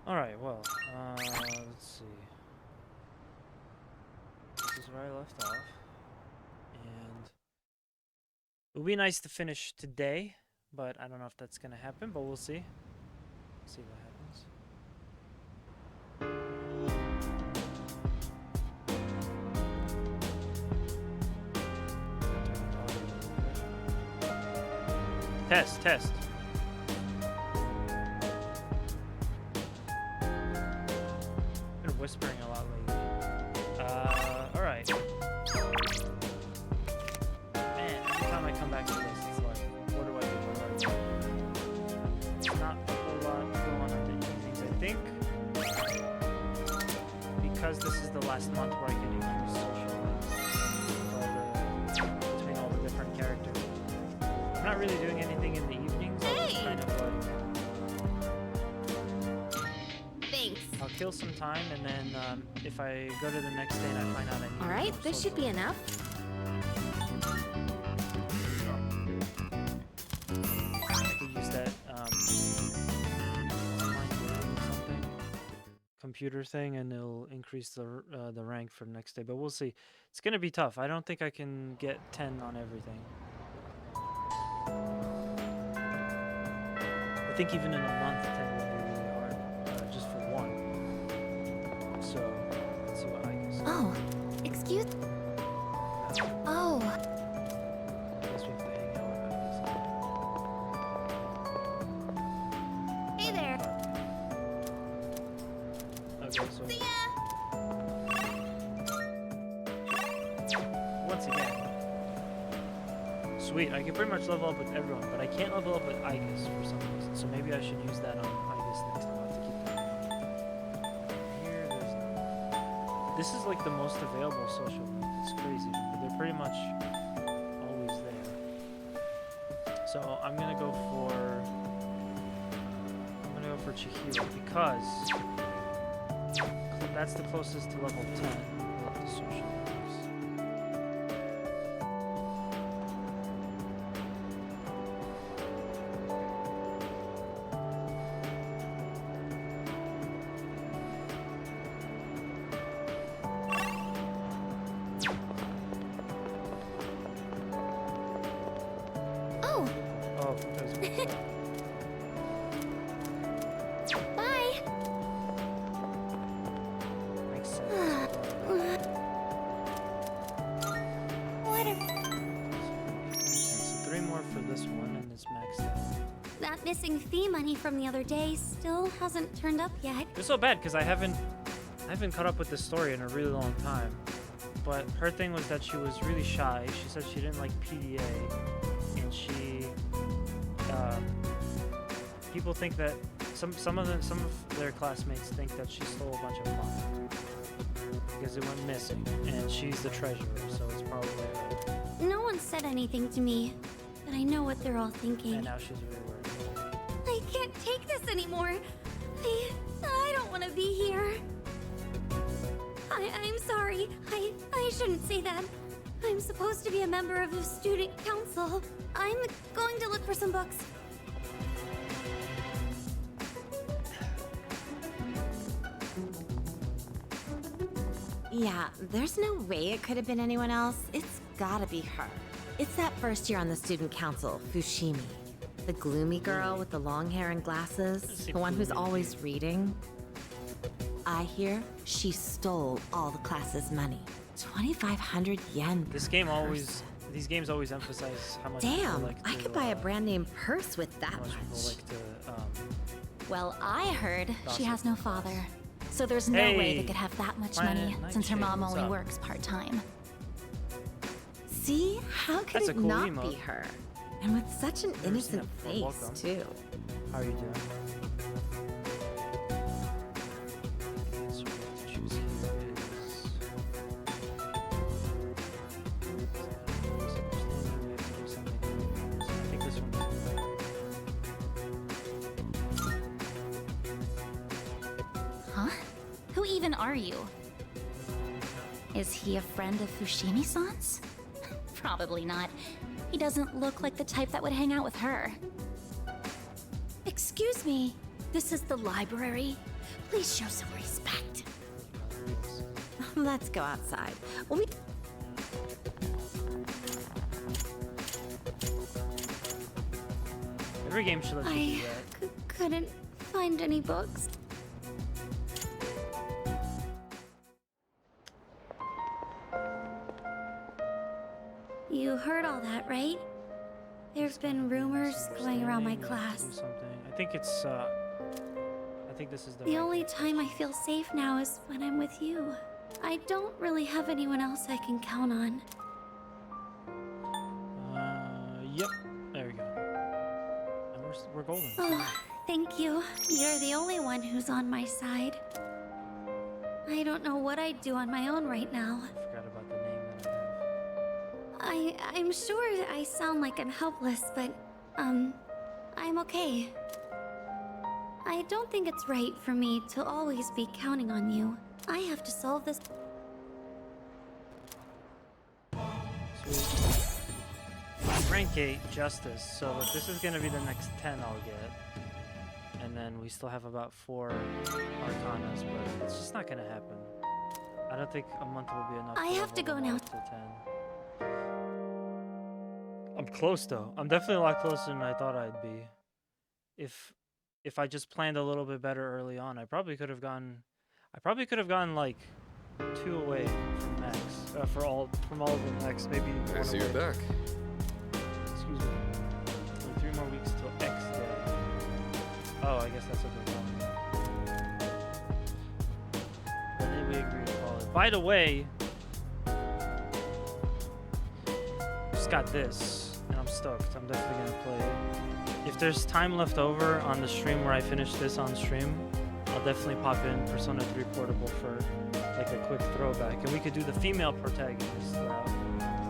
Alright, well, let's see. This is where I left off. And it would be nice to finish today, but I don't know if that's gonna happen, but we'll see. See what happens. Test. Been whispering a lot lately. Alright. Man, every time I come back to this, it's like, what do I do? It's not a whole lot going on in the evenings, I think. Because this is the last month where I can even socialize between all the different characters. I'm not really doing anything in the evenings. I'll just kind of I'll kill some time, and then if I go to the next day and I find out I need Alright, this should be enough. I could use that something computer thing, and it'll increase the rank for the next day. But we'll see. It's gonna be tough. I don't think I can get 10 on everything. I think even in a month, 10 will be really hard, just for one. So, let's see what I can say. Oh, excuse? Oh. I guess we have to hang out with Hey there. Okay, so See ya. once again, sweet. I can pretty much level up with everyone, but I can't level up with Igus for some reason. So maybe I should use that on Igus next time. I'll have to keep that in mind. Here, there's none. This is like the most available social link. It's crazy. They're pretty much always there. So I'm gonna go for Chihiro because that's the closest to level 10 of the social links. Oh. Oh, that's Bye. makes sense. What are... So 3 more for this one, and it's maxed out. That missing fee money from the other day still hasn't turned up yet. It's so bad because I haven't caught up with this story in a really long time. But her thing was that she was really shy. She said she didn't like PDA, and she people think that some of their classmates think that she stole a bunch of money because it went missing, and she's the treasurer, so it's probably her. No one said anything to me, but I know what they're all thinking. And now she's really worried. I can't take this anymore. I don't want to be here. I'm sorry. I shouldn't say that. I'm supposed to be a member of the student council. I'm going to look for some books. Yeah, there's no way it could have been anyone else. It's gotta be her. It's that first year on the student council, Fushimi. The gloomy girl with the long hair and glasses, the one who's always reading. I hear she stole all the class's money. 2,500 yen per This game always, person. these games always emphasize how much people Damn, like to, I could buy a brand name purse with that how much people much. like to, Well, I heard she Gossip. has no father. So there's no way Hey, they could have that much Planet money since her Nightshade, mom what's only up? works part-time. See? How could That's a it cool not emote. be her? And with such an Never seen innocent that before. face, Welcome. too. how are you doing? So what to choose here is... I think this one. Huh? Who even are you? Is he a friend of Fushimi-san's? Probably not. He doesn't look like the type that would hang out with her. Excuse me. This is the library. Please show some respect. Let's go outside. Well, we... Every game should let you do that. Couldn't find any books. You heard all that, right? There's been rumors going around my class. Do something. I think it's. I think this is the. The right only thing. time I feel safe now is when I'm with you. I don't really have anyone else I can count on. Yep. There we go. And we're golden. Oh, thank you. You're the only one who's on my side. I don't know what I'd do on my own right now. I forgot about the name that I have. I'm sure I sound like I'm helpless, but, I'm okay. I don't think it's right for me to always be counting on you. I have to solve this. Sweet. Rank 8, Justice. So this is gonna be the next 10 I'll get. And then we still have about 4 Arcanas, but it's just not gonna happen. I don't think a month will be enough. I have to go now. To 10. I'm close though. I'm definitely a lot closer than I thought I'd be. If I just planned a little bit better early on, I probably could have gone like 2 away from max. From all of the max, maybe. I see you're back. Excuse me. Only 3 more weeks till X day. Oh, I guess that's what they're calling it. When did we agree to call it? By the way, just got this, and I'm stoked. I'm definitely gonna play it. If there's time left over on the stream where I finish this on stream, I'll definitely pop in Persona 3 Portable for like a quick throwback, and we could do the female protagonist route.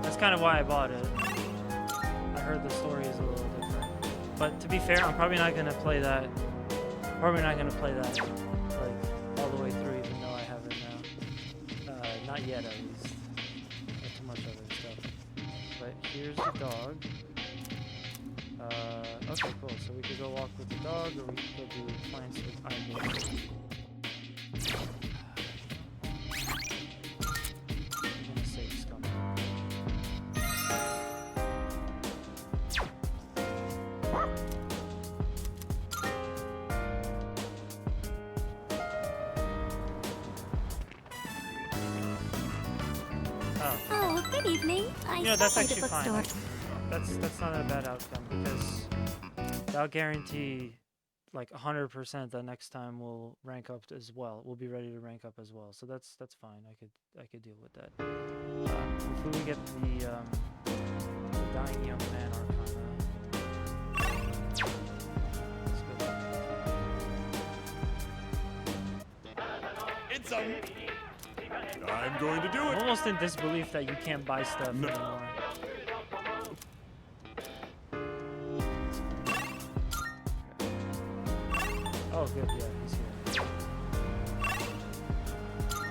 That's kind of why I bought it. I heard the story is a little different, but to be fair, I'm probably not gonna play that. Probably not gonna play that like all the way through, even though I have it now. Not yet, at least. Not too much other stuff. But here's the dog. Okay, cool. So we could go walk with the dog, or we could go do plants with Ivy. I'm gonna save Scum. Oh, good evening. I You know, that's stopped by the actually fine. bookstore. That's not a bad outcome, because that'll guarantee like 100% that next time we'll rank up as well. We'll be ready to rank up as well. So that's fine. I could deal with that. Hopefully we get the Dying Young Man Arcana. Let's go. It's I'm going to do I'm it. almost in disbelief that you can't buy stuff anymore. Oh, good, yeah, he's here.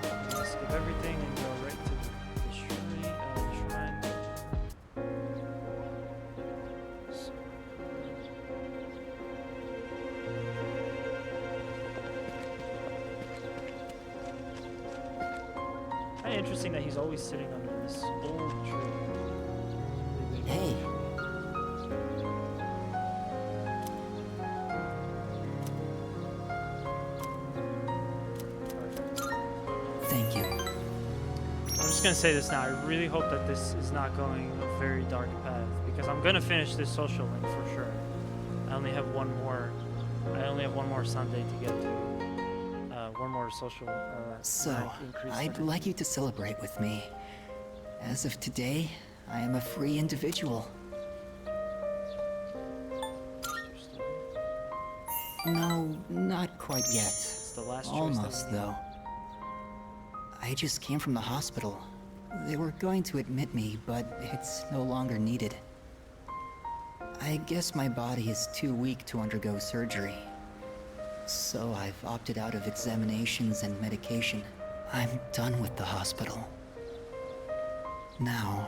I'm gonna skip everything and go right to the shrine. So. Kind of interesting that he's always sitting under this old tree. Hey. Thank you. I'm just gonna say this now. I really hope that this is not going a very dark path, because I'm gonna finish this social link for sure. I only have one more Sunday to get to. One more social. So, rank increase I'd for- like you to celebrate with me. As of today, I am a free individual. No, not quite yet. It's the last choice that Almost, we need. though. I just came from the hospital. They were going to admit me, but it's no longer needed. I guess my body is too weak to undergo surgery. So I've opted out of examinations and medication. I'm done with the hospital. Now,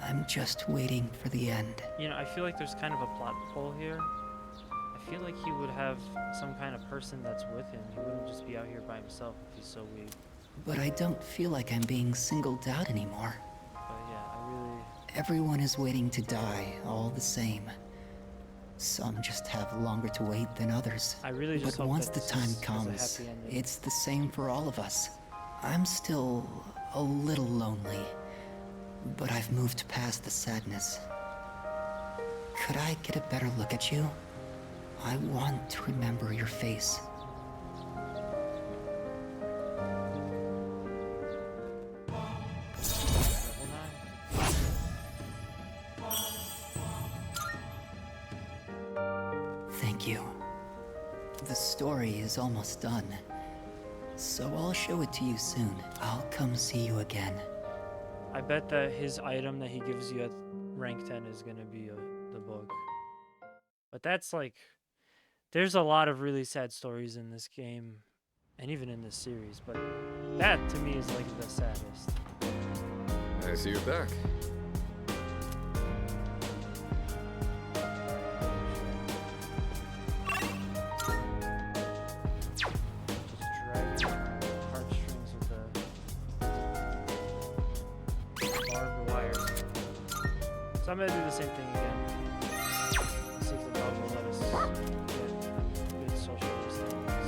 I'm just waiting for the end. You know, I feel like there's kind of a plot hole here. I feel like he would have some kind of person that's with him. He wouldn't just be out here by himself if he's so weak. But I don't feel like I'm being singled out anymore. But yeah, I really... Everyone is waiting to die, all the same. Some just have longer to wait than others. I really just But hope once that the this time is a comes, happy ending. it's the same for all of us. I'm still a little lonely, but I've moved past the sadness. Could I get a better look at you? I want to remember your face. Thank you. The story is almost done, so I'll show it to you soon. I'll come see you again. I bet that his item that he gives you at rank 10 is going to be the book. But that's like... There's a lot of really sad stories in this game, and even in this series, but that to me is like the saddest. I see you're back. Just dragging on my heartstrings with the barbed wire. So I'm gonna do the same thing again. See if the dog will let us get good social distance.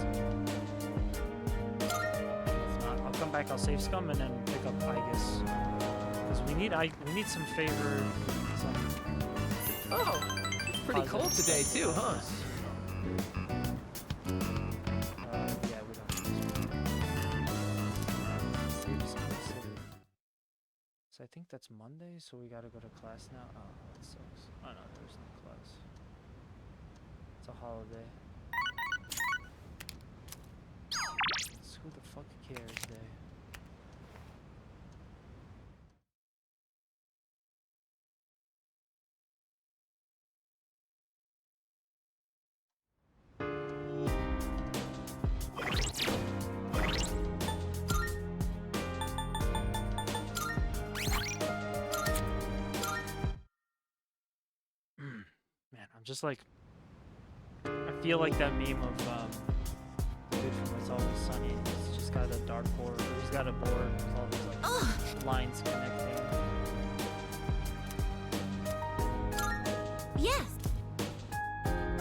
If not, I'll come back, I'll save Scum, and then pick up Igus. Because we need some favor, some... Oh, it's pretty cold today too, huh? Yeah, we don't need Save Scum City. So I think that's Monday, so we gotta go to class now. Oh, that sucks. Oh no, there's no class. It's a holiday. It's who the fuck cares day. Man, I'm just like, I feel like that meme of the dude from It's Always Sunny. He's just got a dartboard. He's got a board with all these like lines connecting. Yes.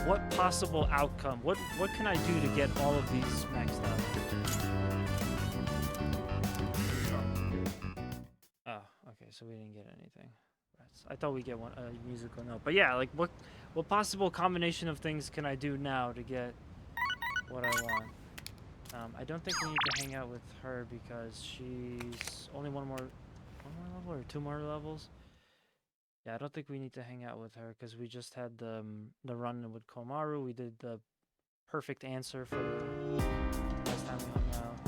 What possible outcome? What can I do to get all of these maxed out? Oh, okay, so we didn't get anything. I thought we'd get one a musical note. But yeah, like what possible combination of things can I do now to get what I want? I don't think we need to hang out with her because she's only one more level or 2 more levels. Yeah, I don't think we need to hang out with her because we just had the run with Komaru. We did the perfect answer for the last time we hung out.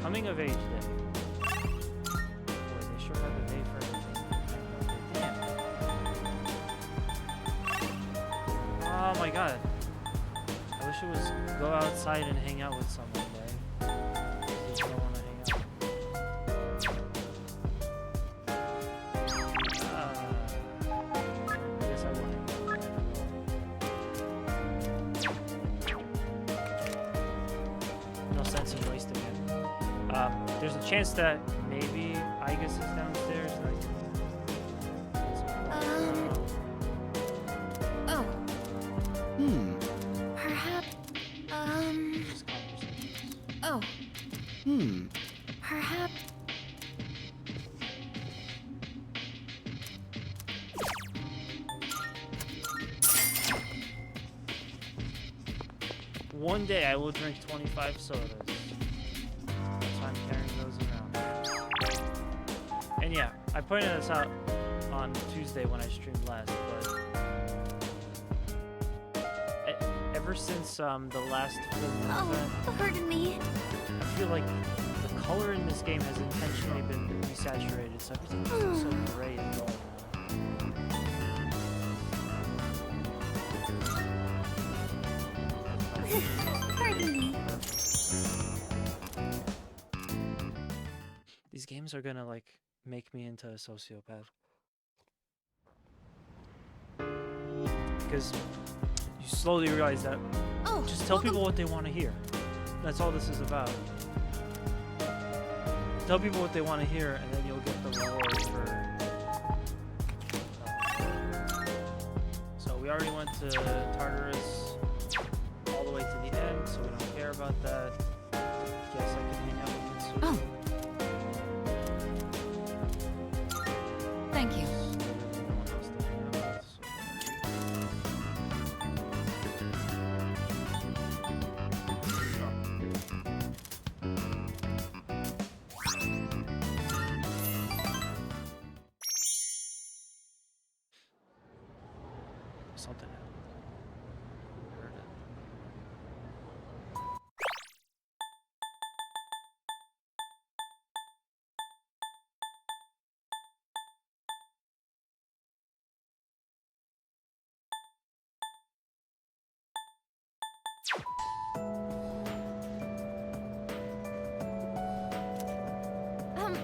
Coming of age day. Boy, they sure have a day for everything. Damn. Oh my god. I wish it was go outside and hang out with someone day. I just don't want to hang out. I guess I will hang out. No sense in wasting it. There's a chance that maybe Igus is downstairs. Oh. Perhaps. Just conversations. Oh. Perhaps. One day I will drink 25 sodas. That's why I'm carrying those around. And yeah, I pointed this out on Tuesday when I streamed last, but ever since the last full moon event, Pardon me. I feel like the color in this game has intentionally been desaturated, so everything feels so gray and dull now. Pardon me. These games are gonna like make me into a sociopath. Because you slowly realize that Oh, just tell welcome. people what they want to hear. That's all this is about. Tell people what they want to hear, and then you'll get the reward for. So we already went to Tartarus all the way to the end, so we don't care about that. Guess I can hang out with Mitsuru. Oh. Thank you. No one else to hang out with, so something happened. I heard it.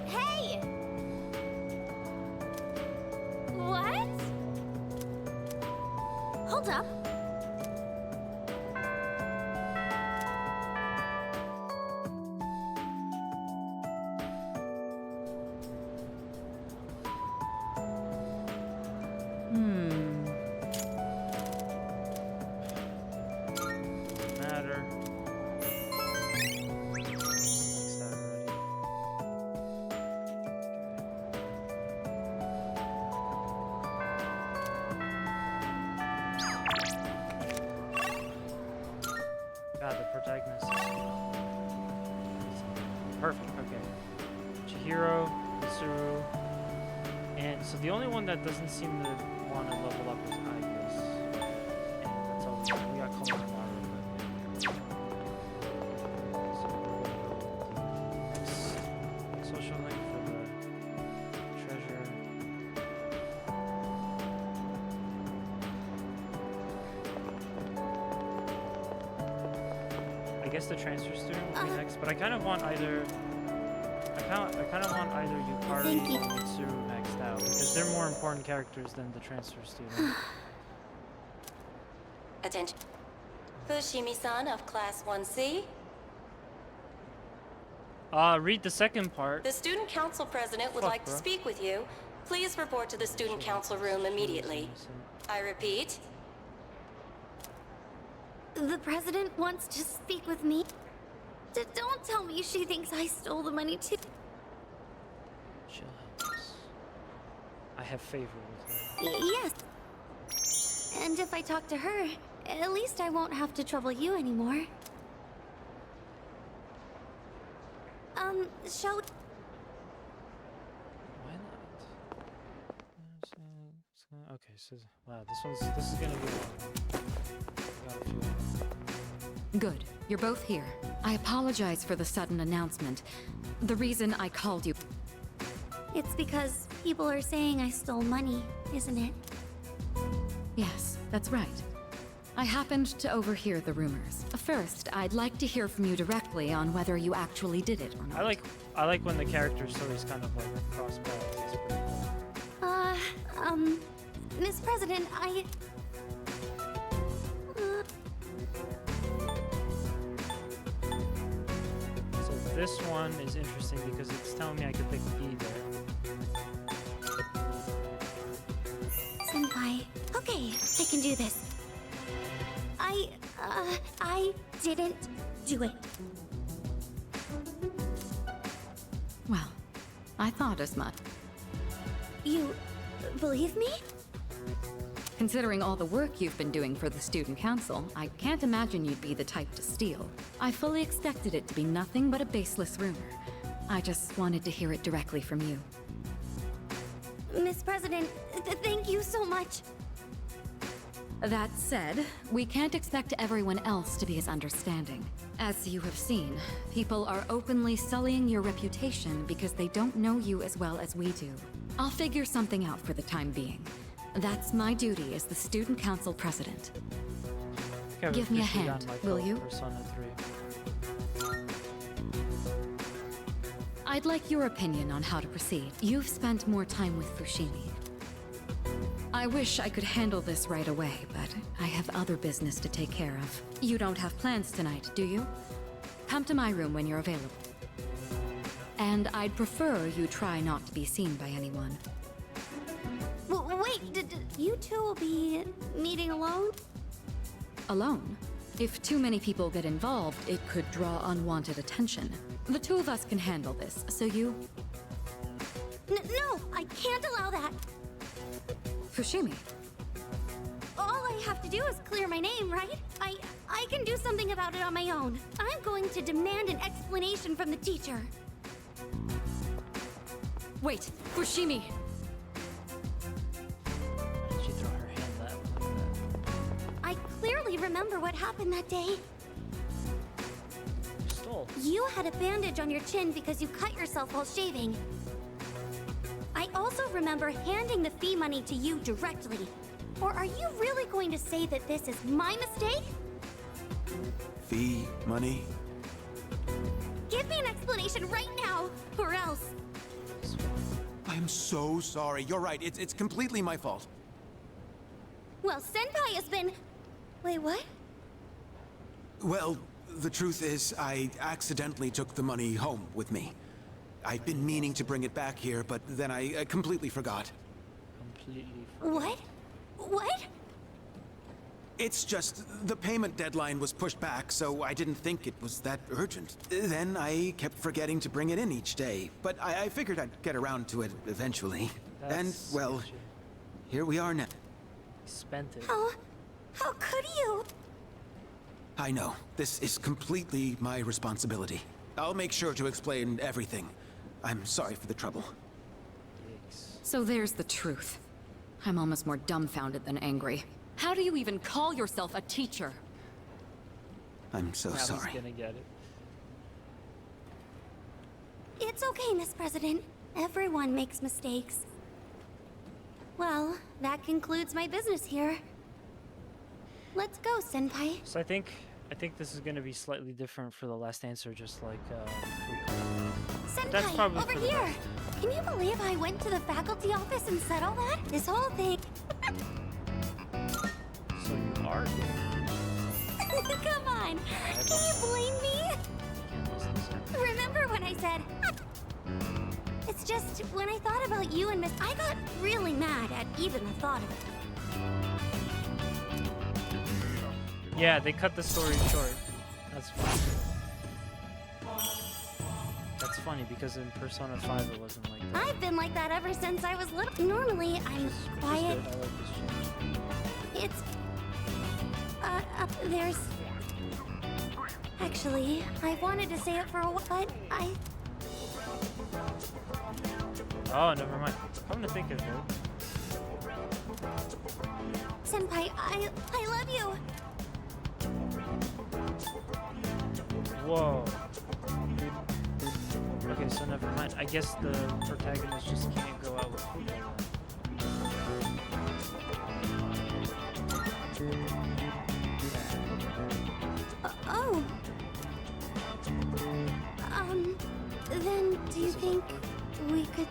Hey! What? Hold up. Doesn't matter. Fix that already. God, the protagonist is perfect. Okay. Chihiro, Mitsuru, and so the only one that doesn't seem to want to level up is Ibis. And that's all we got Komaru, but so we're gonna go with the social link for the treasure. I guess the transfer student will be next, but I kind of want either. I kind of want either Yukari Thank you. or Mitsuru maxed out because they're more important characters than the transfer student. Attention. Fushimi-san of Class 1C. Read the second part. The Student Council President would Fuck, like to bro. speak with you. Please report to the Student Council room immediately. I repeat, The president wants to speak with me. Don't tell me she thinks I stole the money too. She'll help us. I have favor with her. Yes. And if I talk to her, at least I won't have to trouble you anymore. Shall we? Why not? Okay, so wow, this is gonna be long. Got a few. Good. You're both here. I apologize for the sudden announcement. The reason I called you... It's because people are saying I stole money, isn't it? Yes, that's right. I happened to overhear the rumors. First, I'd like to hear from you directly on whether you actually did it or not. I like when the character stories kind of like cross paths. It's pretty cool. Miss President, I... So this one is interesting because it's telling me I could pick E there. Senpai. Okay, I can do this. I didn't do it. Well, I thought as much. You believe me? Considering all the work you've been doing for the student council, I can't imagine you'd be the type to steal. I fully expected it to be nothing but a baseless rumor. I just wanted to hear it directly from you. Miss President, thank you so much. That said, we can't expect everyone else to be as understanding. As you have seen, people are openly sullying your reputation because they don't know you as well as we do. I'll figure something out for the time being. That's my duty as the student council president. Give me a hand, will you? Persona 3. I'd like your opinion on how to proceed. You've spent more time with Fushimi. I wish I could handle this right away, but I have other business to take care of. You don't have plans tonight, do you? Come to my room when you're available. And I'd prefer you try not to be seen by anyone. Wait, you two will be meeting alone? Alone? If too many people get involved, it could draw unwanted attention. The two of us can handle this, so you... No, I can't allow that. Fushimi. All I have to do is clear my name, right? I can do something about it on my own. I'm going to demand an explanation from the teacher. Wait, Fushimi! Why did she throw her hand that way? I clearly remember what happened that day. You stole. You had a bandage on your chin because you cut yourself while shaving. I also remember handing the fee money to you directly. Or are you really going to say that this is my mistake? Fee, money? Give me an explanation right now, or else. I am so sorry. You're right. It's completely my fault. Well, Senpai has been... Wait, what? Well, the truth is, I accidentally took the money home with me. I've been meaning to bring it back here, but then I completely forgot. Completely forgot. What? What? It's just, the payment deadline was pushed back, so I didn't think it was that urgent. Then I kept forgetting to bring it in each day, but I figured I'd get around to it eventually. And, That's well, sketchy. here we are now. Spent it. How could you? I know. This is completely my responsibility. I'll make sure to explain everything. I'm sorry for the trouble. Yikes. So there's the truth. I'm almost more dumbfounded than angry. How do you even call yourself a teacher? I'm so Now sorry. he's gonna get it. It's okay, Miss President. Everyone makes mistakes. Well, that concludes my business here. Let's go, Senpai. So I think this is gonna be slightly different for the last answer, just like That's Senpai, probably over for the here! best. Can you believe I went to the faculty office and said all that? This whole thing... So you are good. Come on! Can you blame me? Remember when I said... It's just, when I thought about you and Miss... I got really mad at even the thought of it. Yeah, they cut the story short. That's funny. That's funny because in Persona 5 it wasn't like that. I've been like that ever since I was little. Normally, I'm Which is quiet. good. I like this change. It's... there's... Actually, I wanted to say it for a while, but I... Oh, never mind. Come to think of it. Senpai, I love you! Whoa. Okay, so never mind. I guess the protagonist just can't go out with people. Oh. Then do you think we could...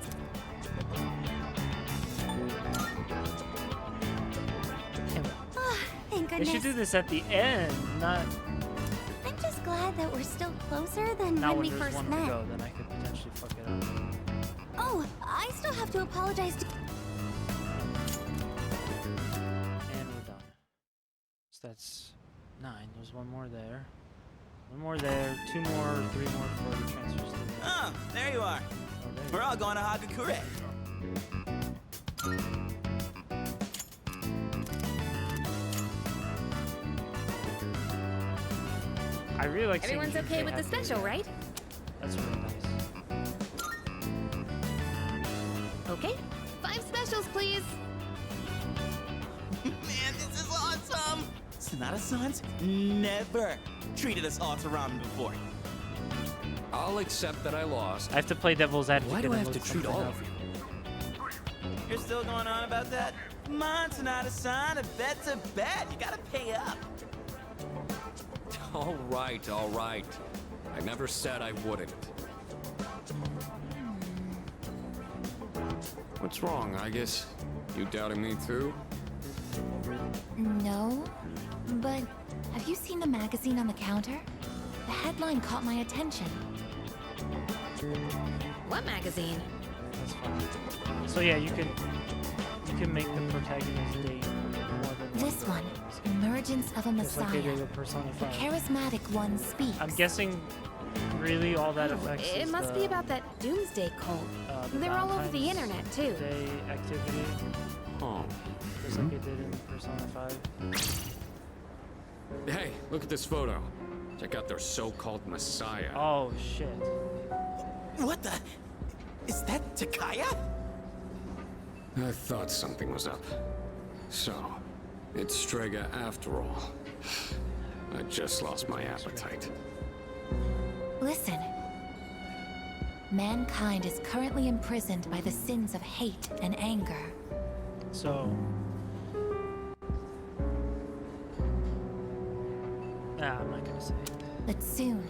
Damn it. Thank They goodness. should do this at the end, not I'm just glad that we're still closer than now when when we there's first one met. to go. Then I could potentially fuck it up. Oh, I still have to apologize to... And we're done. So that's 9. There's one more there. One more there. 2 more, 3 more before the transfer student. Oh, there you are. Oh, there you We're go. all going to Hagakure. I really like seeing Everyone's Junpei okay with the happy. special, right? That's really nice. Okay. 5 specials, please. Man, this is awesome! Sonata-sans never treated us all to ramen before. I'll accept that I lost. I have to play devil's advocate. Why do I and have to look treat something all up. of you? You're still going on about that? Come on, Sonata-san, a bet's a bet. You gotta pay up. All right, all right. I never said I wouldn't. What's wrong? I guess You doubting me too? No, but have you seen the magazine on the counter? The headline caught my attention. What magazine? That's fine. So yeah, you can make the protagonist date more than This one, Emergence of a Just like they Messiah. did with Persona The 5. charismatic one speaks. I'm guessing, really, all that affects It is must the, be about that doomsday cult. the They're all over the Valentine's internet, too. Day activity, Oh. just like they did in Persona 5. Hey, look at this photo. Check out their so-called messiah. Oh shit! What the? Is that Takaya? I thought something was up. So, it's Strega after all. I just lost my appetite. Listen. Mankind is currently imprisoned by the sins of hate and anger. So, I'm not gonna say it. But soon,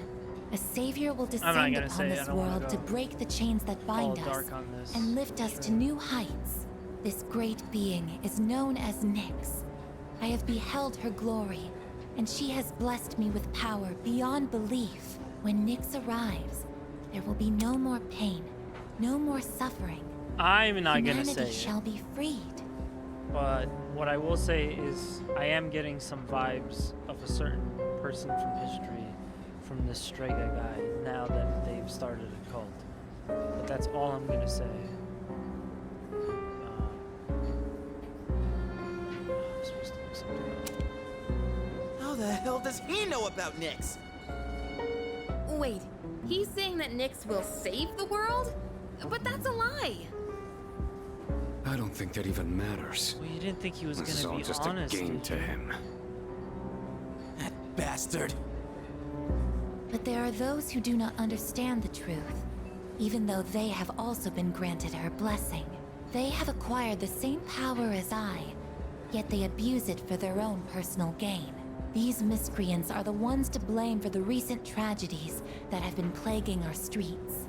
a savior will not descend gonna upon say it, I this don't wanna world to go break the chains that all bind us dark on this. and lift us to new heights. This great being is known as Nyx. I have beheld her glory, and she has blessed me with power beyond belief. When Nyx arrives, there will be no more pain, no more suffering. I'm not gonna Humanity say it. shall be freed. But what I will say is, I am getting some vibes of a certain person from history, from this Strega guy, now that they've started a cult. But that's all I'm gonna say. I'm supposed to look something up. How the hell does he know about Nyx? Wait, he's saying that Nyx will save the world? But that's a lie. I don't think that even matters. Well, you didn't think he was This is gonna all be just honest, a game did to you? him. That bastard. But there are those who do not understand the truth, even though they have also been granted her blessing. They have acquired the same power as I, yet they abuse it for their own personal gain. These miscreants are the ones to blame for the recent tragedies that have been plaguing our streets.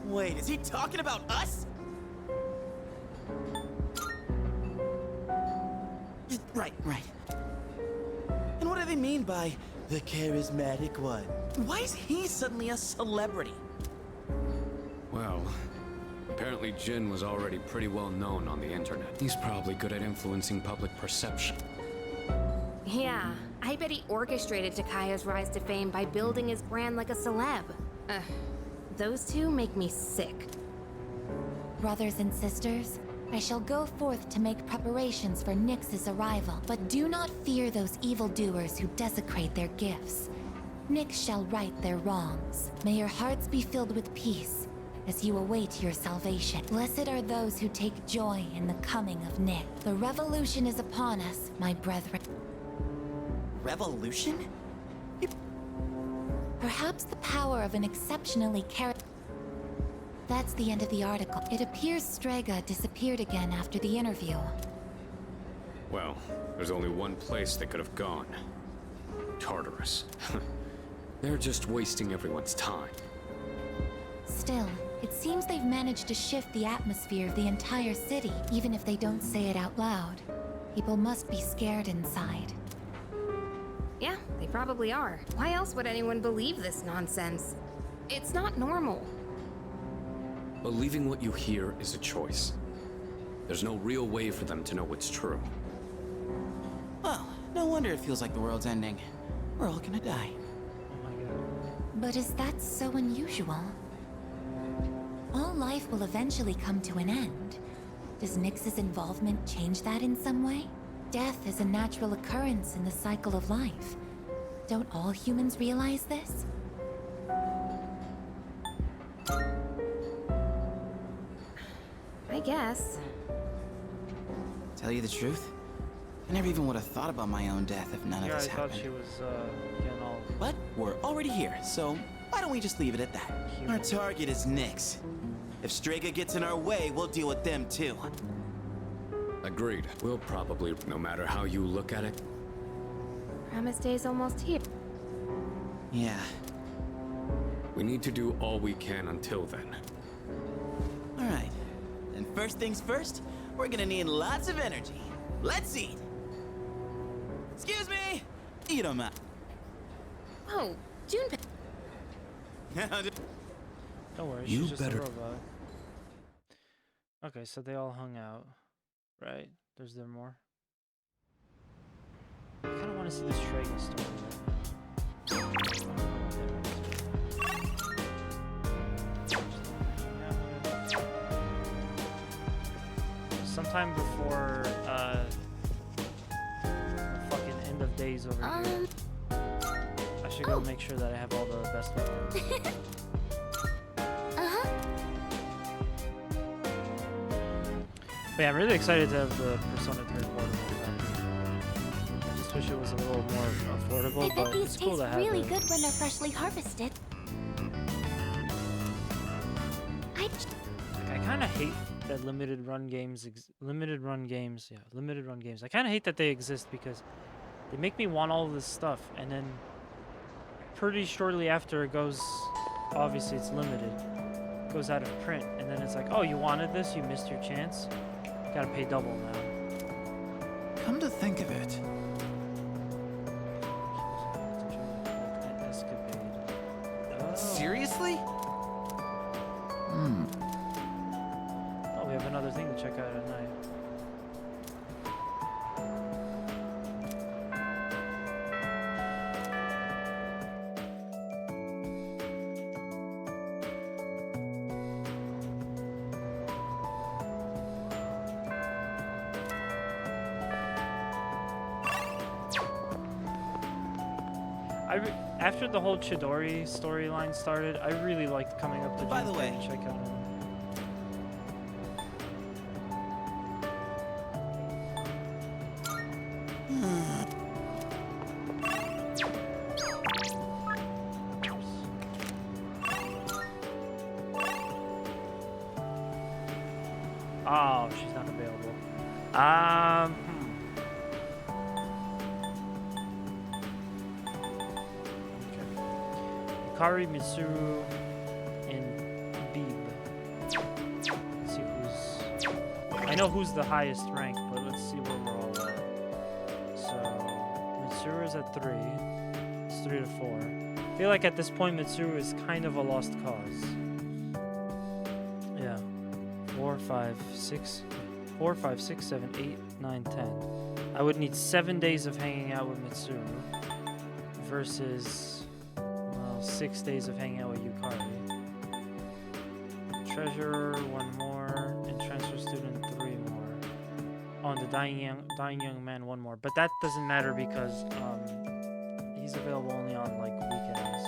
Wait, is he talking about us? Right. And what do they mean by the charismatic one? Why is he suddenly a celebrity? Well, apparently Jin was already pretty well known on the internet. He's probably good at influencing public perception. Yeah, I bet he orchestrated Takaya's rise to fame by building his brand like a celeb. Those two make me sick. Brothers and sisters, I shall go forth to make preparations for Nyx's arrival, but do not fear those evildoers who desecrate their gifts. Nyx shall right their wrongs. May your hearts be filled with peace as you await your salvation. Blessed are those who take joy in the coming of Nyx. The revolution is upon us, my brethren. Revolution? Perhaps the power of an exceptionally That's the end of the article. It appears Strega disappeared again after the interview. Well, there's only one place they could have gone. Tartarus. They're just wasting everyone's time. Still, it seems they've managed to shift the atmosphere of the entire city, even if they don't say it out loud. People must be scared inside. Yeah, they probably are. Why else would anyone believe this nonsense? It's not normal. Believing what you hear is a choice. There's no real way for them to know what's true. Well, no wonder it feels like the world's ending. We're all gonna die. Oh my god. But is that so unusual? All life will eventually come to an end. Does Nyx's involvement change that in some way? Death is a natural occurrence in the cycle of life. Don't all humans realize this? I guess. Tell you the truth, I never even would have thought about my own death if none of Yeah, I this thought happened. she was getting all. But we're already here, so why don't we just leave it at that? Our target is Nyx. If Strega gets in our way, we'll deal with them too. Agreed. We'll probably, no matter how you look at it. Promise Day's almost here. Yeah. We need to do all we can until then. All right. And first things first, we're gonna need lots of energy. Let's eat. Excuse me! You don't mind. Oh, Junpei. Don't worry, You she's just better- a robot. Okay, so they all hung out, right? There's there more. I kind of want to see this Strega story right now. Sometime before the fucking end of days over here. I should go make sure that I have all the best weapons. But yeah, I'm really excited to have the Persona 3 portable back. I just wish it was a little more affordable, I bet but these it's cool taste to have really it. good when they're freshly harvested. I kind of hate that limited run games. I kind of hate that they exist because they make me want all this stuff, and then pretty shortly after it goes, obviously it's limited, goes out of print, and then it's like, oh, you wanted this, you missed your chance, gotta pay double now. Come to think of it, seriously? Oh, we have another thing to check out at night. After the whole Chidori storyline started, I really liked coming up to By the Junpei way, and check out him. Oh, she's not available. Yukari, Mitsuru, and Beeb. Let's see who's... I know who's the highest rank, but let's see where we're all at. So, Mitsuru is at 3. It's 3 to 4. I feel like at this point, Mitsuru is kind of a lost cause. Yeah. 4, 5, 6, 7, 8, 9, 10. I would need 7 days of hanging out with Mitsuru versus... 6 days of hanging out with Yukari. Treasurer, 1 more, and transfer student, 3 more. Oh, and the dying young man, 1 more. But that doesn't matter because he's available only on like weekends.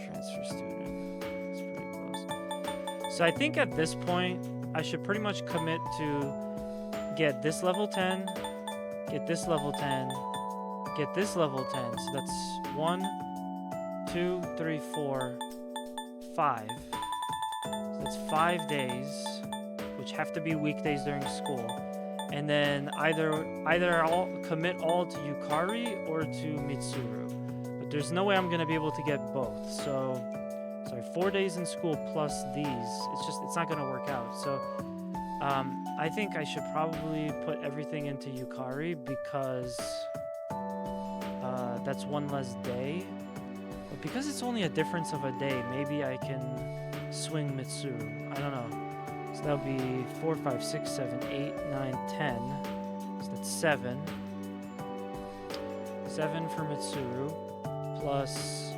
Transfer student, it's pretty close. So I think at this point I should pretty much commit to get this level 10, get this level 10, get this level 10. So that's 1, 2, 3, 4, 5. So that's 5 days, which have to be weekdays during school. And then either I'll commit all to Yukari or to Mitsuru. But there's no way I'm gonna be able to get both. So, sorry, 4 days in school plus these. It's not gonna work out. So, I think I should probably put everything into Yukari because that's 1 less day. But because it's only a difference of a day, maybe I can swing Mitsuru. I don't know. So that'll be 4, 5, 6, 7, 8, 9, 10. So that's 7. 7 for Mitsuru plus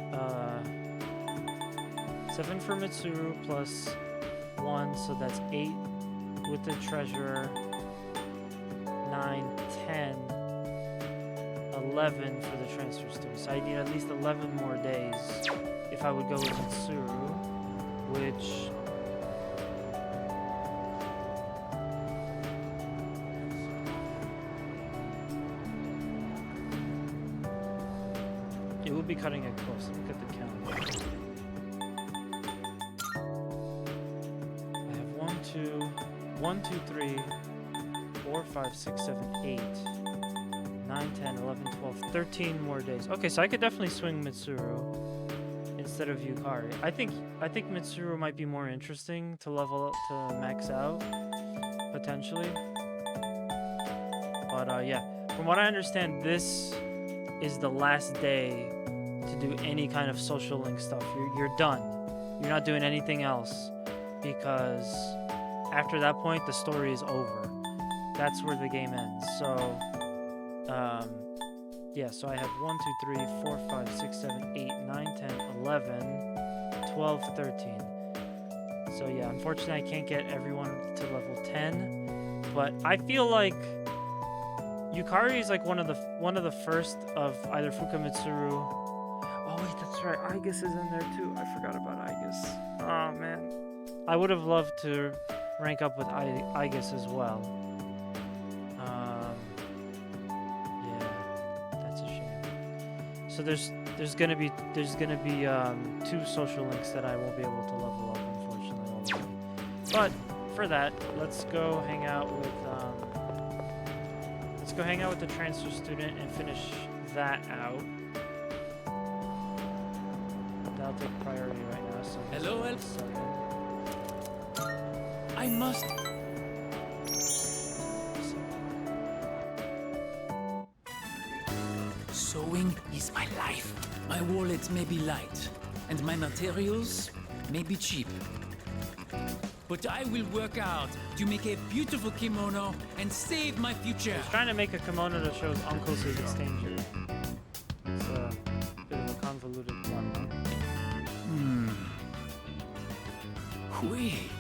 7 for Mitsuru plus 1, so that's 8 with the treasurer. 9, 10. 11 for the transfer student. So I need at least 11 more days if I would go with Mitsuru, which... it will be cutting it close. Look at the calendar. I have 1, 2, 3, 4, 5, 6, 7, 8. 9, 10, 11, 12, 13 more days. Okay, so I could definitely swing Mitsuru instead of Yukari. I think Mitsuru might be more interesting to level up to max out potentially. But yeah, from what I understand, this is the last day to do any kind of social link stuff. You're done. You're not doing anything else because after that point the story is over. That's where the game ends. So yeah, so I have 1, 2, 3, 4, 5, 6, 7, 8, 9, 10, 11, 12, 13. So yeah, unfortunately I can't get everyone to level 10, but I feel like Yukari is like one of the first of either Fukamitsuru. Oh wait, that's right. Aigis is in there too. I forgot about Aigis. Oh man, I would have loved to rank up with Aigis as well. Yeah, that's a shame. So there's gonna be 2 social links that I won't be able to level up, unfortunately. Already. But for that, let's go hang out with the transfer student and finish that out. That'll take priority right now. So hello. I must. Sewing is my life. My wallet may be light, and my materials may be cheap. But I will work out to make a beautiful kimono and save my future. He's trying to make a kimono that shows uncles his exchanger. It's a bit of a convoluted one, huh? Wait,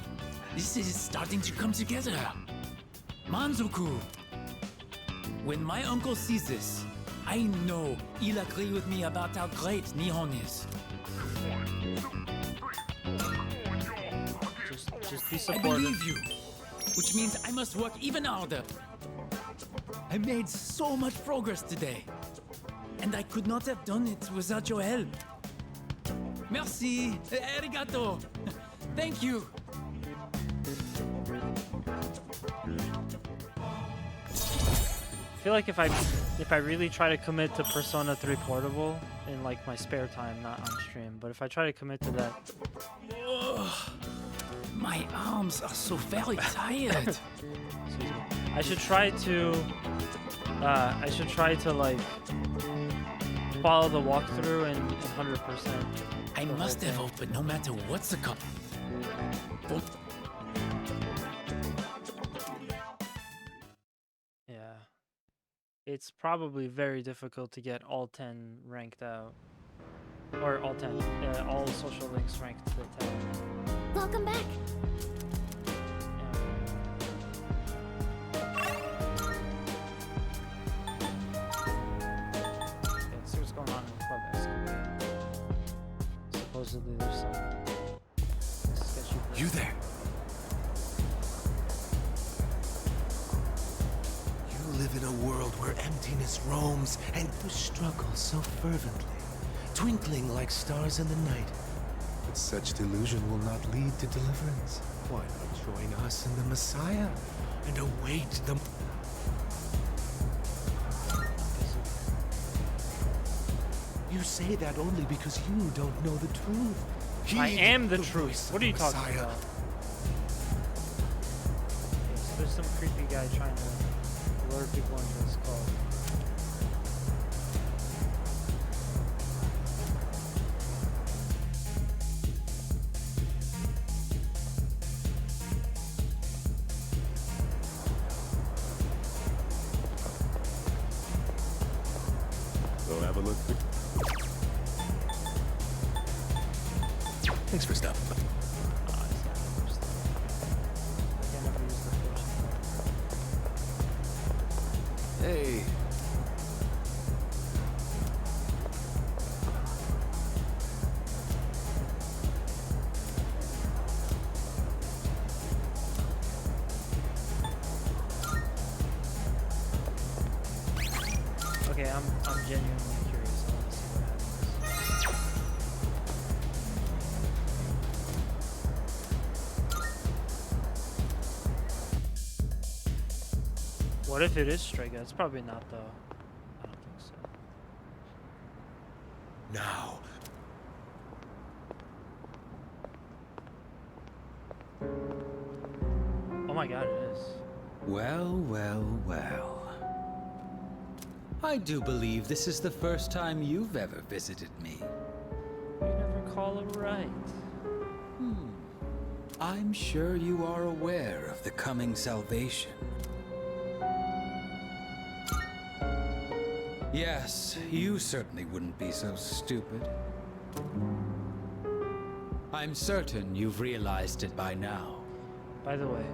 this is starting to come together. Manzoku. When my uncle sees this, I know he'll agree with me about how great Nihon is. Just be I supportive. believe you, which means I must work even harder. I made so much progress today, and I could not have done it without your help. Merci, arigato. Thank you. I feel like if I really try to commit to Persona 3 Portable in like my spare time, not on stream, but if I try to commit to that, my arms are so very tired. excuse me, I should try to like follow the walkthrough and 100%. I must have hope, but no matter what's the cup. Don't. Yeah. It's probably very difficult to get all 10 ranked out. Or all 10. All social links ranked to 10. Welcome back. Let's see what's going on in the club escapade. Supposedly there's some sketchy person. You there? You live in a world where emptiness roams and you struggle so fervently, twinkling like stars in the night. But such delusion will not lead to deliverance. Why not join us in the Messiah and await the... You say that only because you don't know the truth. I Heed am the voice truth. of What are you talking Messiah. about? Okay, so there's some creepy guy trying to lure people into this cult. Go have a look. Thanks for stopping by. Hey. Okay, I'm genuinely curious. I want to see what happens. What if it is Stray Guy? It's probably not though. I don't think so. Now, my god, it is. Well, well, well. I do believe this is the first time you've ever visited me. You never call it right. I'm sure you are aware of the coming salvation. Yes, you certainly wouldn't be so stupid. I'm certain you've realized it by now. By the way,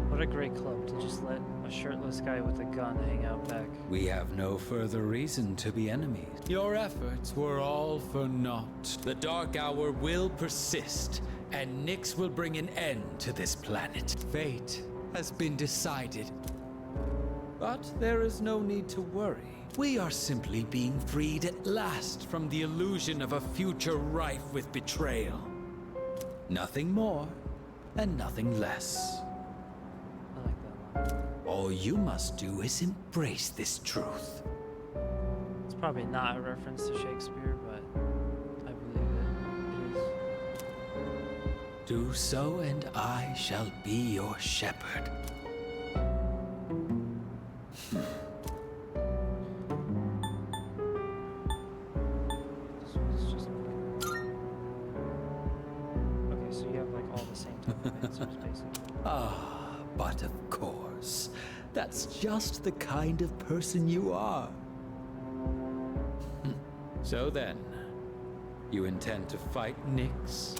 what a great club to just let a shirtless guy with a gun hang out back. We have no further reason to be enemies. Your efforts were all for naught. The Dark Hour will persist, and Nyx will bring an end to this planet. Fate has been decided. But there is no need to worry. We are simply being freed at last from the illusion of a future rife with betrayal. Nothing more, and nothing less. I like that one. All you must do is embrace this truth. It's probably not a reference to Shakespeare, but I believe it is. Do so, and I shall be your shepherd. This one's just okay, so you have like all the same type of answers, basically. Ah, but of course. That's just the kind of person you are. So then, you intend to fight Nyx?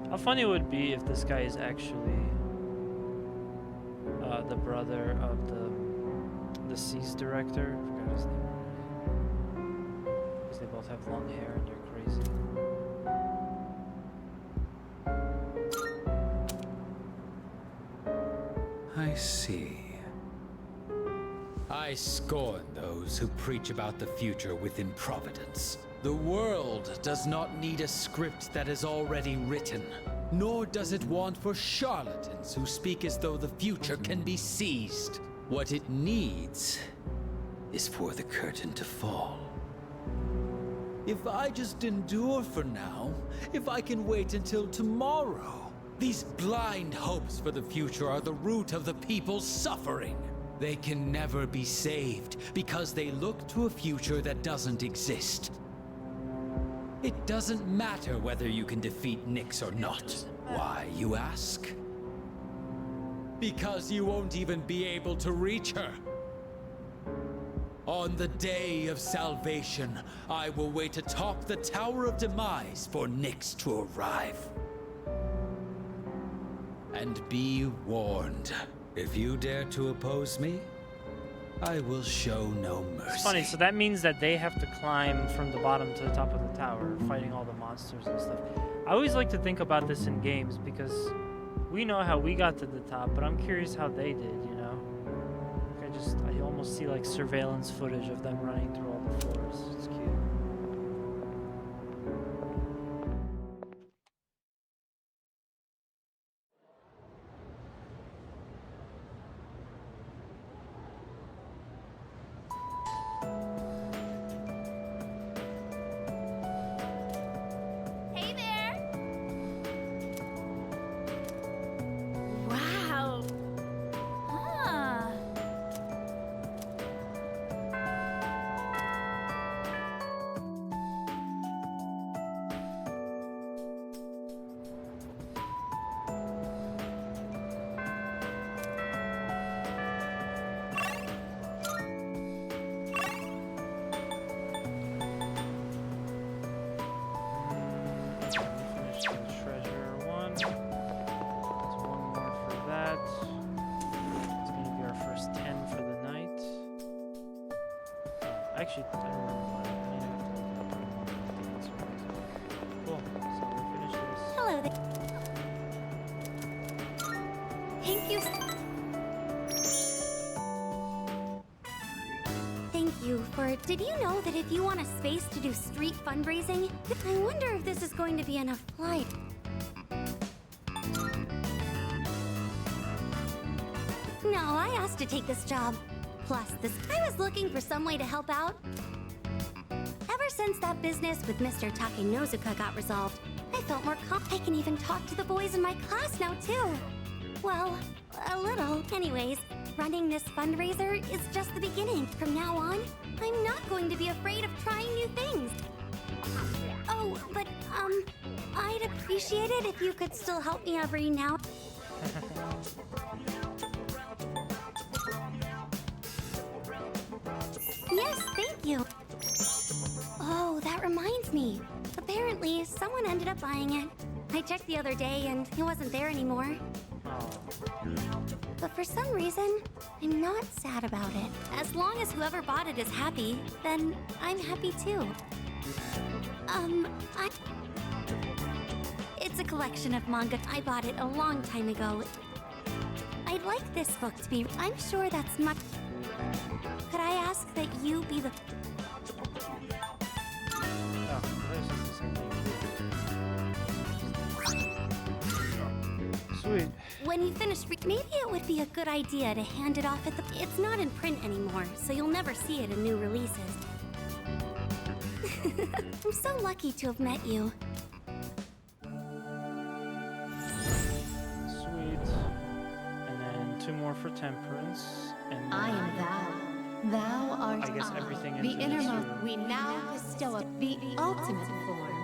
How funny it would be if this guy is actually the brother of the deceased director. I forgot his name. Because they both have long hair and you're crazy. I see. I scorn those who preach about the future with improvidence. The world does not need a script that is already written, nor does it want for charlatans who speak as though the future can be seized. What it needs is for the curtain to fall. If I just endure for now, if I can wait until tomorrow, these blind hopes for the future are the root of the people's suffering. They can never be saved because they look to a future that doesn't exist. It doesn't matter whether you can defeat Nyx or not. Why, you ask? Because you won't even be able to reach her. On the day of salvation, I will wait atop the Tower of Demise for Nyx to arrive. And be warned, if you dare to oppose me, I will show no mercy. It's funny, so that means that they have to climb from the bottom to the top of the tower, fighting all the monsters and stuff. I always like to think about this in games because we know how we got to the top, but I'm curious how they did, you know? Like I almost see like surveillance footage of them running through all the floors. It's cute. Hey there! Wow. Huh. Finish the treasure one. There's one more for that. It's gonna be our first 10 for the night. Actually, I don't remember why. I mean, I have to look at it. That's right. Cool. So we finished this. Hello there. Thank you. Thank you for. Did you know that if you want a space to do street fundraising, I wonder if this is going to be enough light. No, I asked to take this job. Plus, I was looking for some way to help out. Ever since that business with Mr. Takenozuka got resolved, I felt more I can even talk to the boys in my class now, too. Well, a little. Anyways, running this fundraiser is just the beginning. From now on, I'm not going to be afraid of trying new things. Oh, but, I'd appreciate it if you could still help me every now. Yes, thank you. Oh, that reminds me. Apparently, someone ended up buying it. I checked the other day and it wasn't there anymore. But for some reason, I'm not sad about it. As long as whoever bought it is happy, then I'm happy too. It's a collection of manga. I bought it a long time ago. I'd like this book to be... I'm sure that's much... Could I ask that you be the... Sweet. When you finish, maybe it would be a good idea to hand it off at the... It's not in print anymore, so you'll never see it in new releases. I'm so lucky to have met you. Sweet. And then 2 more for temperance. And I am thou. Thou art I guess I. everything The ends in innermost. 2. We now bestow the ultimate form.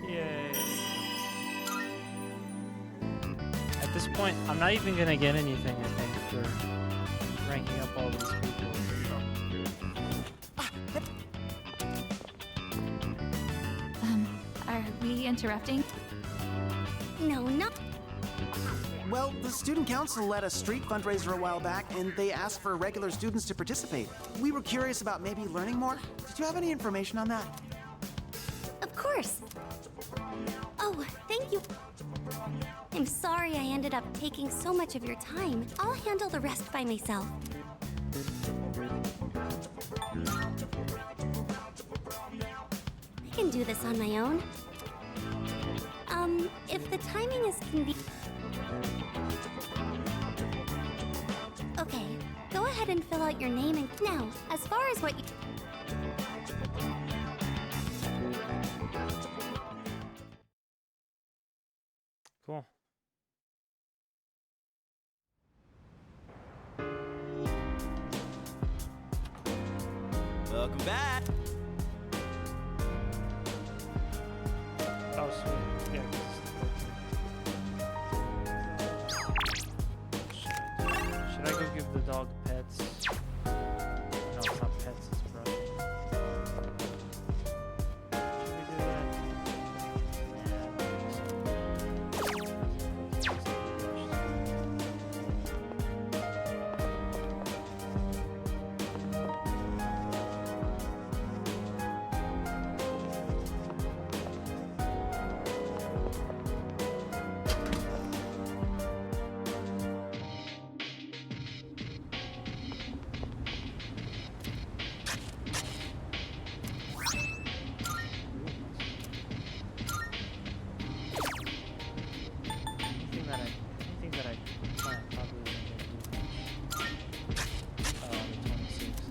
Yay. At this point, I'm not even gonna get anything, I think, for ranking up all these people. Are we interrupting? No, not... Well, the student council led a street fundraiser a while back, and they asked for regular students to participate. We were curious about maybe learning more. Did you have any information on that? Of course. Oh, thank you. I'm sorry I ended up taking so much of your time. I'll handle the rest by myself. I can do this on my own. If the timing is convenient... Okay, go ahead and fill out your name and... Now, as far as what you... Cool. Welcome back. Oh, sweet. Yeah. Should I go give the dog pets? No, it's not pets, it's brushing. Should we do that? Anything that I plan probably won't get the 26th.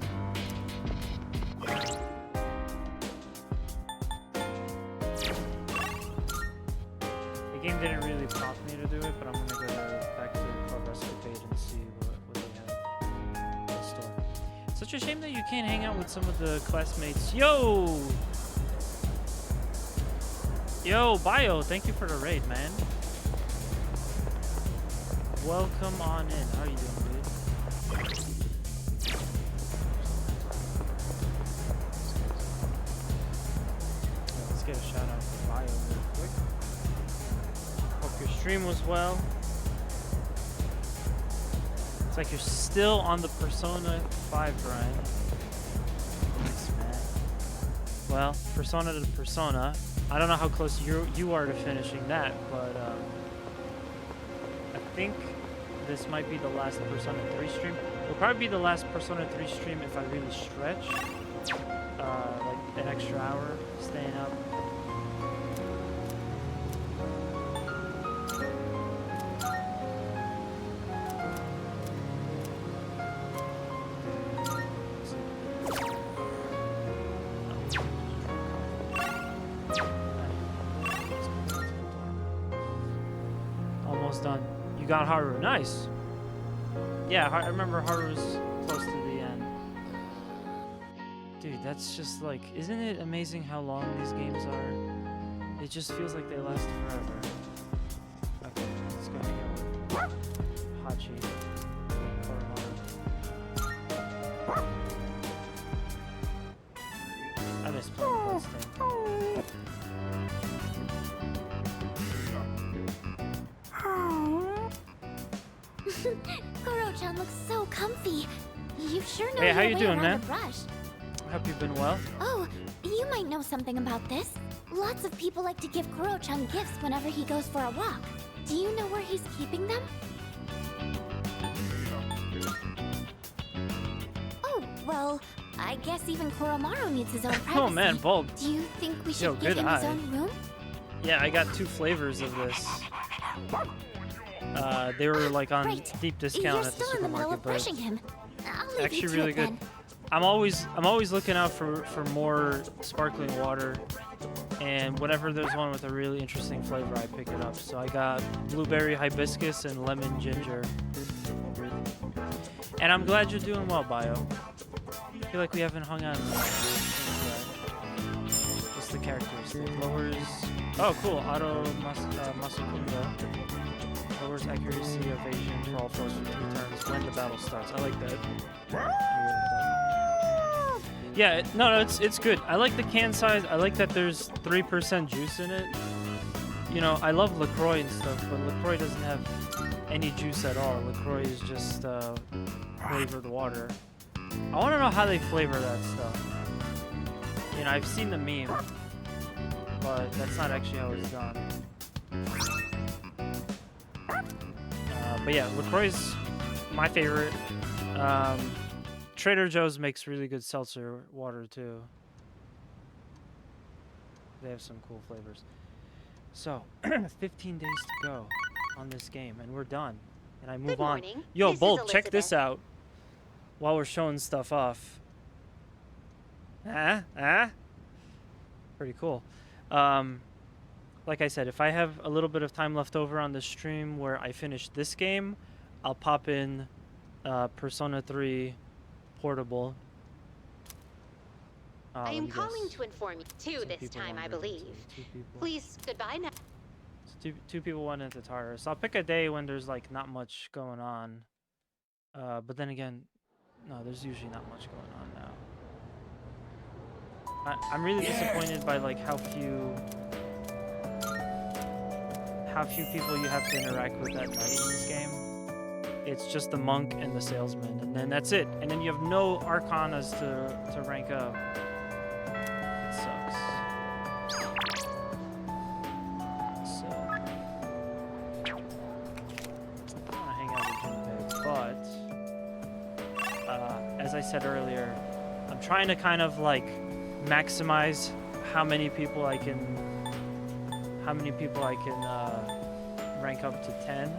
The game didn't really prompt me to do it, but I'm gonna go back to the Club Escapade and see what they have in store. Such a shame that you can't hang out with some of the classmates. Yo! Yo, Bio, thank you for the raid, man. Welcome on in. How are you doing, dude? Let's get a shout out to Bio real quick. Hope your stream was well. It's like you're still on the Persona 5 grind. Thanks, man. Well, Persona to Persona. I don't know how close you are to finishing that, but I think this might be the last Persona 3 stream. It'll probably be the last Persona 3 stream if I really stretch. Like an extra hour staying up. got Haru. Nice. Yeah, I remember Haru's close to the end. Dude, that's just like, isn't it amazing how long these games are? It just feels like they last forever. Okay, let's go hang out with Hachi. I miss playing Bloodstained. Kuro-chan looks so comfy. You sure know Hey, how your you way doing, around man? a brush. I hope you've been well. Oh, you might know something about this. Lots of people like to give Kuro-chan gifts whenever he goes for a walk. Do you know where he's keeping them? Oh, well, I guess even Koromaru needs his own privacy. Oh man, Bulb. Do you think we should Yo, give good him his eye. own room? Yeah, I got 2 flavors of this. They were like on Great. deep You're discount at the still in the middle of supermarket, brushing him. I'll leave actually you to really it good. then. I'm always looking out for more sparkling water, and whenever there's one with a really interesting flavor, I pick it up. So I got blueberry hibiscus and lemon ginger. And I'm glad you're doing well, Bio. I feel like we haven't hung out in a while. What's the characteristic? Lowers. Oh, cool. Auto Masakunda. Lowers accuracy evasion for all foes for 2 turns when the battle starts. I like that. Yeah, no, it's good. I like the can size. I like that there's 3% juice in it. You know, I love LaCroix and stuff, but LaCroix doesn't have any juice at all. LaCroix is just flavored water. I want to know how they flavor that stuff. You know, I've seen the meme, but that's not actually how it's done. But yeah, LaCroix's my favorite. Trader Joe's makes really good seltzer water too. They have some cool flavors. So, 15 days to go on this game, and we're done. And I move Good on. morning. Yo, This is Bolt, check this Elizabeth. out. While we're showing stuff off. Pretty cool. Like I said, if I have a little bit of time left over on the stream where I finish this game, I'll pop in Persona 3 Portable. I am let me calling guess. to inform you two Some this people time, I wandered believe. into 2 people. Please, goodbye now. So two people went into Tara. So I'll pick a day when there's like not much going on. But then again, no, there's usually not much going on now. I'm really disappointed by like how few people you have to interact with at night in this game. It's just the monk and the salesman, and then that's it. And then you have no arcanas to rank up. It sucks. So I want to hang out with Junpei, but as I said earlier, I'm trying to kind of like maximize how many people I can rank up to 10.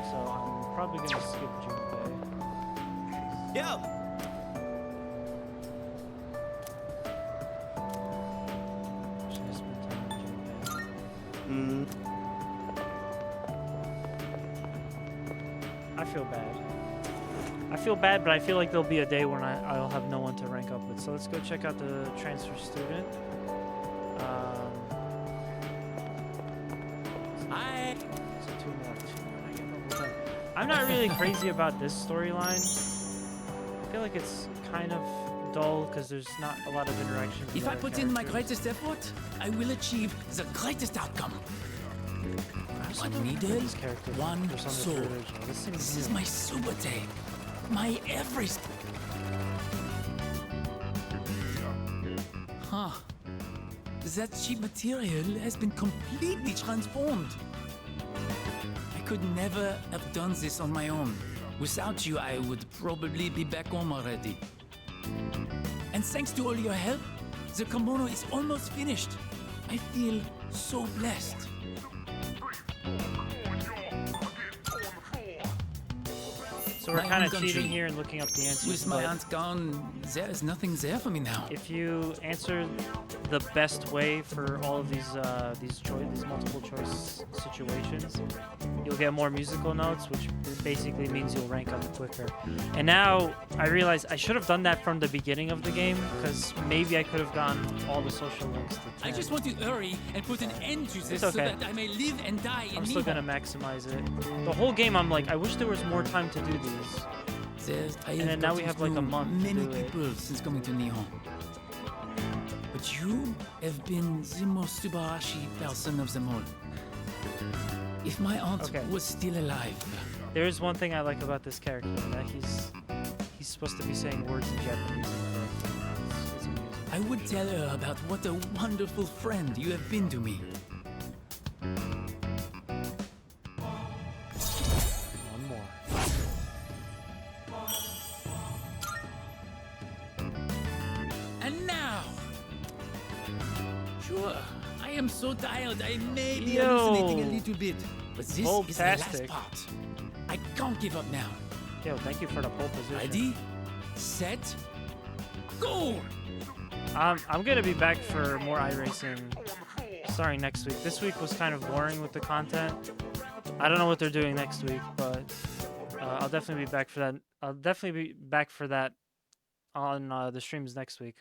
So I'm probably gonna skip Junpei. Yo! Should I spend time with Junpei? I feel bad. I feel bad, but I feel like there'll be a day when I'll have no one to rank up with. So let's go check out the transfer student. So 2 more. I get level 10. I'm not really crazy about this storyline. I feel like it's kind of dull because there's not a lot of interaction. with If I other put in my characters. greatest effort, I will achieve the greatest outcome. Also One don't remember needle, these characters one from Persona 3 soul. original. This seems This is new. my super take. My everything. Huh. That cheap material has been completely transformed. I could never have done this on my own. Without you, I would probably be back home already. And thanks to all your help, the kimono is almost finished. I feel so blessed. So we're my kind home of cheating country. here and looking up the answers. With my but aunt gone, there is nothing there for me now. if you answer the best way for all of these multiple choice situations, you'll get more musical notes, which basically means you'll rank up quicker. And now I realize I should have done that from the beginning of the game, because maybe I could have gotten all the social links to 10. I just want to hurry and put an end to this It's so okay. that I may live and die in I'm still Nihon. gonna maximize it. The whole game I'm like, I wish there was more time to do these. I And have then now we gotten have like a through month to many do it. people since coming to Nihon. But you have been the most Subarashi person of them all. If my aunt Okay. was still alive, There is one thing I like about this character, that he's supposed to be saying words in Japanese incorrectly. It's amusing. I would tell her about what a wonderful friend you have been to me. One more. And now! Sure, I am so tired I may be Yo. hallucinating a little bit. But this is the last Fantastic. part. I can't give up now. Yo, thank you for the pole position. Ready? Set? Go! I'm gonna be back for more iRacing starting next week. This week was kind of boring with the content. I don't know what they're doing next week, but I'll definitely be back for that. I'll definitely be back for that on the streams next week.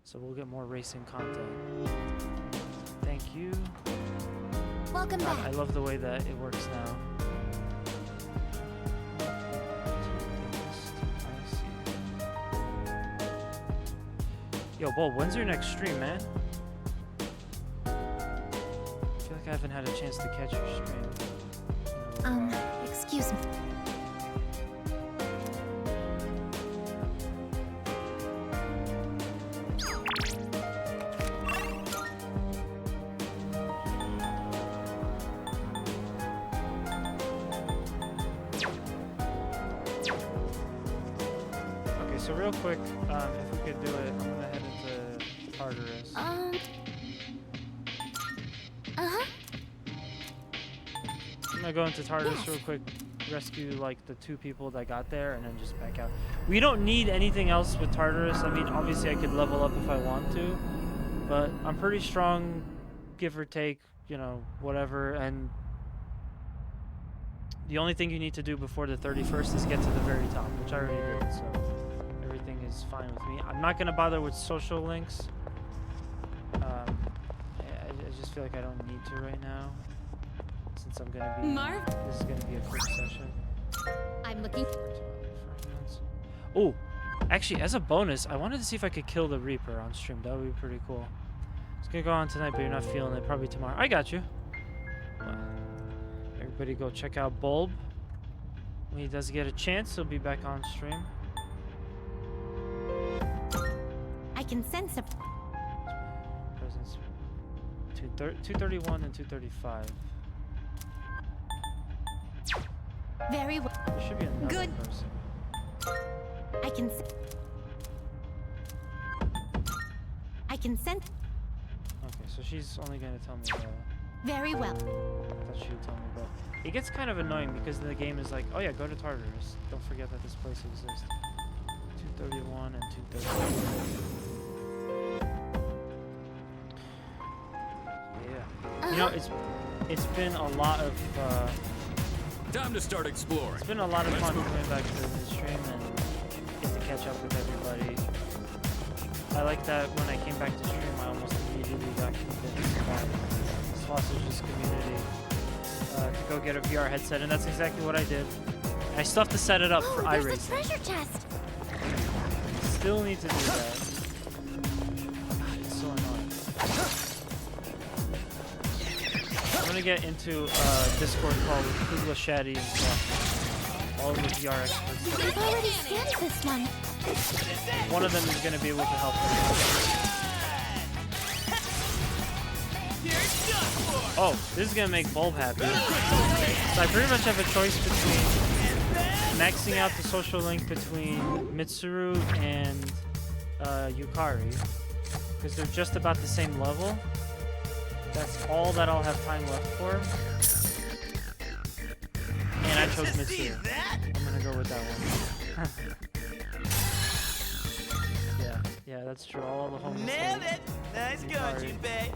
So we'll get more racing content. Thank you. Welcome God, back. I love the way that it works now. Yo, Bo, when's your next stream, man? I feel like I haven't had a chance to catch your stream. Excuse me. Okay, so real quick, if we could do it, I'm gonna head into Tartarus. Uh-huh. I'm gonna go into Tartarus real quick, rescue like the 2 people that got there, and then just back out. We don't need anything else with Tartarus. I mean, obviously I could level up if I want to, but I'm pretty strong, give or take, you know, whatever. And the only thing you need to do before the 31st is get to the very top, which I already did, so everything is fine with me. I'm not gonna bother with social links. I just feel like I don't need to right now, since I'm gonna be. This is gonna be a quick session. I'm looking. Oh, actually, as a bonus, I wanted to see if I could kill the Reaper on stream. That would be pretty cool. It's gonna go on tonight, but you're not feeling it. Probably tomorrow. I got you. Everybody go check out Bulb. When he does get a chance, he'll be back on stream. I can sense a. Presence 231 and 235. Very well. There should be another Good. person. I can. I can sense. Okay, so she's only gonna tell me. Very well. I thought she would tell me, but it gets kind of annoying because the game is like, oh yeah, go to Tartarus. Don't forget that this place exists. 231 and 235. Yeah. You know, it's been a lot of Time to start exploring. it's been a lot of fun coming back to the stream and get to catch up with everybody. I like that when I came back to stream, I almost immediately got convinced by Sausage's community to go get a VR headset, and that's exactly what I did. I still have to set it up for There's iRacing. the treasure chest. Still need to do that. God, it's so annoying. I'm gonna get into a Discord call with Kugla Shaddy and stuff. All of the VR experts. I've already scanned this one. One of them is gonna be able to help me. Oh, this is gonna make Bulb happy. So I pretty much have a choice between maxing out the social link between Mitsuru and Yukari, because they're just about the same level. That's all that I'll have time left for. And I chose Mitsuru. I'm gonna gonna go with that one. Yeah, that's true. All the homies. Nailed it! Nice going, Junpei.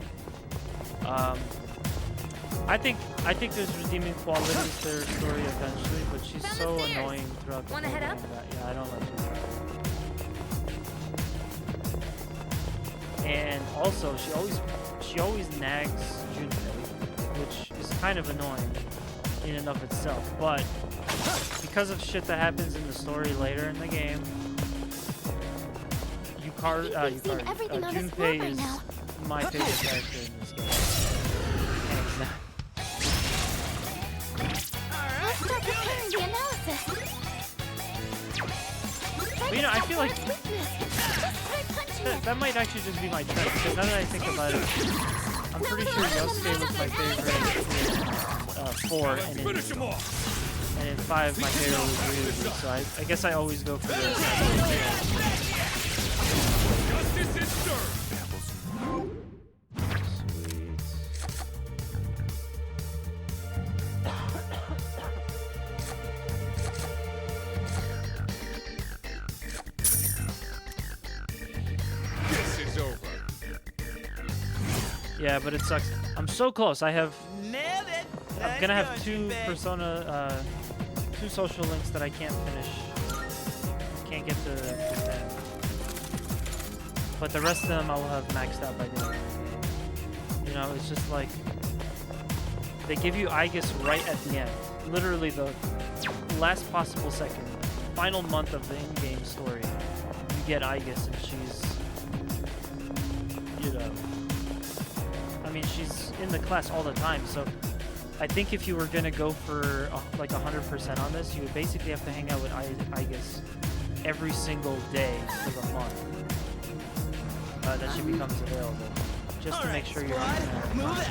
I think there's redeeming qualities to her story eventually, but she's so annoying throughout the whole Wanna head up? game that, yeah, I don't like her. And also, she always nags Junpei, which is kind of annoying in and of itself. But because of shit that happens in the story later in the game, Junpei is my favorite character in this game. Hands down. Let's start preparing the analysis. But, I feel like that might actually just be my trend, because now that I think about it, I'm pretty sure Yosuke was my favorite in 4, and in 5 my favorite was Ryuji, so I guess I always go for this. Justice is served. Yeah, but it sucks. I'm so close. I'm gonna have Nice 2 going, Junpei. Persona, 2 social links that I can't finish. Can't get to 10. But the rest of them I will have maxed out by the end of the game. It's just like they give you Aegis right at the end. Literally the last possible second, final month of the in-game story. You get Aegis, and she's, she's in the class all the time, so I think if you were going to go for like 100% on this, you would basically have to hang out with Aegis every single day for the month that she becomes available, just to make sure you're on there.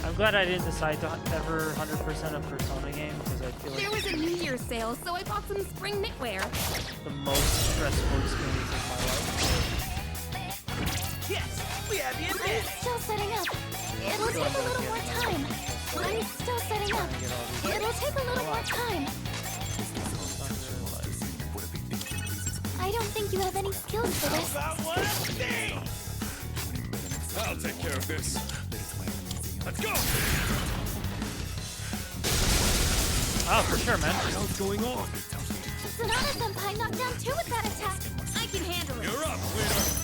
I'm glad I didn't decide to ever 100% a Persona game, because I feel like There was a New Year's sale, so I bought some spring knitwear. the most stressful experience of my life. Yes, we have you in I'm this. still setting up. It'll take a little more time. I'm still setting up. It'll take a little more time. I don't think you have any skills for this. I'll take care of this. Let's go! Oh, for sure, man. What the hell's going on? Sonata-senpai knocked down 2 with that attack. I can handle it. You're up, leader.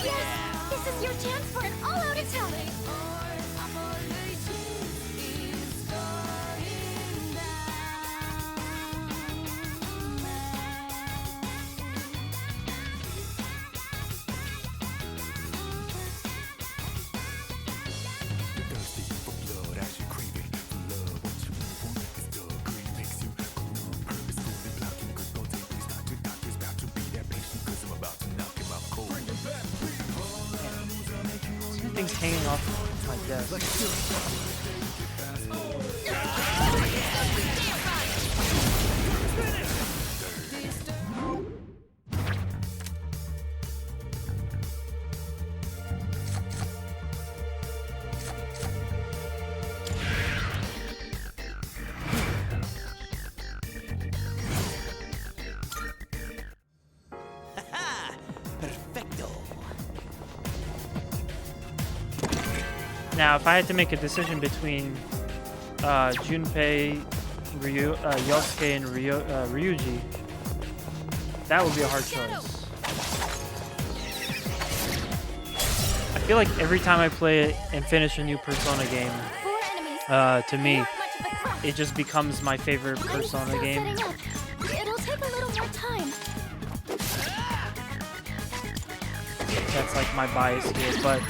Yes! This is your chance for an all-out attack. Things hanging off my desk. Perfecto. Now, if I had to make a decision between Junpei, Yosuke, and Ryuji, that would be a hard choice. I feel like every time I play and finish a new Persona game, to me, it just becomes my favorite Persona game. It'll take a little more time. That's like my bias here, but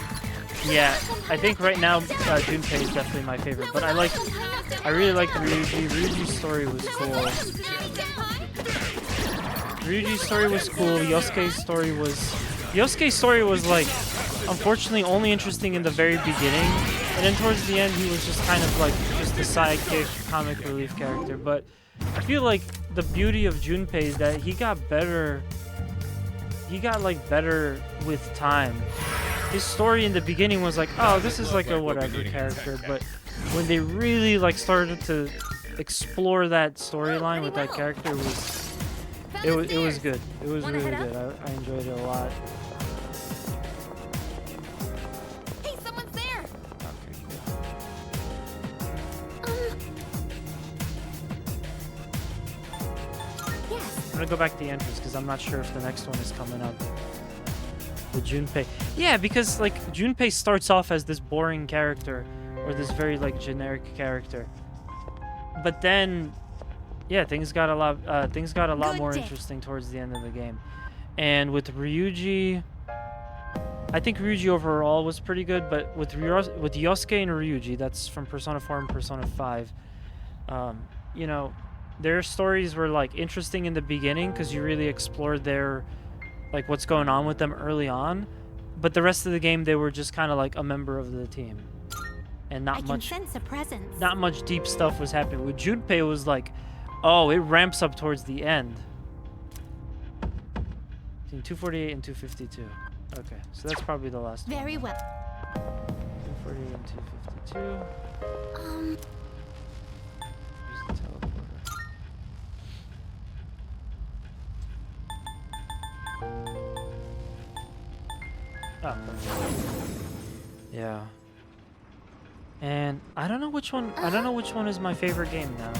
yeah, I think right now Junpei is definitely my favorite. But I really like the Ryuji. Ryuji's story was cool. Ryuji's story was cool. Yosuke's story was like unfortunately only interesting in the very beginning, and then towards the end he was just kind of like just a sidekick, comic relief character. But I feel like the beauty of Junpei is that he got better. He got like better with time. His story in the beginning was like, oh, this is like a whatever character, but when they really like started to explore that storyline with that character, it was good. It was really good. I enjoyed it a lot. Hey, someone's there. Okay, cool. Yes. I'm gonna go back to the entrance because I'm not sure if the next one is coming up. With Junpei. Yeah, because like Junpei starts off as this boring character or this very like generic character. But then yeah, things got a lot more interesting towards the end of the game. And with Ryuji, I think Ryuji overall was pretty good, but with Yosuke and Ryuji, that's from Persona 4 and Persona 5, you know, their stories were like interesting in the beginning because you really explored their like what's going on with them early on, but the rest of the game they were just kind of like a member of the team, and not much deep stuff was happening. With Junpei, it was like, oh, it ramps up towards the end. Between 248 and 252. Okay, so that's probably the last one. Very well. 248 and 252. Use the teleporter. Oh. Yeah. And I don't know which one. I don't know which one is my favorite game now.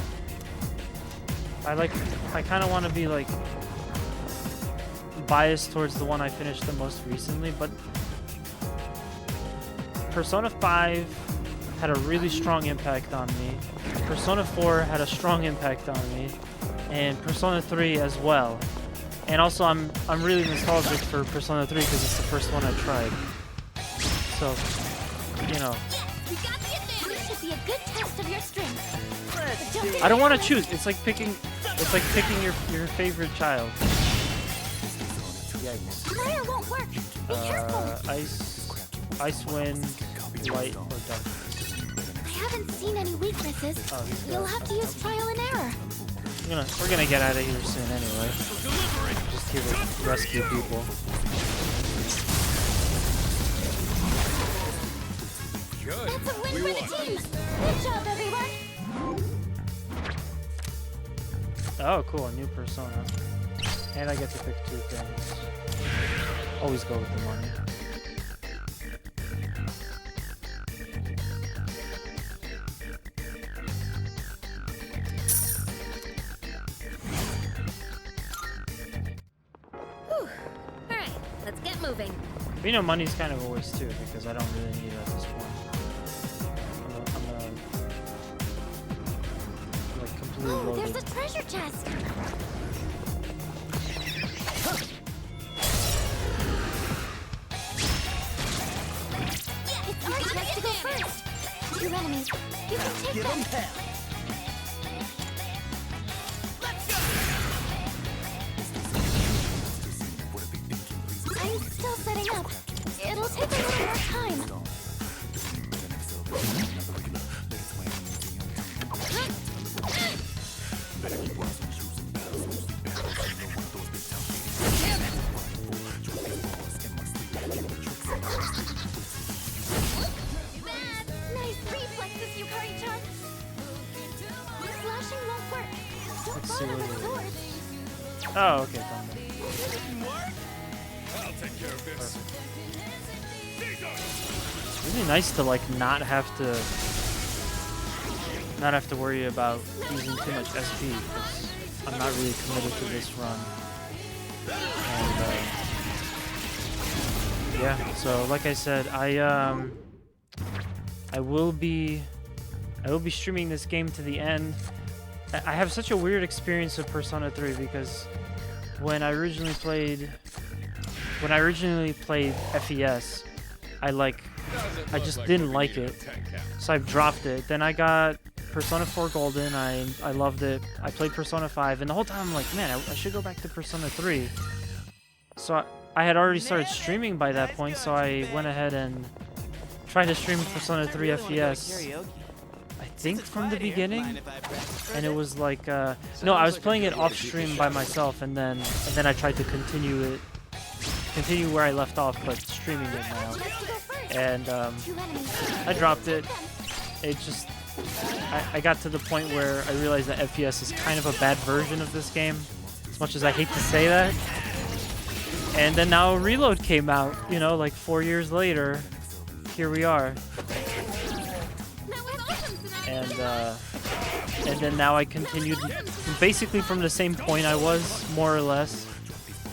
I kind of want to be like biased towards the one I finished the most recently, but Persona 5 had a really strong impact on me. Persona 4 had a strong impact on me, and Persona 3 as well. And also, I'm really nostalgic for Persona 3 because it's the first one I tried. So, you know. This should be a good test of your strength. I don't want to choose. It's like picking your favorite child. Yikes. Fire won't work. Be careful. Ice, wind, light, or dark. I haven't seen any weaknesses. Oh, You'll have to use trial and error. We're gonna get out of here soon anyway. Just here to rescue people. That's a win for the team. Good job, everyone. Oh, cool, a new persona. And I get to pick 2 things. Always go with the money. Alright, let's get moving. But, you know, money's kind of a waste too, because I don't really need it at this point. I'm like completely Oh, loaded. there's a treasure chest. It's our chance to go first. 2 enemies. You can take Give them. 'em hell. I'm still setting up. It'll take a little more time. Nice reflexes, Yukari-chan. Slashing won't work. Don't Let's see bother what with it swords. Oh, okay, fine. I'll take care of this. It's really nice to like not have to worry about using too much SP because I'm not really committed to this run. And yeah, so like I said, I will be streaming this game to the end. I have such a weird experience with Persona 3 because when I originally played FES, I just didn't like it, so I've dropped it. Then I got Persona 4 Golden. I loved it. I played Persona 5, and the whole time I'm like, man, I should go back to Persona 3. So I had already started streaming by that point, so I went ahead and tried to stream Persona 3 FES. I think from the beginning, and it was like no, I was playing it off stream by myself, and then I tried to continue where I left off, but streaming it now. And I dropped it. It just I got to the point where I realized that FES is kind of a bad version of this game, as much as I hate to say that. And then now Reload came out, you know, like 4 years later. Here we are. And then now I continued basically from the same point I was, more or less,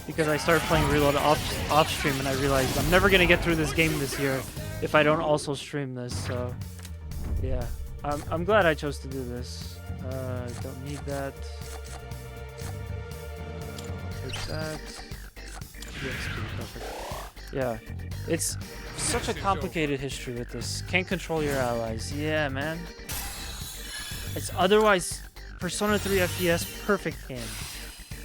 because I started playing Reload off stream, and I realized I'm never gonna get through this game this year if I don't also stream this. So yeah, I'm glad I chose to do this. Don't need that. Take that. EXP, perfect. Yeah, it's such a complicated history with this. Can't control your allies. Yeah, man. It's otherwise Persona 3 FES, perfect game.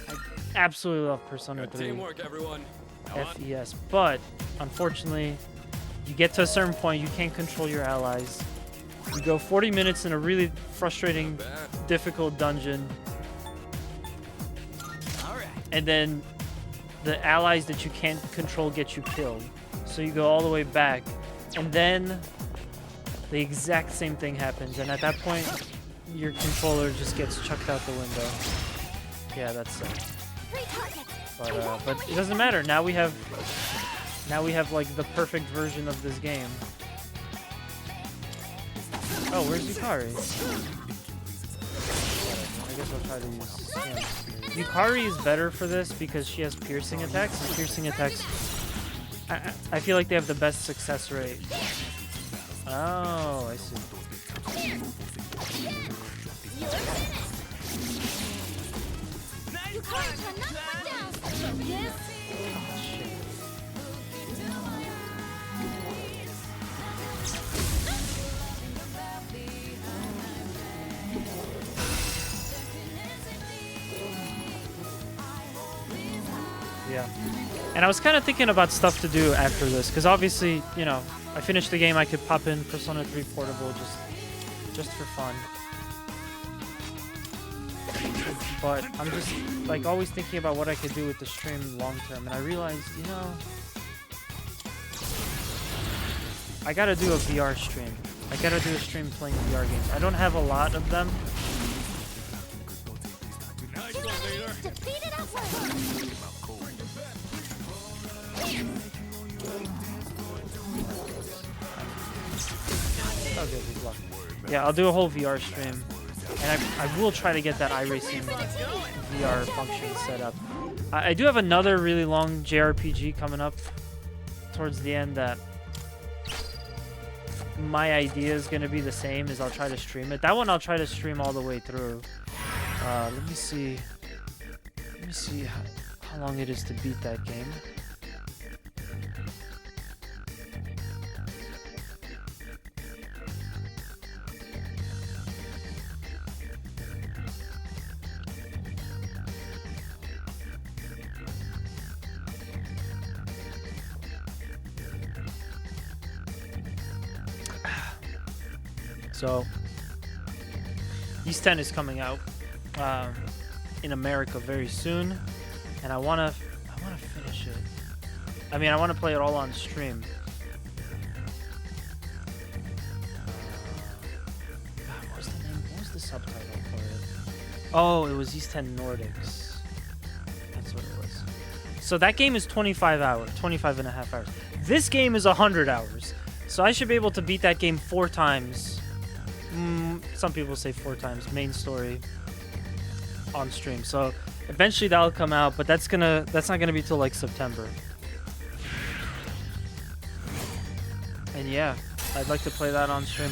I absolutely love Persona 3 Teamwork, everyone. FES, but unfortunately, you get to a certain point, you can't control your allies. You go 40 minutes in a really frustrating, difficult dungeon, and then the allies that you can't control get you killed. So you go all the way back, and then the exact same thing happens, and at that point, your controller just gets chucked out the window. Yeah, that's it. But it doesn't matter. Now we have like the perfect version of this game. Oh, where's Yukari? I guess I'll try to use him. Yukari is better for this because she has piercing attacks, and piercing attacks, I feel like they have the best success rate. Oh, I see. Yeah. And I was kind of thinking about stuff to do after this, because obviously, you know, I finished the game, I could pop in Persona 3 Portable just for fun. But I'm just like always thinking about what I could do with the stream long term, and I realized, you know, I gotta do a VR stream. I gotta do a stream playing VR games. I don't have a lot of them. Okay, we blocked. Yeah, I'll do a whole VR stream, and I will try to get that iRacing VR function set up. I do have another really long JRPG coming up towards the end that my idea is going to be the same, as I'll try to stream it. That one I'll try to stream all the way through. Let me see how long it is to beat that game. So, East 10 is coming out in America very soon, and I wanna finish it. I mean, I want to play it all on stream. God, what was the name? What was the subtitle for it? Oh, it was East 10 Nordics. That's what it was. So that game is 25 and a half hours. This game is 100 hours. So I should be able to beat that game 4 times. Some people say 4 times, main story on stream. So eventually that'll come out, but that's not gonna be till like September. And yeah, I'd like to play that on stream.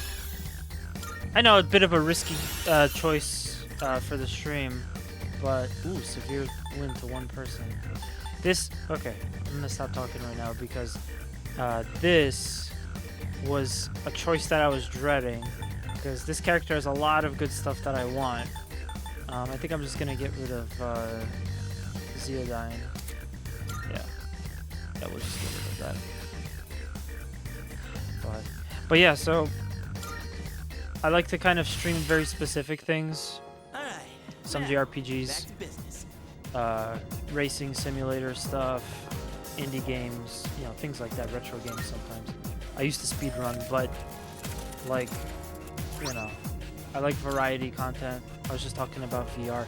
I know, a bit of a risky choice for the stream, but ooh, severe win to 1 person. Okay, I'm gonna stop talking right now because this was a choice that I was dreading, because this character has a lot of good stuff that I want. I think I'm just gonna get rid of Zeodyne. Yeah. Yeah, we'll just get rid of that. But yeah, so I like to kind of stream very specific things. Some JRPGs, racing simulator stuff, indie games, you know, things like that, retro games sometimes. I used to speedrun, but like, you know, I like variety content. I was just talking about VR.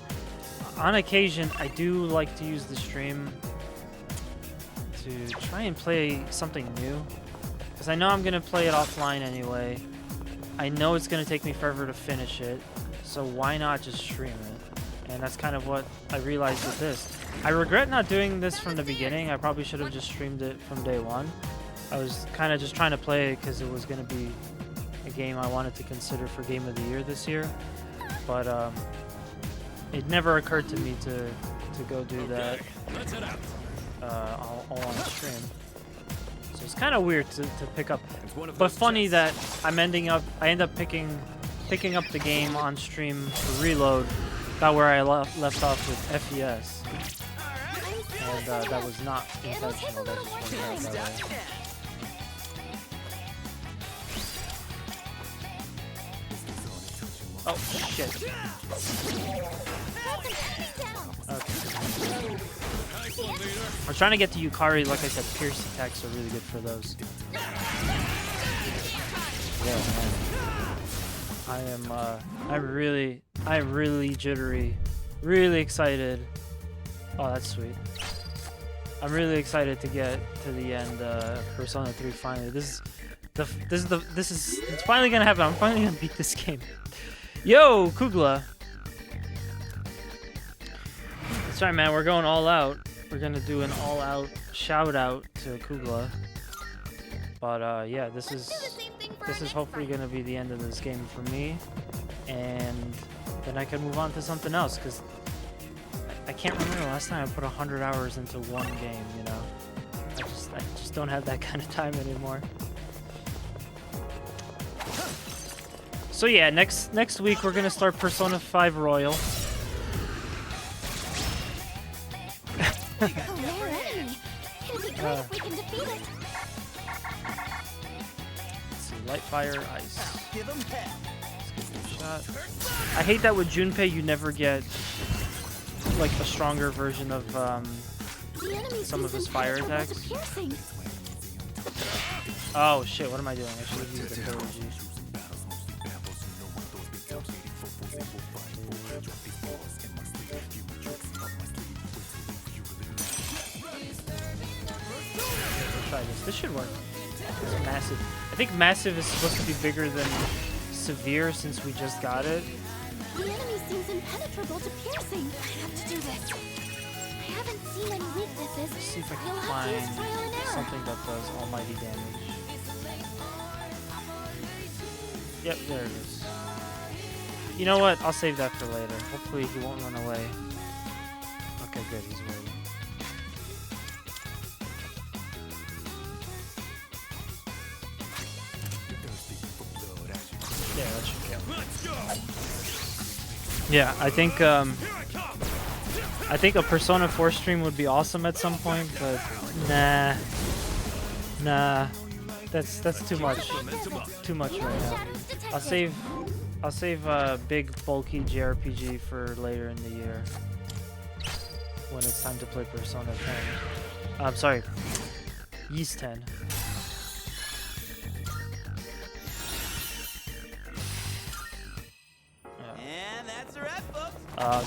On occasion, I do like to use the stream to try and play something new, because I know I'm going to play it offline anyway. I know it's going to take me forever to finish it, so why not just stream it? And that's kind of what I realized with this. I regret not doing this from the beginning. I probably should have just streamed it from day one. I was kind of just trying to play it because it was going to be a game I wanted to consider for Game of the Year this year. But it never occurred to me to go do that all on stream. So it's kind of weird to pick up. But funny that I end up picking up the game on stream for Reload, about where I left off with FES. And that was not intentional. That just worked out that way. Oh, shit. Okay. I'm trying to get to Yukari. Like I said, pierce attacks are really good for those. Yeah, man. I'm really jittery. Really excited. Oh, that's sweet. I'm really excited to get to the end of Persona 3 finally. It's finally gonna happen. I'm finally gonna beat this game. Yo, Kugla. That's right, man. We're going all out. We're gonna do an all-out shout-out to Kugla. But yeah, this is hopefully gonna be the end of this game for me, and then I can move on to something else. Cause I can't remember last time I put 100 hours into one game. You know, I just don't have that kind of time anymore. So yeah, next week we're gonna start Persona 5 Royal. Let's see, light, fire, ice. Let's give it a shot. I hate that with Junpei you never get like a stronger version of some of his fire attacks. Oh shit, what am I doing? I should have used the Doji. This should work. It's massive. I think massive is supposed to be bigger than severe since we just got it. The enemy seems impenetrable to piercing. I have to do this. I haven't seen any weaknesses. Let's see if I can find something that does almighty damage. Yep, there it is. You know what? I'll save that for later. Hopefully he won't run away. Okay, good. He's waiting. Yeah, that should count. Yeah, I think a Persona 4 stream would be awesome at some point, but nah, that's too much right now. I'll save a big bulky JRPG for later in the year when it's time to play Persona 10. I'm sorry, Ys 10.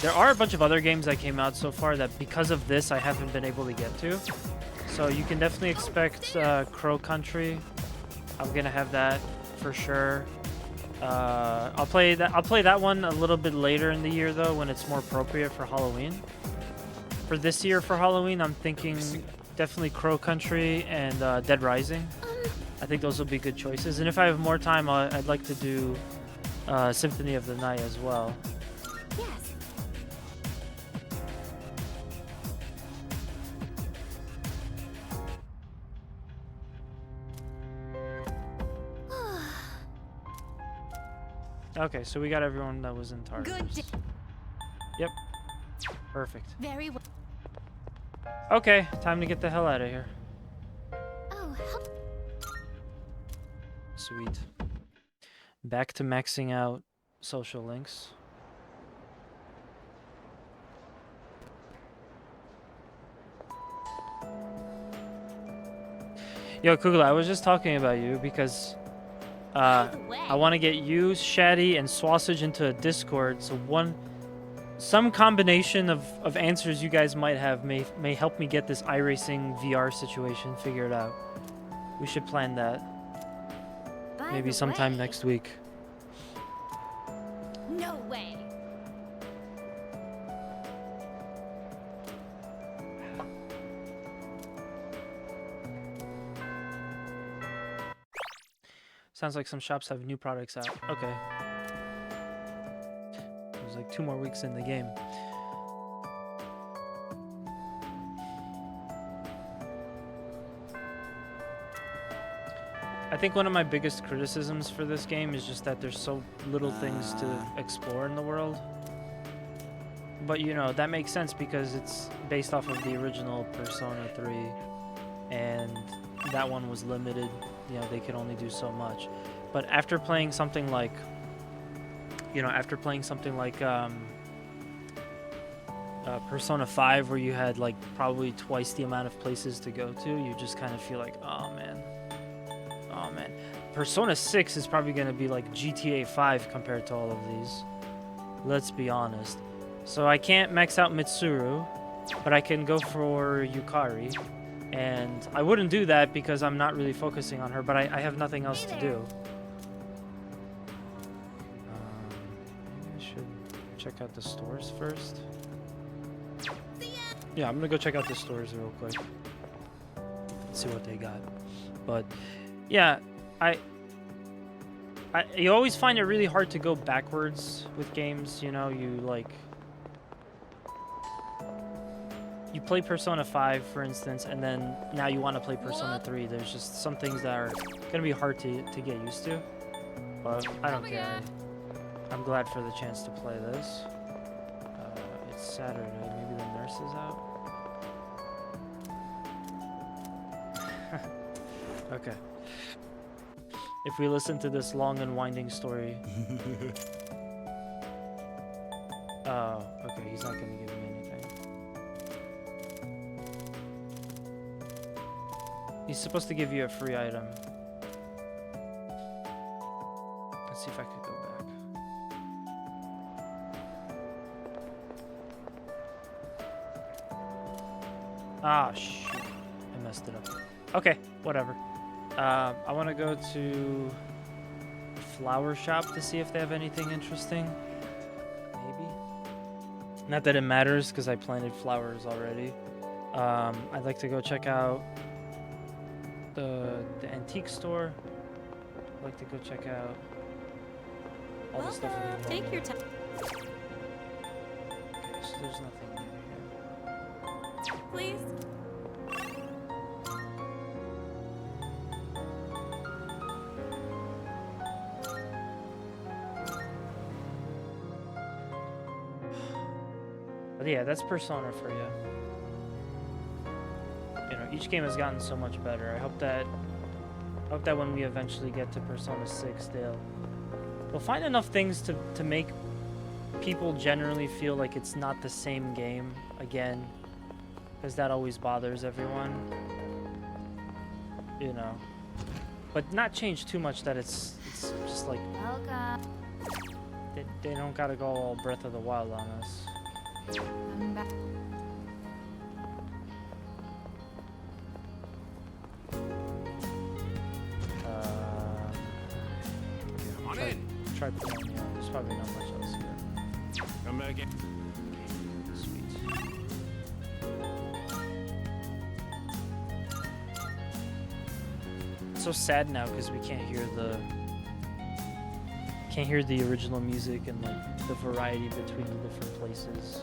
There are a bunch of other games that came out so far that because of this I haven't been able to get to. So you can definitely expect Crow Country. I'm gonna have that for sure. I'll play that one a little bit later in the year though, when it's more appropriate for Halloween. For this year for Halloween, I'm thinking definitely Crow Country and Dead Rising. I think those will be good choices. And if I have more time, I'd like to do Symphony of the Night as well. Yes. Okay, so we got everyone that was in Tartarus. Yep. Perfect. Very well. Okay, time to get the hell out of here. Sweet. Back to maxing out social links. Yo, Kugla, I was just talking about you because I want to get you, Shaddy, and Sausage into a Discord. So some combination of answers you guys might have may help me get this iRacing VR situation figured out. We should plan that. Maybe sometime next week. No way. Sounds like some shops have new products out. Okay. There's like 2 more weeks in the game. I think one of my biggest criticisms for this game is just that there's so little things to explore in the world. But you know, that makes sense because it's based off of the original Persona 3 and that one was limited. You know, they could only do so much. But after playing something like, Persona 5, where you had like probably twice the amount of places to go to, you just kind of feel like, oh man. Persona 6 is probably going to be like GTA 5 compared to all of these. Let's be honest. So I can't max out Mitsuru, but I can go for Yukari. And I wouldn't do that because I'm not really focusing on her, but I have nothing else to do. Maybe I should check out the stores first. Yeah, I'm gonna go check out the stores real quick. See what they got. But yeah, you always find it really hard to go backwards with games, you know, you play Persona 5, for instance, and then now you want to play Persona 3. There's just some things that are going to be hard to get used to. But I don't care. I'm glad for the chance to play this. It's Saturday. Maybe the nurse is out? Okay. If we listen to this long and winding story... Oh, okay. He's not going to give me anything. He's supposed to give you a free item. Let's see if I could go back. Ah, shoot. I messed it up. Okay, whatever. I want to go to the flower shop to see if they have anything interesting. Maybe. Not that it matters, because I planted flowers already. I'd like to go check out the antique store. I'd like to go check out all the stuff in the Take your time. Okay, so there's nothing new here. Please. But yeah, that's Persona for you. You know, each game has gotten so much better. I hope that when we eventually get to Persona 6, they'll find enough things to make people generally feel like it's not the same game again, because that always bothers everyone. You know, but not change too much that it's just like they don't gotta go all Breath of the Wild on us. I'm back. Try playing, yeah. There's probably not much else here. Come back in. Sweet. It's so sad now because we can't hear the original music and like the variety between the different places.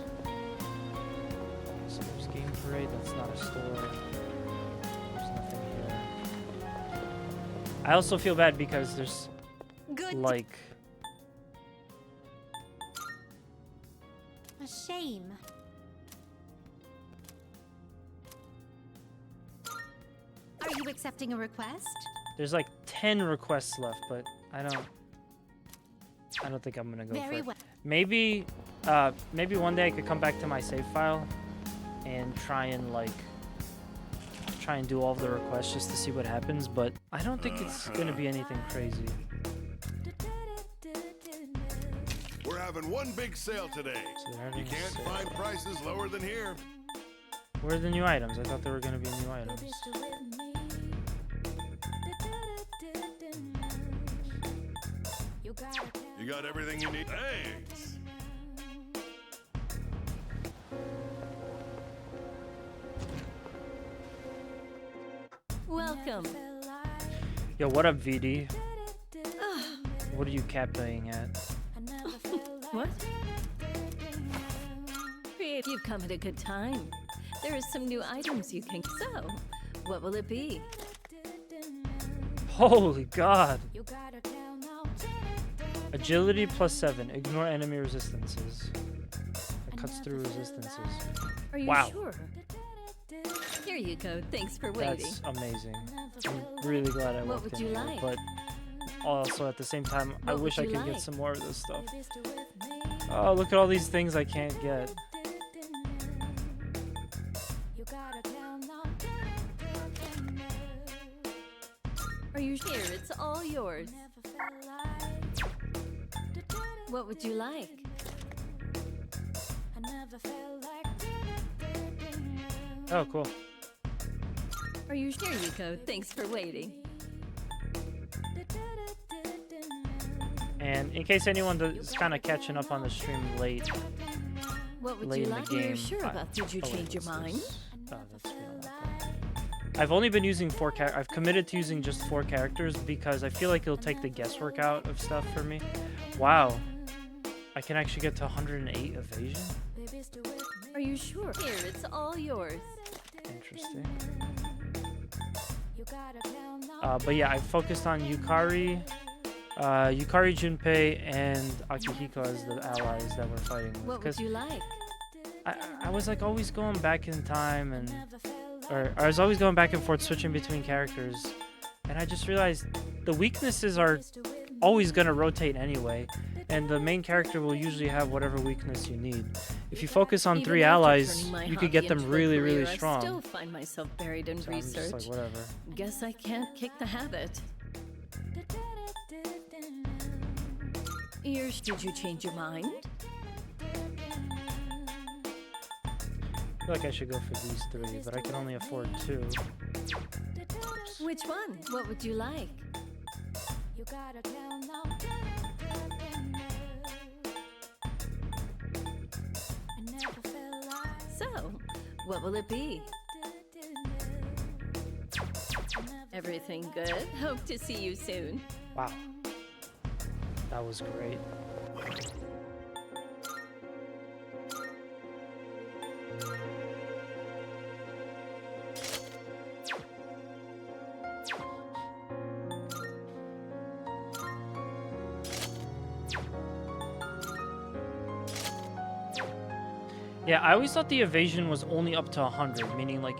So there's Game Parade. That's not a store. There's nothing here. I also feel bad because there's like. A shame. I Are you accepting a request? There's like 10 requests left, but I don't think I'm gonna go for it. Well. Maybe maybe one day I could come back to my save file and try and do all of the requests just to see what happens, but I don't think it's gonna be anything crazy. We're having one big sale today. So they're having You a can't sale. find prices lower than here. Where are the new items? I thought there were gonna be new items. You got everything you need. Thanks. Welcome. Yo, what up, VD? What are you capping at? What? Create, you've come at a good time. There is some new items you can. So, what will it be? Holy God! Agility +7. Ignore enemy resistances. It cuts through resistances. Are you wow. sure? Here you go. Thanks for waiting. That's amazing. I'm really glad I What walked would in you here, like? but also at the same time, I What wish I would you could get like? some more of this stuff. Oh, look at all these things I can't get. Are you here? It's all yours. What would you like? Oh, cool. Are you here? You go. Thanks for waiting. And in case anyone is kind of catching up on the stream late, What would late you in like? the game. Are you sure about? Did you oh, wait, change your what's mind? this? Oh, that's, we don't want that. I've only been using 4 characters. I've committed to using just 4 characters because I feel like it'll take the guesswork out of stuff for me. Wow. I can actually get to 108 evasion? Are you sure? Here, it's all yours. Interesting. But yeah, I focused on Yukari, Junpei, and Akihiko as the allies that we're fighting with. What would you like? I was like always going back in time or I was always going back and forth switching between characters, and I just realized the weaknesses are always going to rotate anyway, and the main character will usually have whatever weakness you need. If you focus on Even 3 after allies, turning my you could hobby get them into a really, career, really I strong. still find myself buried in So I'm research. just like, whatever. Guess I can't kick the habit. Did you change your mind? I feel like I should go for these 3, but I can only afford 2. Which one? What would you like? So, what will it be? Everything good? Hope to see you soon. Wow. That was great. Yeah, I always thought the evasion was only up to 100, meaning like,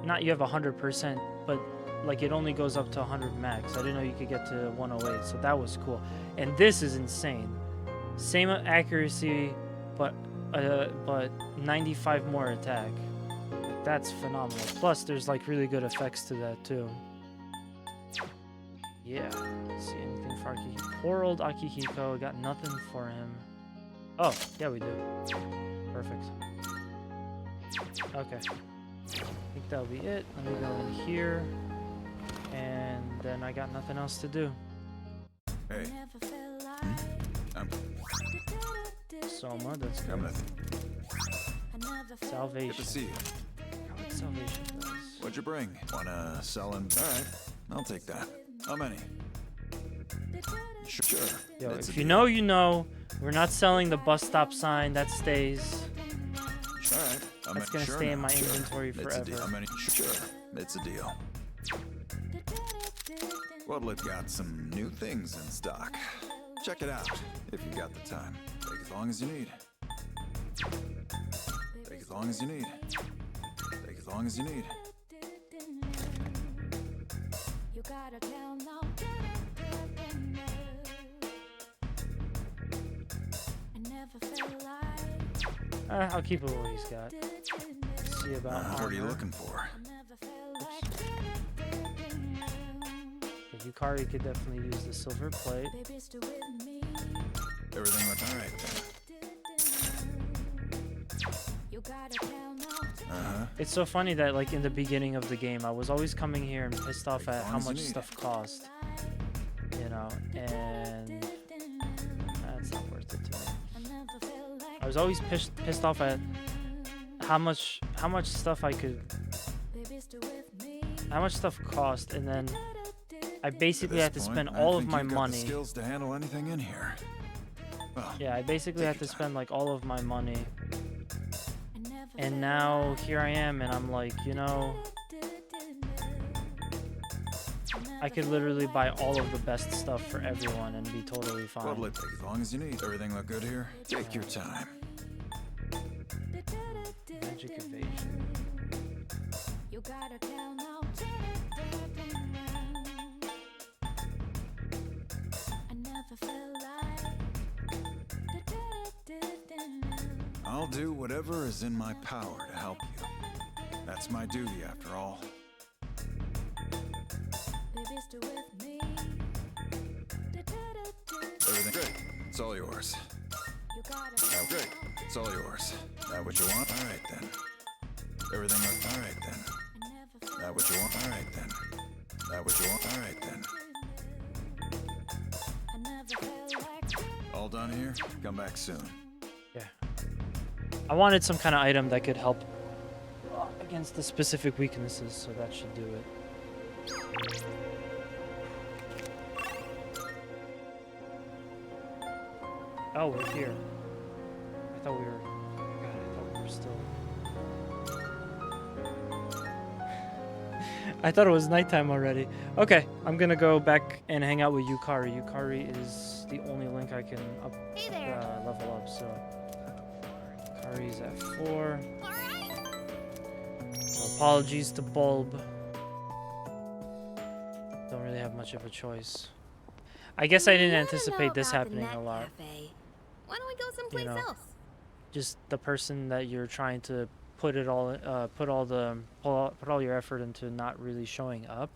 not you have 100%, but like it only goes up to 100 max. I didn't know you could get to 108, so that was cool. And this is insane. Same accuracy, but 95 more attack. That's phenomenal. Plus, there's like really good effects to that too. Yeah. Let's see anything for Akihiko? Poor old Akihiko. Got nothing for him. Oh, yeah, we do. Perfect. Okay. I think that'll be it. Let me go in here. And then I got nothing else to do. Hey. Soma, that's good. Salvation. Good to see you. I like salvation does. What'd you bring? Wanna sell him? Alright, I'll take that. How many? Sure. Yo, It's if a you deal. know, you know. We're not selling the bus stop sign. That stays. Alright. That's gonna sure stay in now, my sure. inventory It's a forever. deal. Sure. It's a deal. Well, it's got some new things in stock. Check it out if you got the time. Take as long as you need. Take as long as you need. Take as long as you need. I'll keep it what he's got. See about what are you armor. looking for? Yukari could definitely use the silver plate. Everything looks alright then. It's so funny that like in the beginning of the game, I was always coming here and pissed off at how much stuff cost. You know, and that's not worth it to me. I was always pissed off at how much stuff cost, and then I basically had to spend all of my money. Skills to handle anything in here. Well, yeah, I basically had to spend like all of my money. And now here I am, and I'm like, you know, I could literally buy all of the best stuff for everyone and be totally fine. What'll it take? As long as you need. Everything look good here? Take your time. Magic evasion. I'll do whatever is in my power to help you. That's my duty, after all. Everything great. It's all yours. Oh, great. It's all yours. That what you want? All right then. Everything looks all right then. That what you want? All right then. That what you want? All right then. All done here? Come back soon. Yeah. I wanted some kind of item that could help against the specific weaknesses, so that should do it. Oh, we're here. I thought we were... God, I thought we were still... I thought it was nighttime already. Okay, I'm gonna go back and hang out with Yukari. Yukari is the only link I can level up, so... Yukari's at 4. So apologies to Bulb. Don't really have much of a choice. I guess I didn't anticipate this happening a lot. Cafe. Why don't we go someplace else? Just the person that you're trying to put all your effort into not really showing up.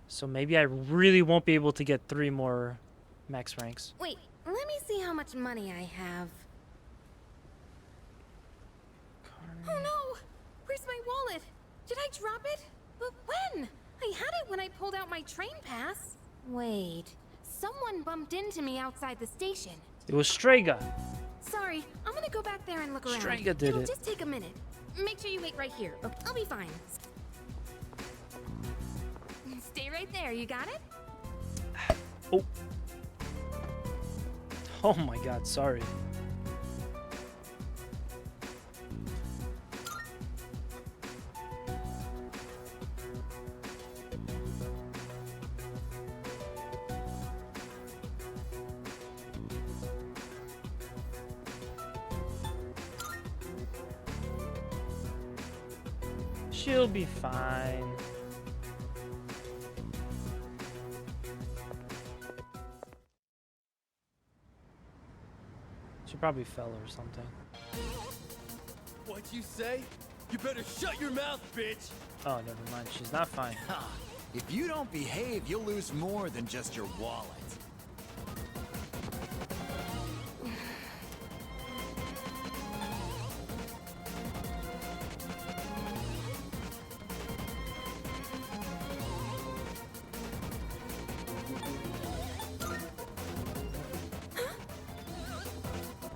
So maybe I really won't be able to get 3 more max ranks. Wait, let me see how much money I have. Oh no! Where's my wallet? Did I drop it? But when? I had it when I pulled out my train pass. Wait, someone bumped into me outside the station. It was Strega. Sorry, I'm gonna go back there and look around. Strega did It'll it. just take a minute. Make sure you wait right here. Okay, I'll be fine. Stay right there, you got it? Oh. Oh my god, sorry. She'll be fine. She probably fell or something. What'd you say? You better shut your mouth, bitch! Oh, never mind. She's not fine. If you don't behave, you'll lose more than just your wallet.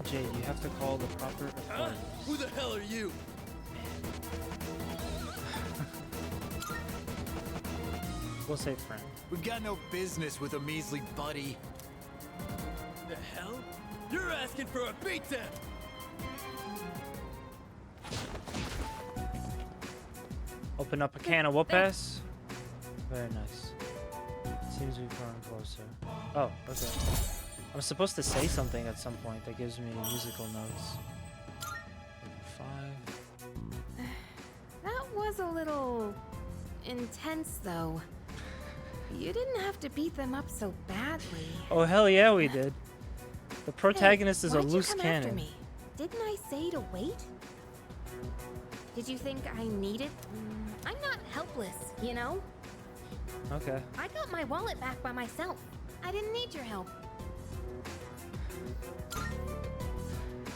Jade, you have to call the proper authorities. Who the hell are you? We'll say friend. We've got no business with a measly buddy. The hell? You're asking for a beatdown! Open up a can of whoop-ass. Very nice. Seems we've grown closer. Oh, okay. I'm supposed to say something at some point that gives me musical notes. 5. That was a little intense, though. You didn't have to beat them up so badly. Oh hell yeah, we did. The protagonist is a Why'd you loose come after cannon. me? Didn't I say to wait? Did you think I needed? I'm not helpless, you know? Okay. I got my wallet back by myself. I didn't need your help.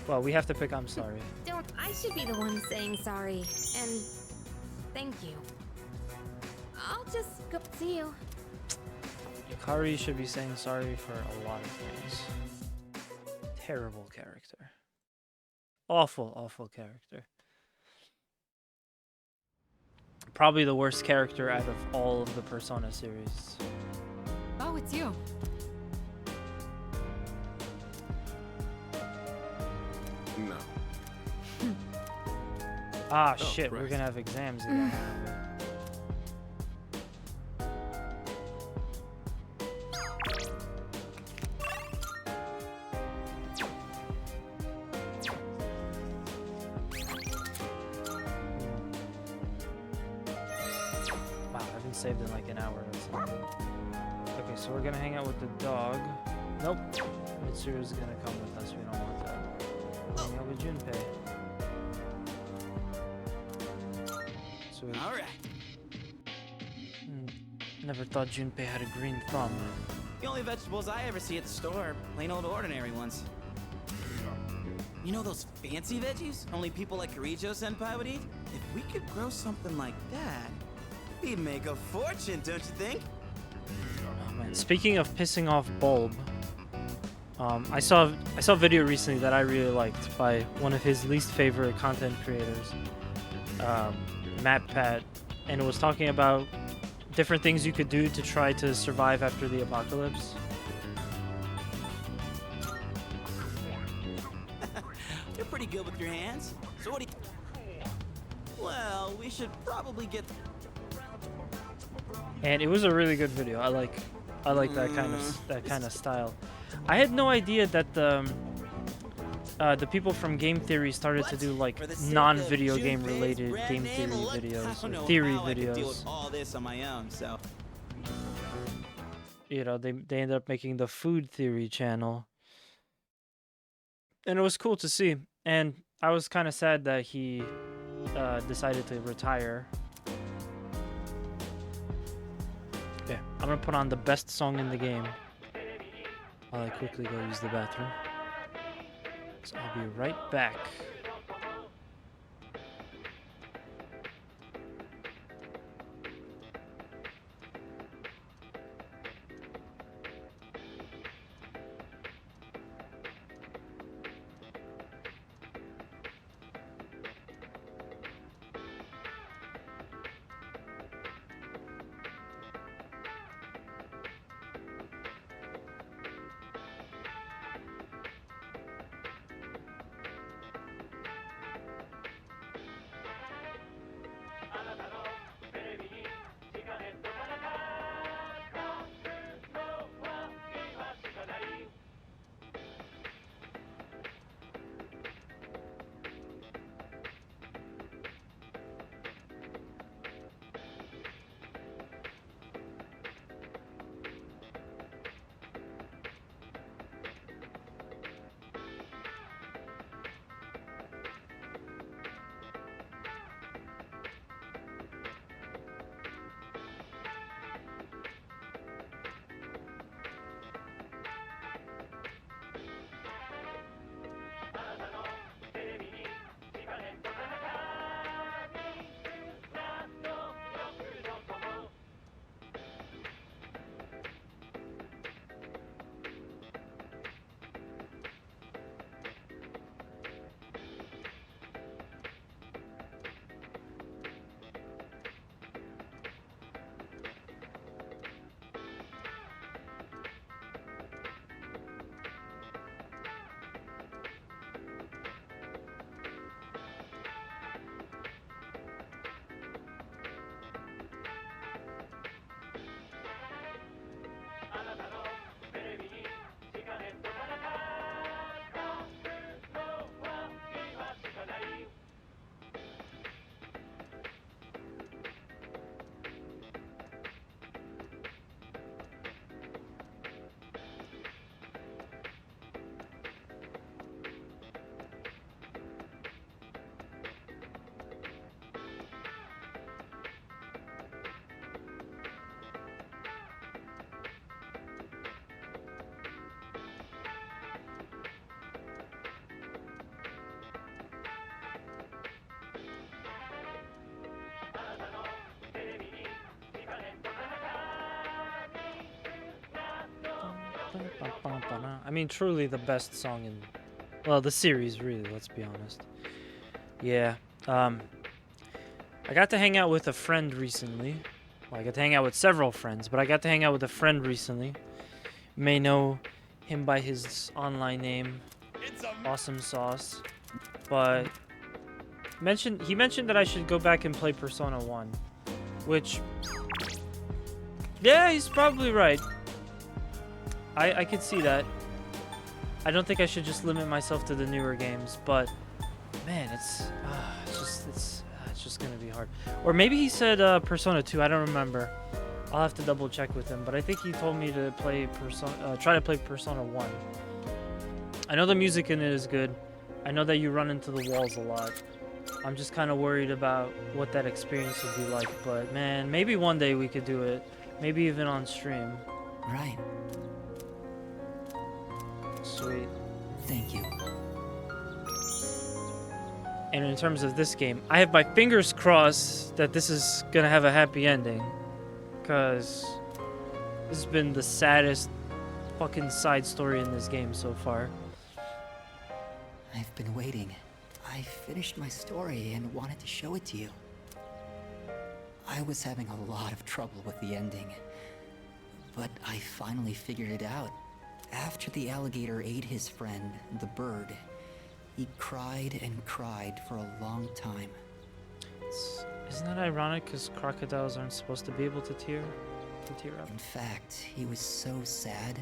Well, we have to pick I'm sorry. I should be the one saying sorry. And thank you. I'll just go see you. Yukari should be saying sorry for a lot of things. Terrible character. Awful, awful character. Probably the worst character out of all of the Persona series. Oh, it's you. No. Ah, shit, we're gonna have exams again. Wow, I haven't saved in like an hour or something. Okay, so we're gonna hang out with the dog. Nope. Mitsuru's gonna come with us, we don't want that. We'll hang out with Junpei. Sweet. Alright. Never thought Junpei had a green thumb. The only vegetables I ever see at the store are plain old ordinary ones. You know those fancy veggies only people like Kirijo-senpai would eat? If we could grow something like that, we'd make a fortune, don't you think? Oh man, speaking of pissing off Bulb, I saw a video recently that I really liked by one of his least favorite content creators, MatPat, and it was talking about different things you could do to try to survive after the apocalypse. You're pretty good with your hands. So what do you... Well, we should probably get... And it was a really good video. I like that kind of style. I had no idea that the people from Game Theory started to do like non-video game related game theory videos or theory videos. All this on my own, so You know, they ended up making the food theory channel, and it was cool to see. And I was kind of sad that he decided to retire. Okay, I'm gonna put on the best song in the game while I quickly go use the bathroom. So I'll be right back. I mean, truly the best song in, well, the series, really, let's be honest. Yeah. I got to hang out with a friend recently. Well, I got to hang out with several friends, but I got to hang out with a friend recently. You may know him by his online name, Awesome Sauce. But he mentioned that I should go back and play Persona 1, which, yeah, he's probably right. I could see that. I don't think I should just limit myself to the newer games, but man, it's just gonna be hard. Or maybe he said Persona 2. I don't remember. I'll have to double check with him, but I think he told me to play try to play Persona 1. I know the music in it is good. I know that you run into the walls a lot. I'm just kind of worried about what that experience would be like, but man, maybe one day we could do it. Maybe even on stream. Right. Sweet. Thank you. And in terms of this game, I have my fingers crossed that this is gonna have a happy ending. Because this has been the saddest fucking side story in this game so far. I've been waiting. I finished my story and wanted to show it to you. I was having a lot of trouble with the ending, but I finally figured it out. After the alligator ate his friend, the bird, he cried and cried for a long time. Isn't that ironic? Because crocodiles aren't supposed to be able to tear up. In fact, he was so sad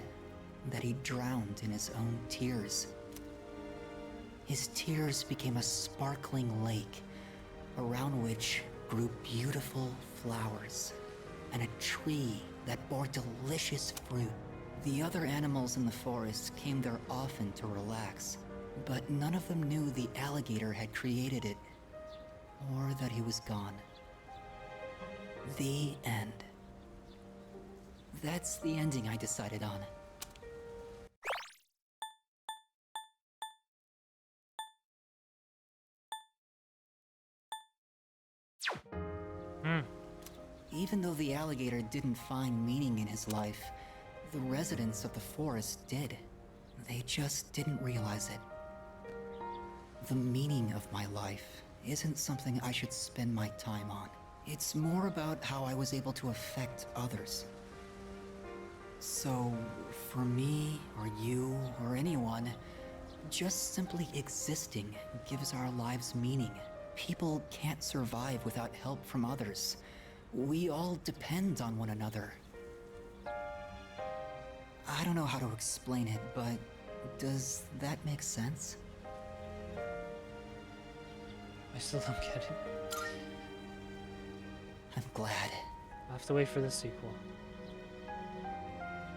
that he drowned in his own tears. His tears became a sparkling lake, around which grew beautiful flowers, and a tree that bore delicious fruit. The other animals in the forest came there often to relax, but none of them knew the alligator had created it, or that he was gone. The end. That's the ending I decided on. Even though the alligator didn't find meaning in his life, the residents of the forest did. They just didn't realize it. The meaning of my life isn't something I should spend my time on. It's more about how I was able to affect others. So, for me, or you, or anyone, just simply existing gives our lives meaning. People can't survive without help from others. We all depend on one another. I don't know how to explain it, but does that make sense? I still don't get it. I'm glad. I'll have to wait for the sequel.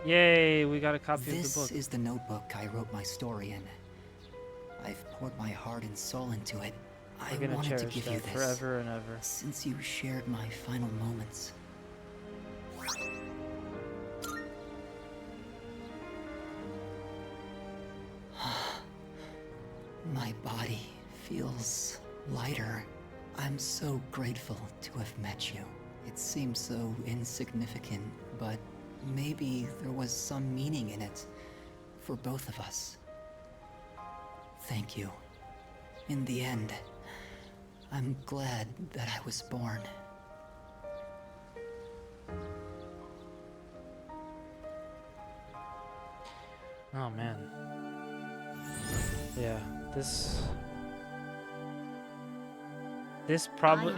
Yay, we got a copy of the book. This is the notebook I wrote my story in. I've poured my heart and soul into it. I wanted to give you this forever and ever. Since you shared my final moments. My body feels lighter. I'm so grateful to have met you. It seems so insignificant, but maybe there was some meaning in it for both of us. Thank you. In the end, I'm glad that I was born. Oh man. Yeah, this probably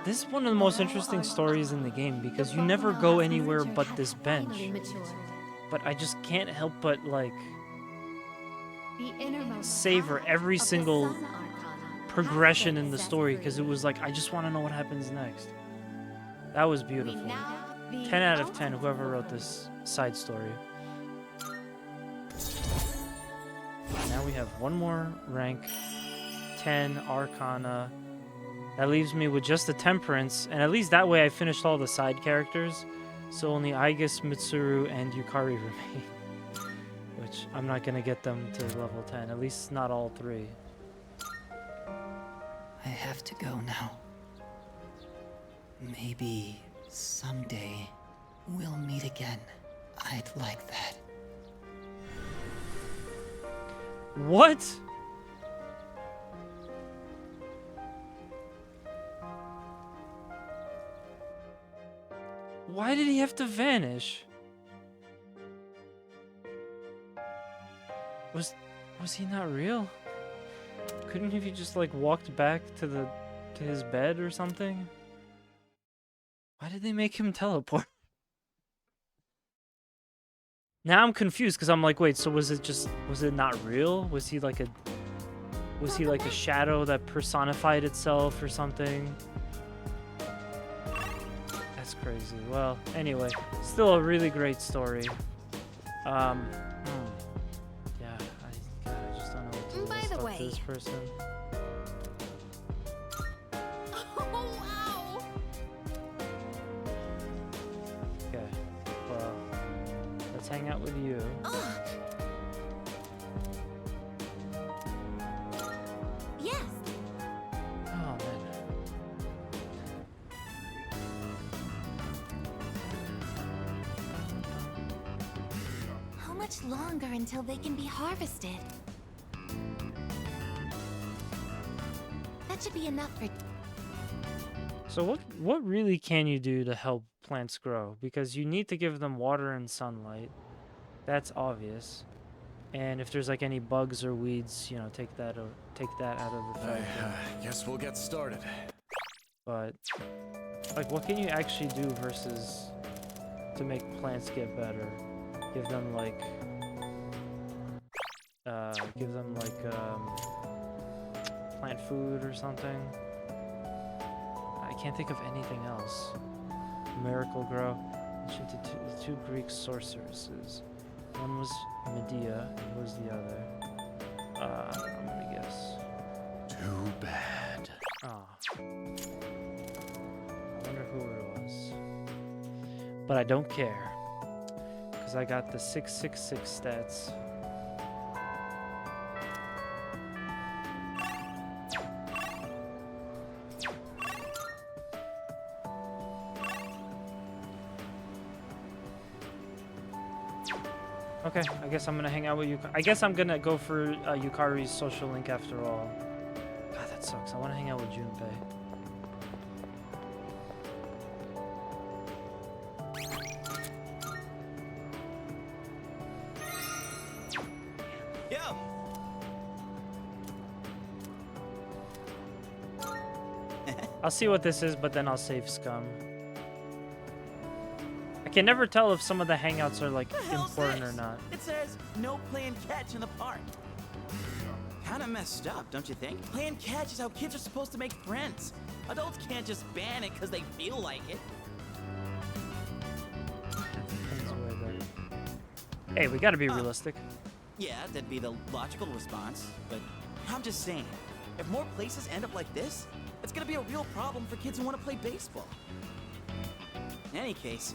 this is one of the most interesting stories in the game because you never go anywhere but this bench. But I just can't help but like savor every single progression in the story because it was like I just want to know what happens next. That was beautiful. 10 out of 10 whoever wrote this side story. Now we have one more rank, 10 Arcana. That leaves me with just the Temperance, and at least that way I finished all the side characters, so only Aigis, Mitsuru, and Yukari remain. Which, I'm not gonna get them to level 10, at least not all three. I have to go now. Maybe someday we'll meet again. I'd like that. What? Why did he have to vanish? Was he not real? Couldn't he just like walked back to his bed or something? Why did they make him teleport? Now I'm confused because I'm like, wait, so was it not real? Was he like a shadow that personified itself or something? That's crazy. Well, anyway, still a really great story. Yeah, I just don't know what to do By the about way, this person. Oh, wow! Okay, well, let's hang out with you. Yes. Oh, man. How much longer until they can be harvested? That should be enough for... So what really can you do to help plants grow? Because you need to give them water and sunlight. That's obvious. And if there's like any bugs or weeds, you know, take that out of the factory. I guess we'll get started. But like, what can you actually do versus to make plants get better? Give them like plant food or something. I can't think of anything else. Miracle Grow. Mentioned the two Greek sorceresses. One was Medea, and who was the other? I'm gonna guess. Too bad. Ah. I wonder who it was. But I don't care. Because I got the 666 stats. Okay, I guess I'm gonna hang out with you. I guess I'm gonna go for Yukari's social link after all. God, that sucks. I want to hang out with Junpei. Yo! I'll see what this is, but then I'll save scum. I can never tell if some of the hangouts are like important or not. It says no playing catch in the park. Kinda messed up, don't you think? Playing catch is how kids are supposed to make friends. Adults can't just ban it because they feel like it. Hey, we gotta be realistic. Yeah, that'd be the logical response, but I'm just saying, if more places end up like this, it's gonna be a real problem for kids who want to play baseball. In any case,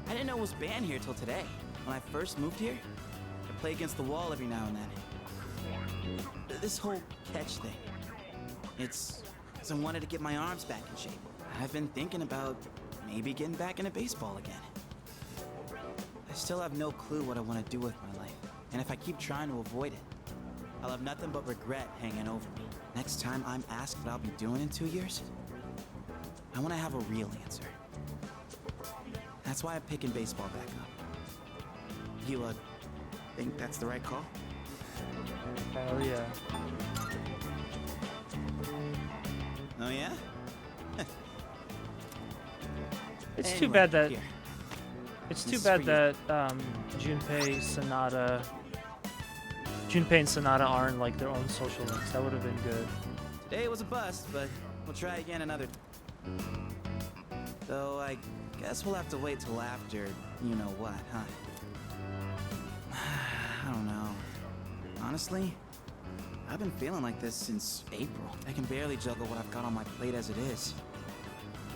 I didn't know it was banned here till today. When I first moved here, I play against the wall every now and then. This whole catch thing, it's because I wanted to get my arms back in shape. I've been thinking about maybe getting back into baseball again. I still have no clue what I want to do with my life, and if I keep trying to avoid it, I'll have nothing but regret hanging over me. Next time I'm asked what I'll be doing in 2 years, I want to have a real answer. That's why I'm picking baseball back up. You, think that's the right call? Hell yeah. Oh yeah? It's Anyway, too bad that... here. It's This too is bad for you. that Junpei and Sonata aren't like their own social links. That would have been good. Today was a bust, but we'll try again another. Though I guess we'll have to wait till after you know what, huh? I don't know. Honestly, I've been feeling like this since April. I can barely juggle what I've got on my plate as it is.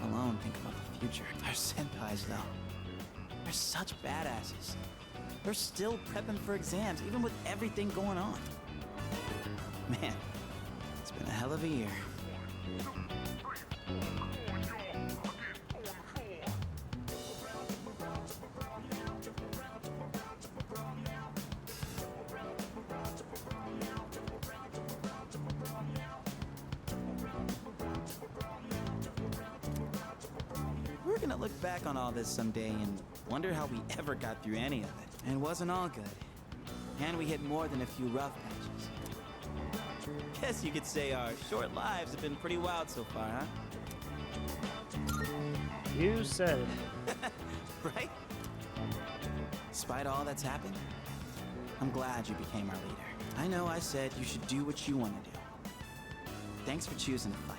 Let alone think about the future. Our senpais, though. They're such badasses. They're still prepping for exams, even with everything going on. Man, it's been a hell of a year. gonna look back on all this someday and wonder how we ever got through any of it. And it wasn't all good. And we hit more than a few rough patches. Guess you could say our short lives have been pretty wild so far, huh? You said it. Right? Despite all that's happened, I'm glad you became our leader. I know I said you should do what you want to do. Thanks for choosing to fight.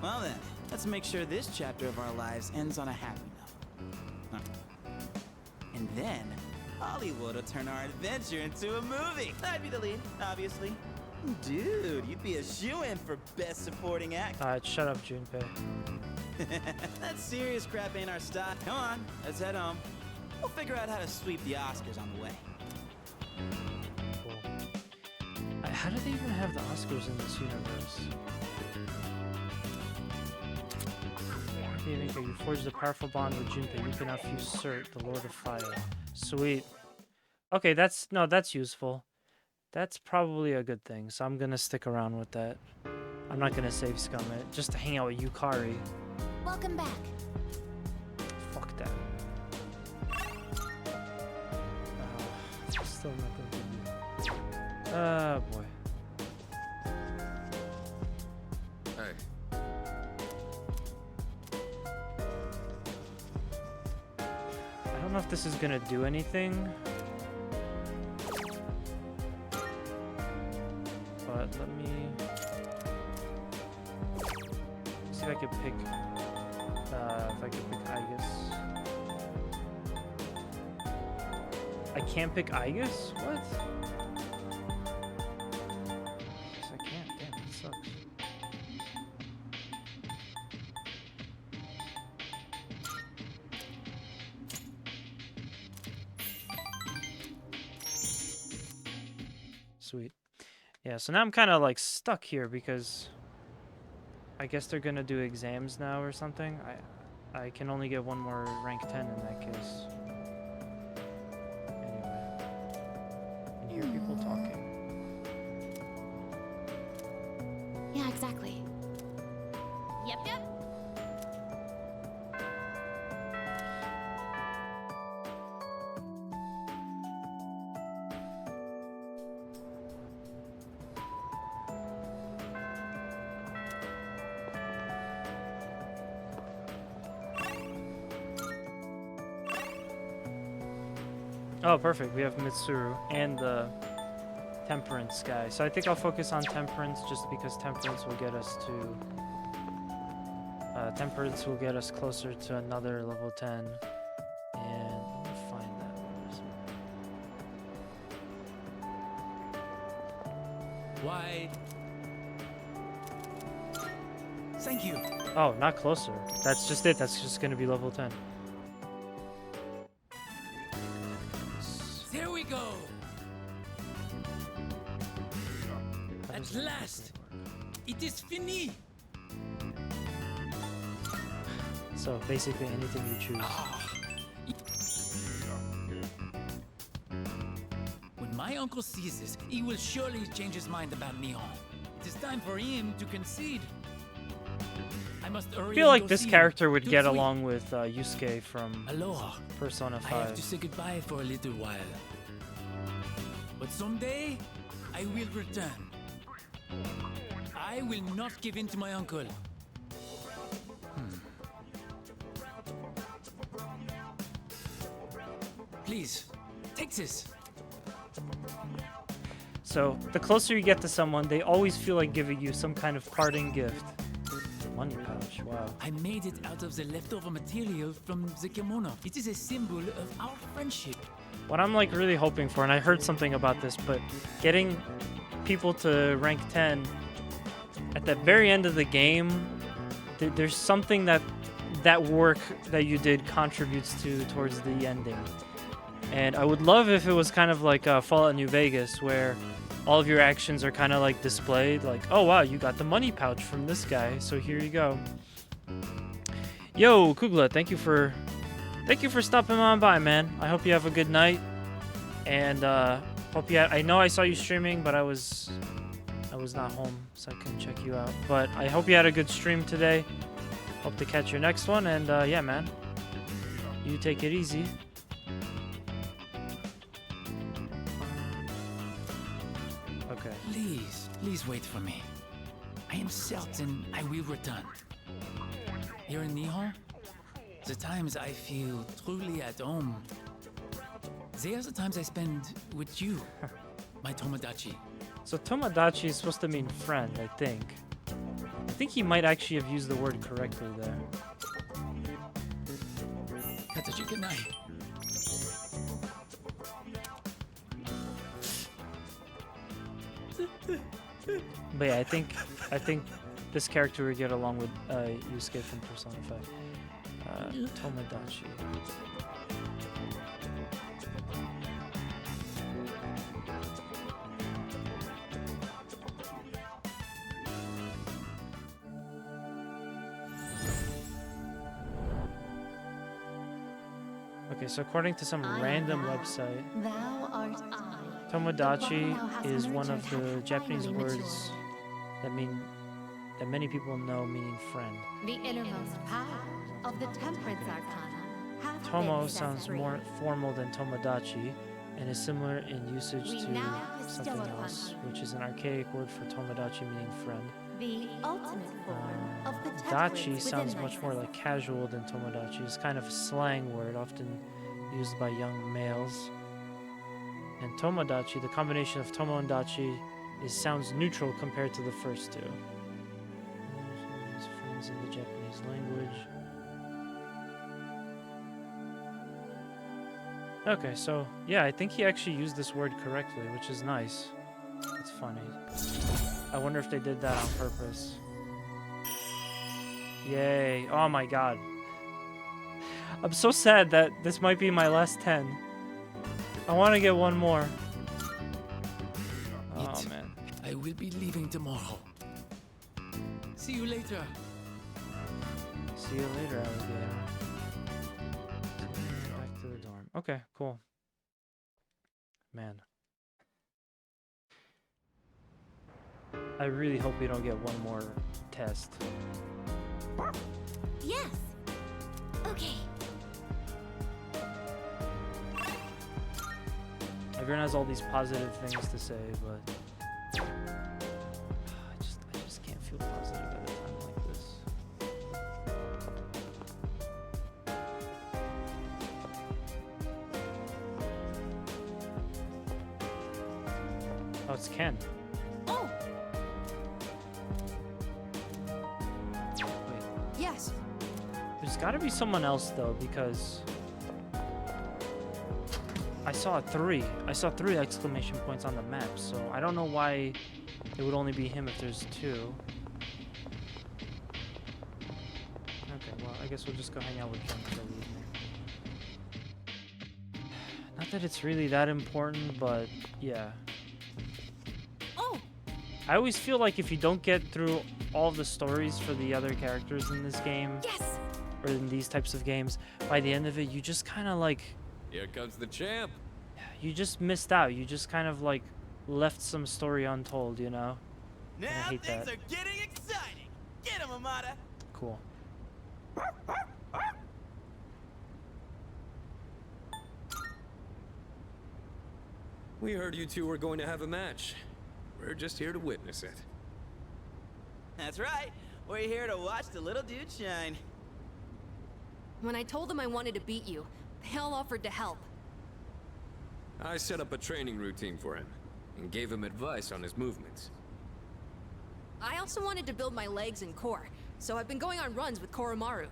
Well then, let's make sure this chapter of our lives ends on a happy note. And then, Hollywood will turn our adventure into a movie. I'd be the lead, obviously. Dude, you'd be a shoo-in for Best Supporting Act. Alright, shut up, Junpei. That serious crap ain't our style. Come on, let's head home. We'll figure out how to sweep the Oscars on the way. Cool. How do they even have the Oscars in this universe? You forged a powerful bond with Junpei. You can now fuse Cert, the Lord of Fire. Sweet. Okay, that's useful. That's probably a good thing, so I'm gonna stick around with that. I'm not gonna save Scum it, just to hang out with Yukari. Welcome back. Fuck that. Still not gonna do it. Oh boy. Hey. I don't know if this is gonna do anything. But let me see if I could pick Aegis. I can't pick Aegis? What? Yes, I can't. Damn, that sucks. Sweet. Yeah, so now I'm kind of like stuck here because I guess they're gonna do exams now or something. I can only get one more rank 10 in that case. Anyway, I can hear people talking. Yeah, exactly. Yep. Oh, perfect. We have Mitsuru and the Temperance guy. So I think I'll focus on Temperance just because Temperance will get us to... Temperance will get us closer to another level 10. And let me find that. Why? Thank you. Oh, not closer. That's just it. That's just going to be level 10. There we go. At last, it is fini. So basically anything you choose. When my uncle sees this, he will surely change his mind about Nihon. It is time for him to concede. I must hurry. I feel like and go this see character him. would Tout get de suite. along with Yusuke from Aloha. Persona 5. I have to say goodbye for a little while. But someday, I will return. I will not give in to my uncle. Please, take this. So, the closer you get to someone, they always feel like giving you some kind of parting gift. Money pouch, wow. I made it out of the leftover material from the kimono. It is a symbol of our friendship. What I'm like really hoping for, and I heard something about this, but getting people to rank 10 at the very end of the game, there's something that work that you did contributes towards the ending. And I would love if it was kind of like Fallout New Vegas, where all of your actions are kind of like displayed, like, oh wow, you got the money pouch from this guy, so here you go. Yo, Kugla, thank you for stopping on by, man. I hope you have a good night, and hope you. I know I saw you streaming, but I was not home, so I couldn't check you out. But I hope you had a good stream today, Hope to catch your next one, and yeah, man. You take it easy. Okay. Please wait for me. I am certain I will return. Here in Nihon, the times I feel truly at home, they are the times I spend with you, my Tomodachi. So Tomodachi is supposed to mean friend, I think. I think he might actually have used the word correctly there. Katachi kanai. But yeah, I think this character would get along with Yusuke from Persona 5. Tomodachi. Okay, so according to some random website, Thou art I. Tomodachi is one of the Japanese words that many people know meaning friend. The innermost power of the Temperance Arcana. hath Tomo been set sounds free. more formal than Tomodachi and is similar in usage We to now bestow something upon else, you which is an archaic word for Tomodachi meaning friend. The ultimate form of the Dachi temperance sounds within much more like casual than Tomodachi. It's kind of a slang word, often used by young males. And Tomodachi, the combination of Tomo and Dachi, sounds neutral compared to the first two. Friends in the Japanese language. Okay, so yeah, I think he actually used this word correctly, which is nice. It's funny. I wonder if they did that on purpose. Yay. Oh my god. I'm so sad that this might be my last 10. I want to get one more. Oh man. I will be leaving tomorrow. See you later. See you later, alligator. Back to the dorm. Okay, cool. Man. I really hope we don't get one more test. Yes. Okay. Everyone has all these positive things to say, but I just can't feel positive at a time like this. Oh, it's Ken. Oh. Wait, Yes. there's got to be someone else though, because I saw 3. I saw 3 exclamation points on the map, so I don't know why it would only be him if there's 2. Okay, well, I guess we'll just go hang out with Ken for the evening. Not that it's really that important, but yeah. Oh. I always feel like if you don't get through all the stories for the other characters in this game, Yes. or in these types of games, by the end of it, you just kind of like... Here comes the champ. You just missed out. You just kind of like left some story untold, you know? And I hate that. are getting exciting. Get him, Amada. Cool. We heard you two were going to have a match. We're just here to witness it. That's right. We're here to watch the little dude shine. When I told them I wanted to beat you, they all offered to help. I set up a training routine for him and gave him advice on his movements. I also wanted to build my legs and core, so I've been going on runs with Koromaru.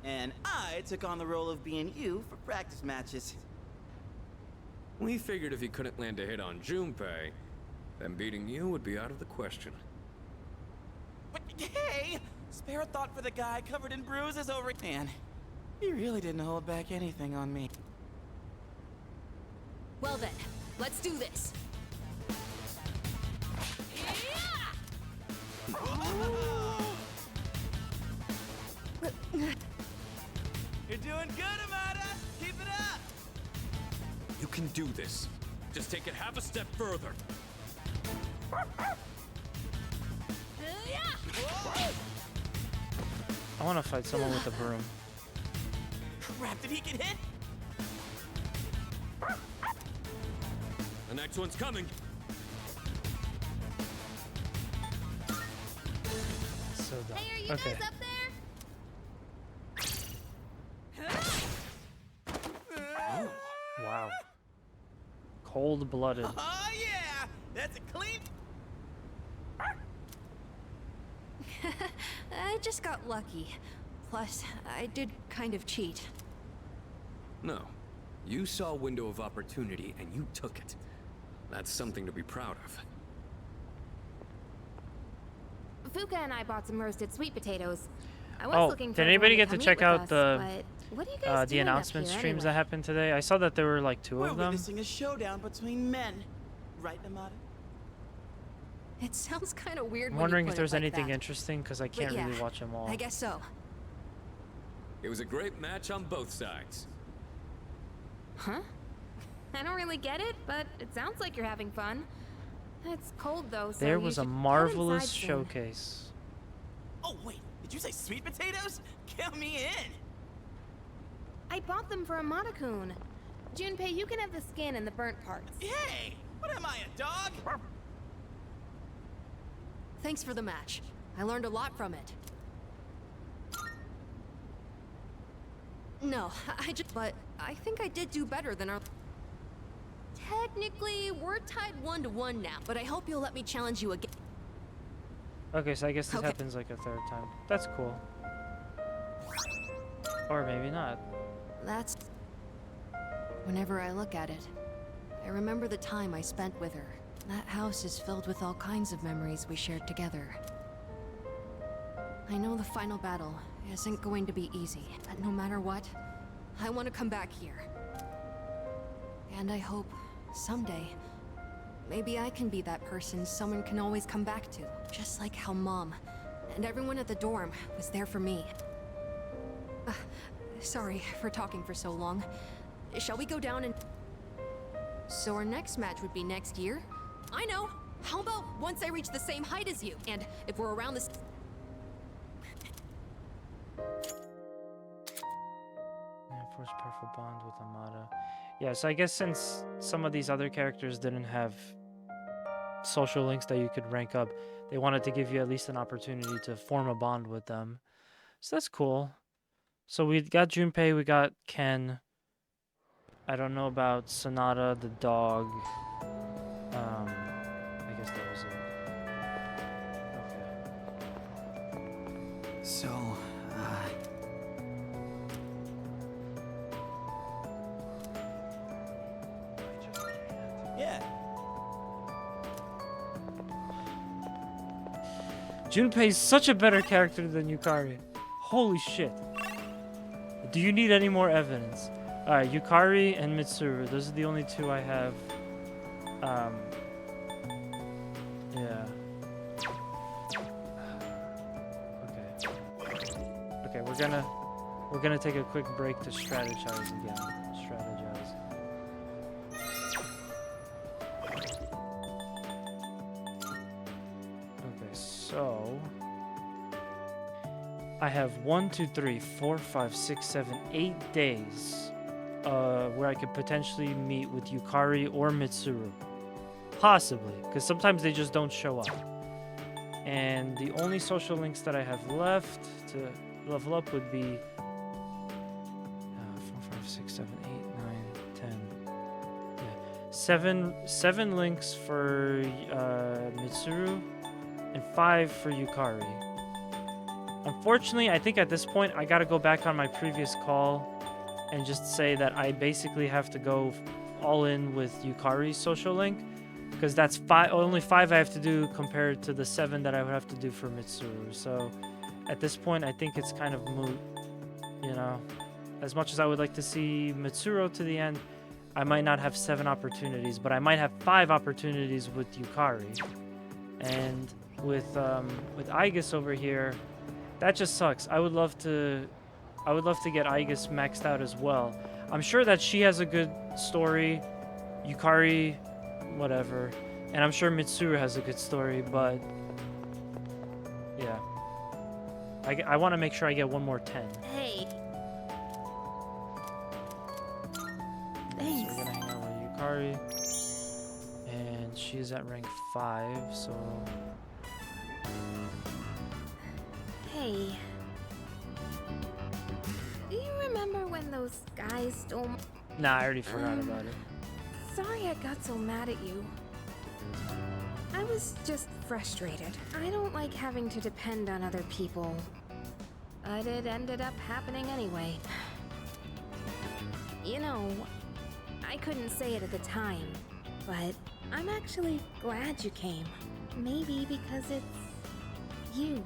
And I took on the role of being you for practice matches. We figured if he couldn't land a hit on Junpei, then beating you would be out of the question. But hey! Spare a thought for the guy covered in bruises over... Man, he really didn't hold back anything on me. Well then, let's do this. You're doing good, Amada! Keep it up! You can do this. Just take it half a step further. I want to fight someone with a broom. Crap, did he get hit? The next one's coming. So dumb. Hey, are you Okay. guys up there? Wow. Cold-blooded. Oh yeah, that's a clean. I just got lucky. Plus, I did kind of cheat. No. You saw a window of opportunity and you took it. That's something to be proud of. Fuka and I bought some roasted sweet potatoes. I was looking for did anybody everyone get to come check eat with out us, the but what are you guys the doing up announcement here streams anyway? that happened today? I saw that there were like 2 We're of them. witnessing a showdown between men, right, Amada? It sounds kind of weird. I'm when you wondering put if it there's like anything that. interesting because I But can't yeah, really watch them all. I guess so. It was a great match on both sides. Huh? I don't really get it, but it sounds like you're having fun. It's cold though, so There you was a should come marvelous inside soon. showcase. Oh wait, did you say sweet potatoes? Count me in. I bought them for Amada-kun. Junpei, you can have the skin and the burnt parts. Hey, what am I, a dog? Thanks for the match. I learned a lot from it. No, but I think I did do better than our... Technically, we're tied 1-1 now, but I hope you'll let me challenge you again. Okay, so I guess this Okay. happens like a 3rd time. That's cool. Or maybe not. That's... Whenever I look at it, I remember the time I spent with her. That house is filled with all kinds of memories we shared together. I know the final battle isn't going to be easy, but no matter what, I want to come back here. And I hope, someday, maybe I can be that person someone can always come back to. Just like how Mom and everyone at the dorm was there for me. Sorry for talking for so long. Shall we go down and... So our next match would be next year? I know! How about once I reach the same height as you? And if we're around this... Yeah, force powerful bond with Amada. Yeah, so I guess since some of these other characters didn't have social links that you could rank up, they wanted to give you at least an opportunity to form a bond with them. So that's cool. So we got Junpei, we got Ken. I don't know about Sonata, the dog. I guess that was it. Okay. So, Yeah. Junpei's such a better character than Yukari. Holy shit. Do you need any more evidence? Alright, Yukari and Mitsuru. Those are the only 2 I have. Yeah. Okay, we're gonna take a quick break to strategize again. Strategize. Okay, so I have 1, 2, 3, 4, 5, 6, 7, 8 days where I could potentially meet with Yukari or Mitsuru. Possibly, because sometimes they just don't show up. And the only social links that I have left to level up would be 4, 5, 6, 7, 8, 9, 10. Yeah, seven links for Mitsuru and 5 for Yukari. Unfortunately, I think at this point I gotta go back on my previous call and just say that I basically have to go all in with Yukari's social link, because that's only 5 I have to do compared to the 7 that I would have to do for Mitsuru. So at this point, I think it's kind of moot, you know. As much as I would like to see Mitsuru to the end, I might not have 7 opportunities, but I might have 5 opportunities with Yukari. And with Aigis over here, that just sucks. I would love to get Aigis maxed out as well. I'm sure that she has a good story, Yukari, whatever, and I'm sure Mitsuru has a good story, but yeah, I want to make sure I get one more 10. Hey. So Thanks. we're gonna hang out with Yukari. And she's at rank 5, so... Hey. Do you remember when those guys stole my... Nah, I already forgot about it. Sorry I got so mad at you. I was just frustrated. I don't like having to depend on other people. But it ended up happening anyway. You know, I couldn't say it at the time, but I'm actually glad you came. Maybe because it's you.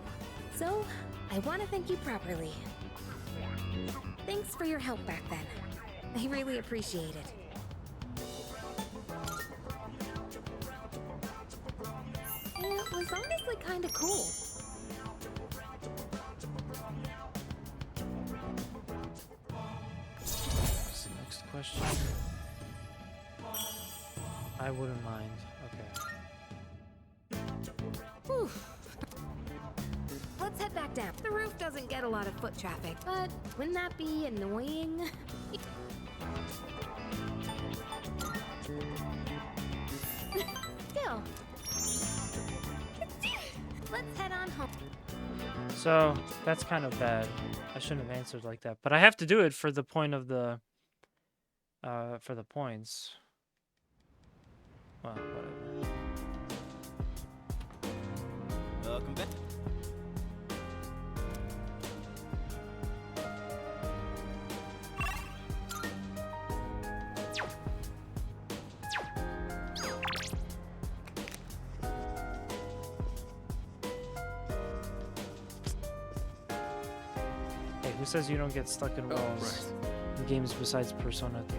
So, I want to thank you properly. Thanks for your help back then. I really appreciate it. It was honestly kind of cool. What's the next question? I wouldn't mind. Okay. Whew. Let's head back down. The roof doesn't get a lot of foot traffic, but wouldn't that be annoying? Still. Let's head on home. So, that's kind of bad. I shouldn't have answered like that. But I have to do it for the point of the... for the points. Well, whatever. Welcome back. Hey, who says you don't get stuck in walls in games besides Persona 3?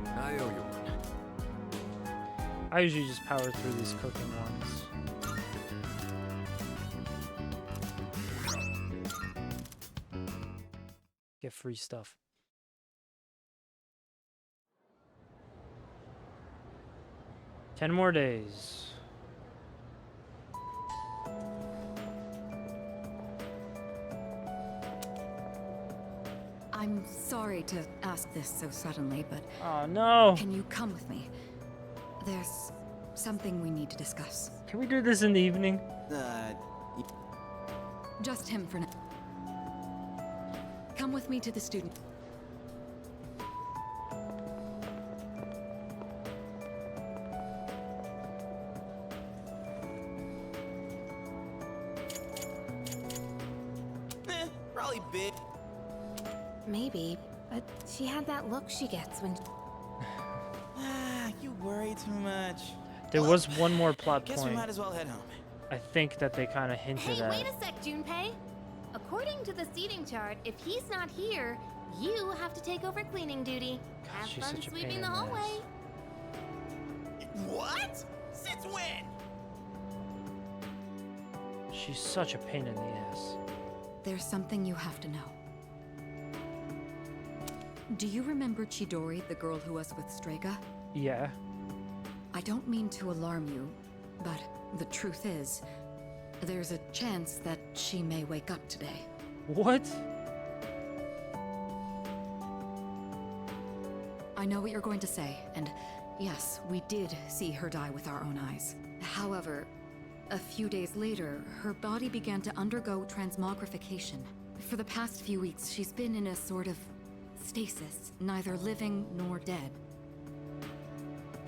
I owe you one. I usually just power through these cooking ones. Get free stuff. Ten more days. I'm sorry to ask this so suddenly, but... Oh, no! Can you come with me? There's something we need to discuss. Can we do this in the evening? Just him for now. Come with me to the student. Probably big. Maybe, but she had that look she gets when... You worry too much. There was one more plot Guess we point. might as well head home. I think that they kind of hinted Hey, at. wait a sec, Junpei. According to the seating chart, if he's not here, you have to take over cleaning duty. Have she's fun such a pain sweeping in the the hallway. What? Since when? She's such a pain in the ass. There's something you have to know. Do you remember Chidori, the girl who was with Strega? Yeah. I don't mean to alarm you, but the truth is, there's a chance that she may wake up today. What? I know what you're going to say, and yes, we did see her die with our own eyes. However, a few days later, her body began to undergo transmogrification. For the past few weeks, she's been in a sort of stasis, neither living nor dead.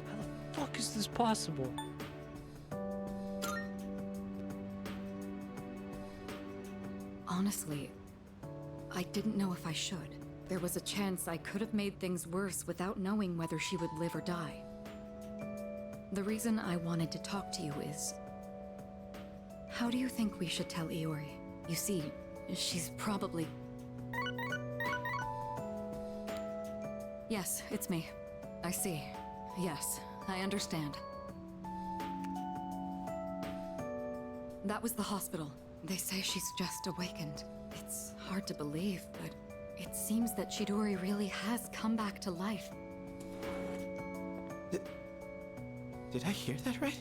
How the fuck is this possible? Honestly, I didn't know if I should. There was a chance I could have made things worse without knowing whether she would live or die. The reason I wanted to talk to you is... How do you think we should tell Iori? You see, she's probably... Yes, it's me. I see. Yes, I understand. That was the hospital. They say she's just awakened. It's hard to believe, but it seems that Chidori really has come back to life. Did I hear that right?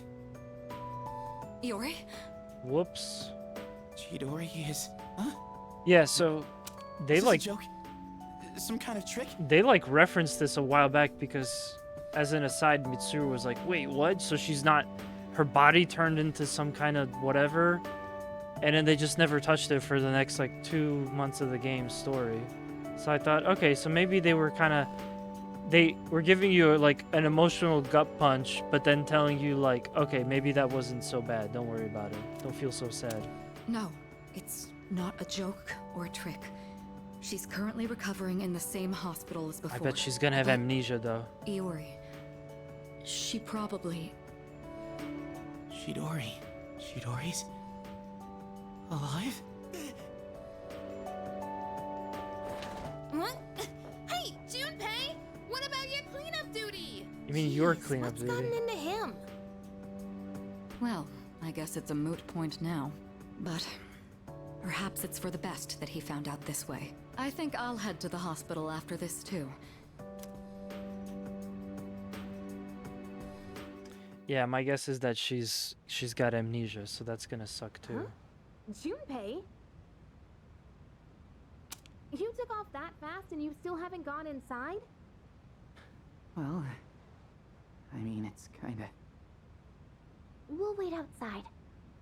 Iori? Whoops. Chidori is... Huh? Yeah, so they Is this like a joke? Some kind of trick? they like referenced this a while back because, as an aside, Mitsuru was like, "Wait, what?" So she's not, her body turned into some kind of whatever, and then they just never touched it for the next like 2 months of the game's story. So I thought, okay, so maybe they were giving you like an emotional gut punch, but then telling you like, okay, maybe that wasn't so bad. Don't worry about it. Don't feel so sad. No, it's not a joke or a trick. She's currently recovering in the same hospital as before. I bet she's gonna have amnesia though. Iori. She probably... Chidori's alive? What? Hey, Junpei! What about your cleanup duty? You mean your cleanup What's duty? gotten into him? Well, I guess it's a moot point now. But perhaps it's for the best that he found out this way. I think I'll head to the hospital after this too. Yeah, my guess is that she's got amnesia, so that's gonna suck too. Junpei? You took off that fast and you still haven't gone inside? Well, I mean, it's kinda... We'll wait outside.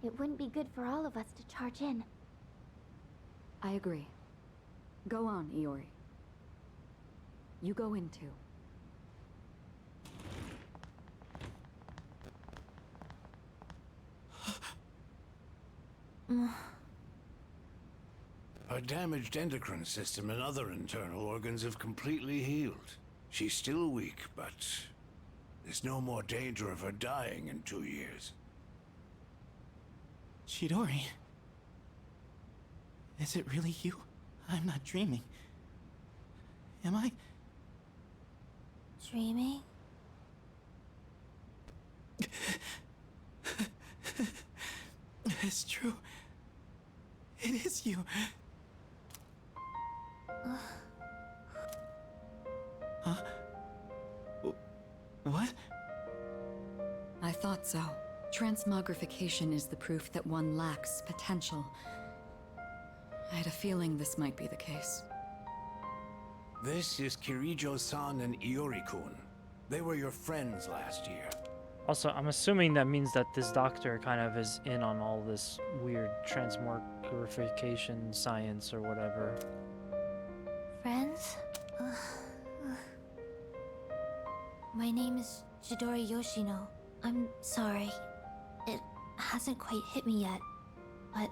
It wouldn't be good for all of us to charge in. I agree. Go on, Iori. You go in too. Her damaged endocrine system and other internal organs have completely healed. She's still weak, but there's no more danger of her dying in 2 years. Chidori? Is it really you? I'm not dreaming. Am I? Dreaming? It's true. It is you. Huh? What? I thought so. Transmogrification is the proof that one lacks potential. I had a feeling this might be the case. This is Kirijo-san and Iori-kun. They were your friends last year. Also, I'm assuming that means that this doctor kind of is in on all this weird transmogrification science or whatever. Friends? My name is Chidori Yoshino. I'm sorry. It hasn't quite hit me yet, but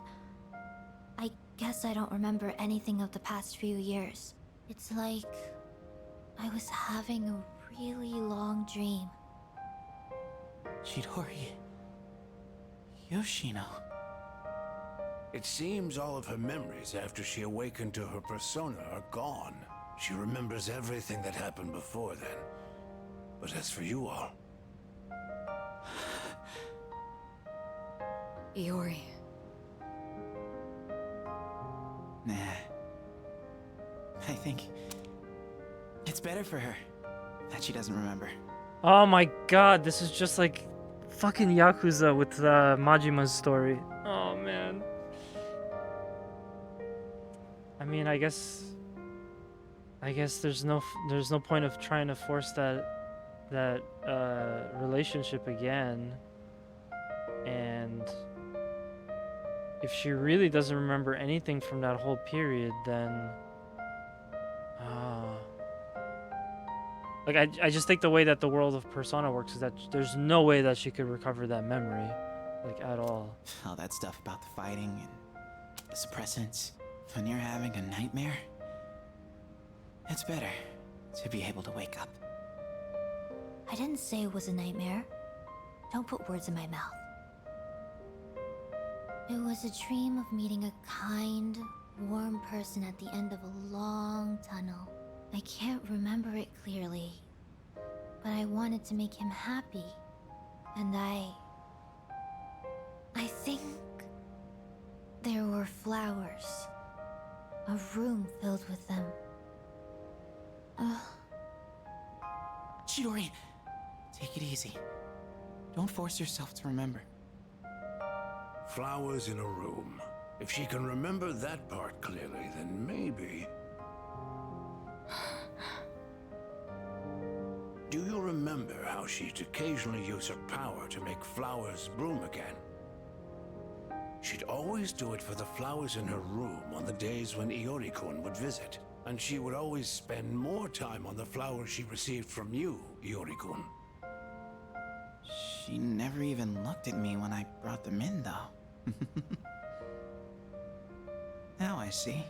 I guess I don't remember anything of the past few years. It's like I was having a really long dream. Chidori... Yoshino... It seems all of her memories after she awakened to her persona are gone. She remembers everything that happened before then. But as for you all... Iori. Nah. I think... it's better for her that she doesn't remember. Oh my god, this is just like fucking Yakuza with Majima's story. Oh man. I mean, I guess there's no point of trying to force that relationship again. And if she really doesn't remember anything from that whole period, then like I just think the way that the world of Persona works is that there's no way that she could recover that memory, like at all. All that stuff about the fighting and the suppressants. When you're having a nightmare, it's better to be able to wake up. I didn't say it was a nightmare. Don't put words in my mouth. It was a dream of meeting a kind, warm person at the end of a long tunnel. I can't remember it clearly, but I wanted to make him happy. And I think there were flowers. A room filled with them. Chidori, take it easy. Don't force yourself to remember. Flowers in a room. If she can remember that part clearly, then maybe... Do you remember how she'd occasionally use her power to make flowers bloom again? She'd always do it for the flowers in her room on the days when Iori-kun would visit. And she would always spend more time on the flowers she received from you, Iori-kun. She never even looked at me when I brought them in, though. Now I see.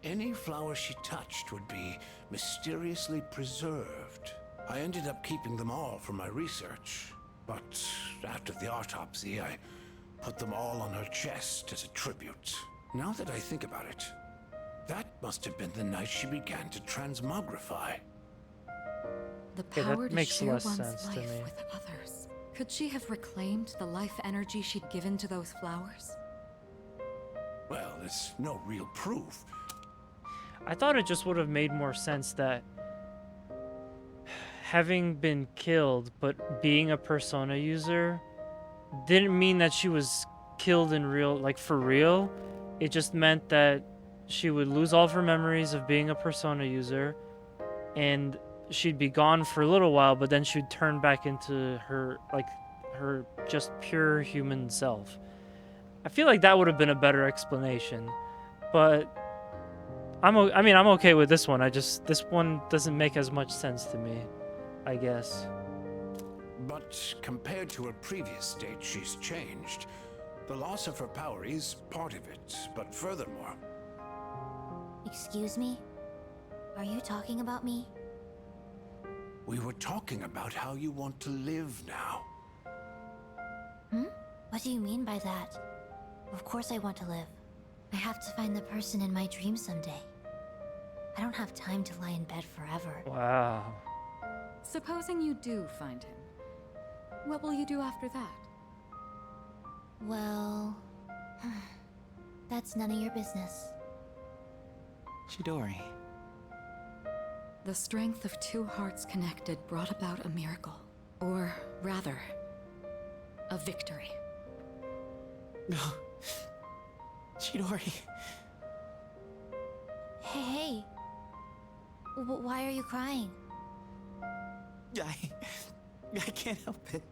Any flower she touched would be mysteriously preserved. I ended up keeping them all for my research. But after the autopsy, I put them all on her chest as a tribute. Now that I think about it, that must have been the night she began to transmogrify. The power that to makes share less one's sense to life me. with others. Could she have reclaimed the life energy she'd given to those flowers? Well, there's no real proof. I thought it just would have made more sense that having been killed, but being a Persona user, didn't mean that she was killed in real, like for real. It just meant that she would lose all of her memories of being a Persona user, and she'd be gone for a little while, but then she'd turn back into her, like, her just pure human self. I feel like that would have been a better explanation, but I'm okay with this one. This one doesn't make as much sense to me, I guess. But compared to her previous state, she's changed. The loss of her power is part of it, but furthermore... Excuse me? Are you talking about me? We were talking about how you want to live now. What do you mean by that? Of course I want to live. I have to find the person in my dreams someday. I don't have time to lie in bed forever. Wow. Supposing you do find him, what will you do after that? Well... that's none of your business. Chidori. The strength of two hearts connected brought about a miracle. Or rather, a victory. No. Chidori. Hey. Why are you crying? I can't help it.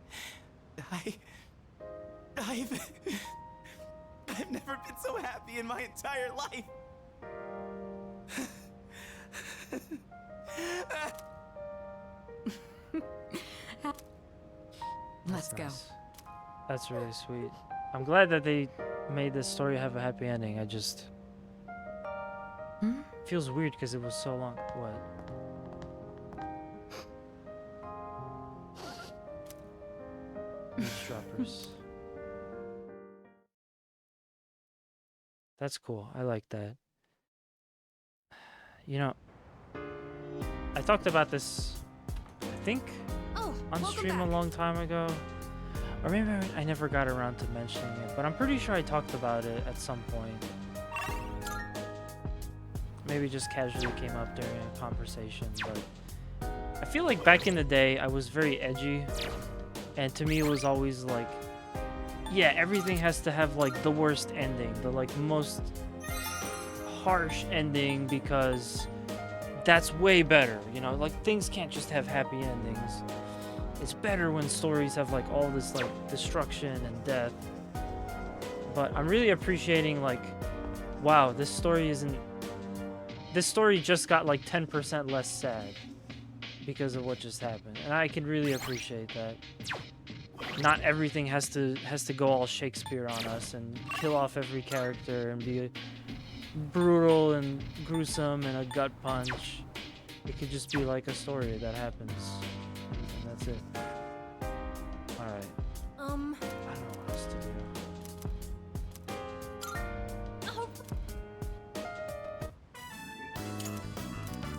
I've never been so happy in my entire life. Let's go. That's really sweet. I'm glad that they made this story have a happy ending. I just... feels weird because it was so long. What? Eavesdroppers. That's cool. I like that. You know, I talked about this, I think, on stream a long time ago. Or maybe I never got around to mentioning it, but I'm pretty sure I talked about it at some point. Maybe just casually came up during a conversation, but I feel like back in the day I was very edgy, and to me it was always like, yeah, everything has to have like the worst ending, the like most harsh ending, because that's way better, you know, like things can't just have happy endings. It's better when stories have like all this like destruction and death. But I'm really appreciating like, wow, this story just got like 10% less sad because of what just happened. And I can really appreciate that. Not everything has to go all Shakespeare on us and kill off every character and be brutal and gruesome and a gut punch. It could just be like a story that happens. And that's it. Alright. I don't know what else to do.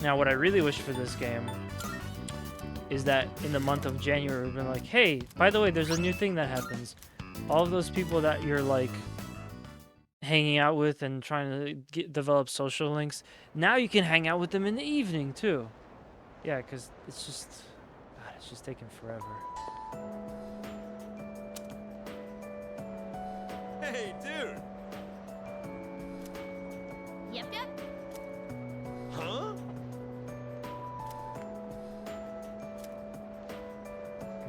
Now, what I really wish for this game is that in the month of January, we've been like, hey, by the way, there's a new thing that happens. All of those people that you're like hanging out with and trying to develop social links, now you can hang out with them in the evening too. Yeah, because it's just, God, it's just taking forever. Hey, dude! Yep, yep. Huh?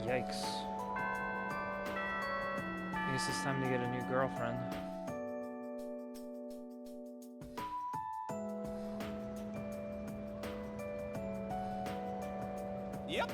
Yikes. I guess it's time to get a new girlfriend. Yep.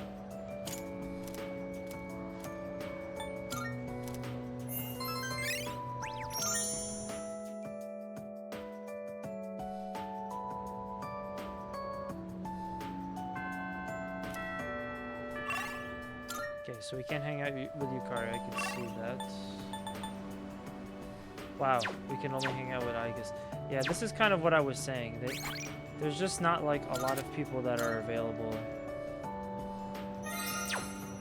Okay, so we can't hang out with Yukari, I can see that. Wow, we can only hang out with Aigis. Yeah, this is kind of what I was saying. There's just not like a lot of people that are available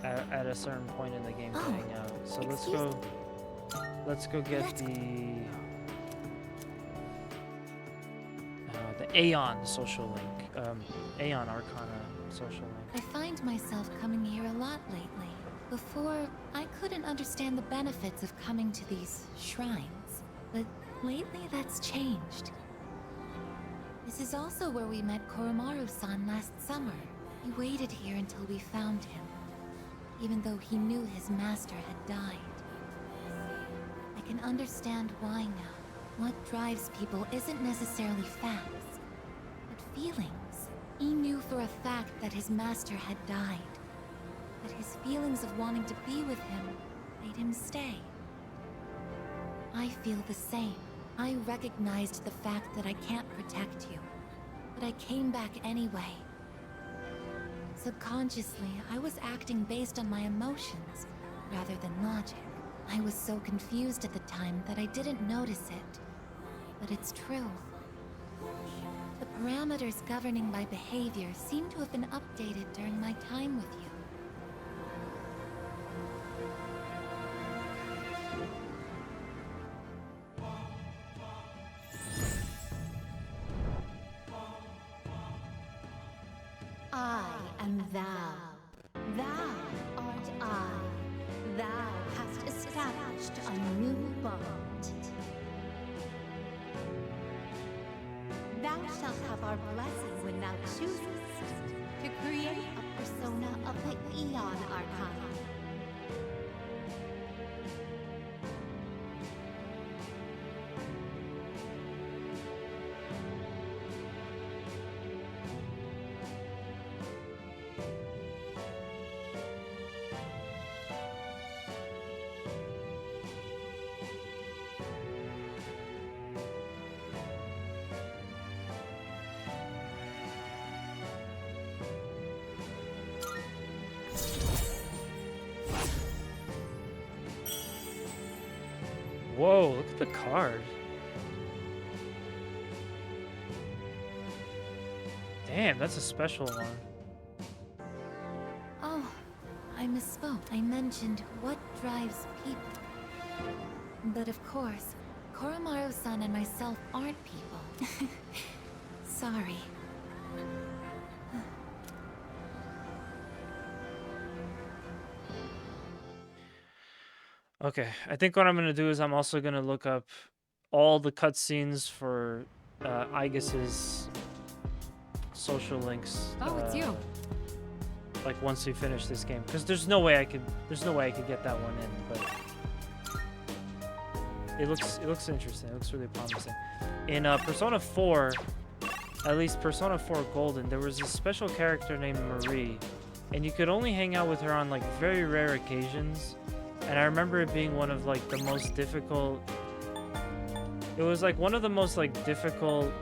at a certain point in the game to hang out. So let's go get the Aeon social link. Aeon Arcana social link. I find myself coming here a lot lately. Before, I couldn't understand the benefits of coming to these shrines, but lately that's changed. This is also where we met Koromaru-san last summer. We waited here until we found him, even though he knew his master had died. I can understand why now. What drives people isn't necessarily facts, but feelings. He knew for a fact that his master had died, but his feelings of wanting to be with him made him stay. I feel the same. I recognized the fact that I can't protect you, but I came back anyway. Subconsciously, I was acting based on my emotions rather than logic. I was so confused at the time that I didn't notice it, but it's true. The parameters governing my behavior seem to have been updated during my time with you. I am thou. Thou art I. Thou hast established a new bond. Thou shalt have our blessing when thou choosest to create a persona of the Eon Arcana. Whoa, look at the card. Damn, that's a special one. Oh, I misspoke. I mentioned what drives people. But of course, Koromaru-san and myself aren't people. Sorry. Okay, I think what I'm gonna do is I'm also gonna look up all the cutscenes for Aigis's social links. Oh, it's you. Like once we finish this game, because there's no way I could get that one in, but it looks interesting. It looks really promising. In Persona 4, at least Persona 4 Golden, there was a special character named Marie, and you could only hang out with her on like very rare occasions. And I remember it being one of like the most difficult. It was like one of the most like difficult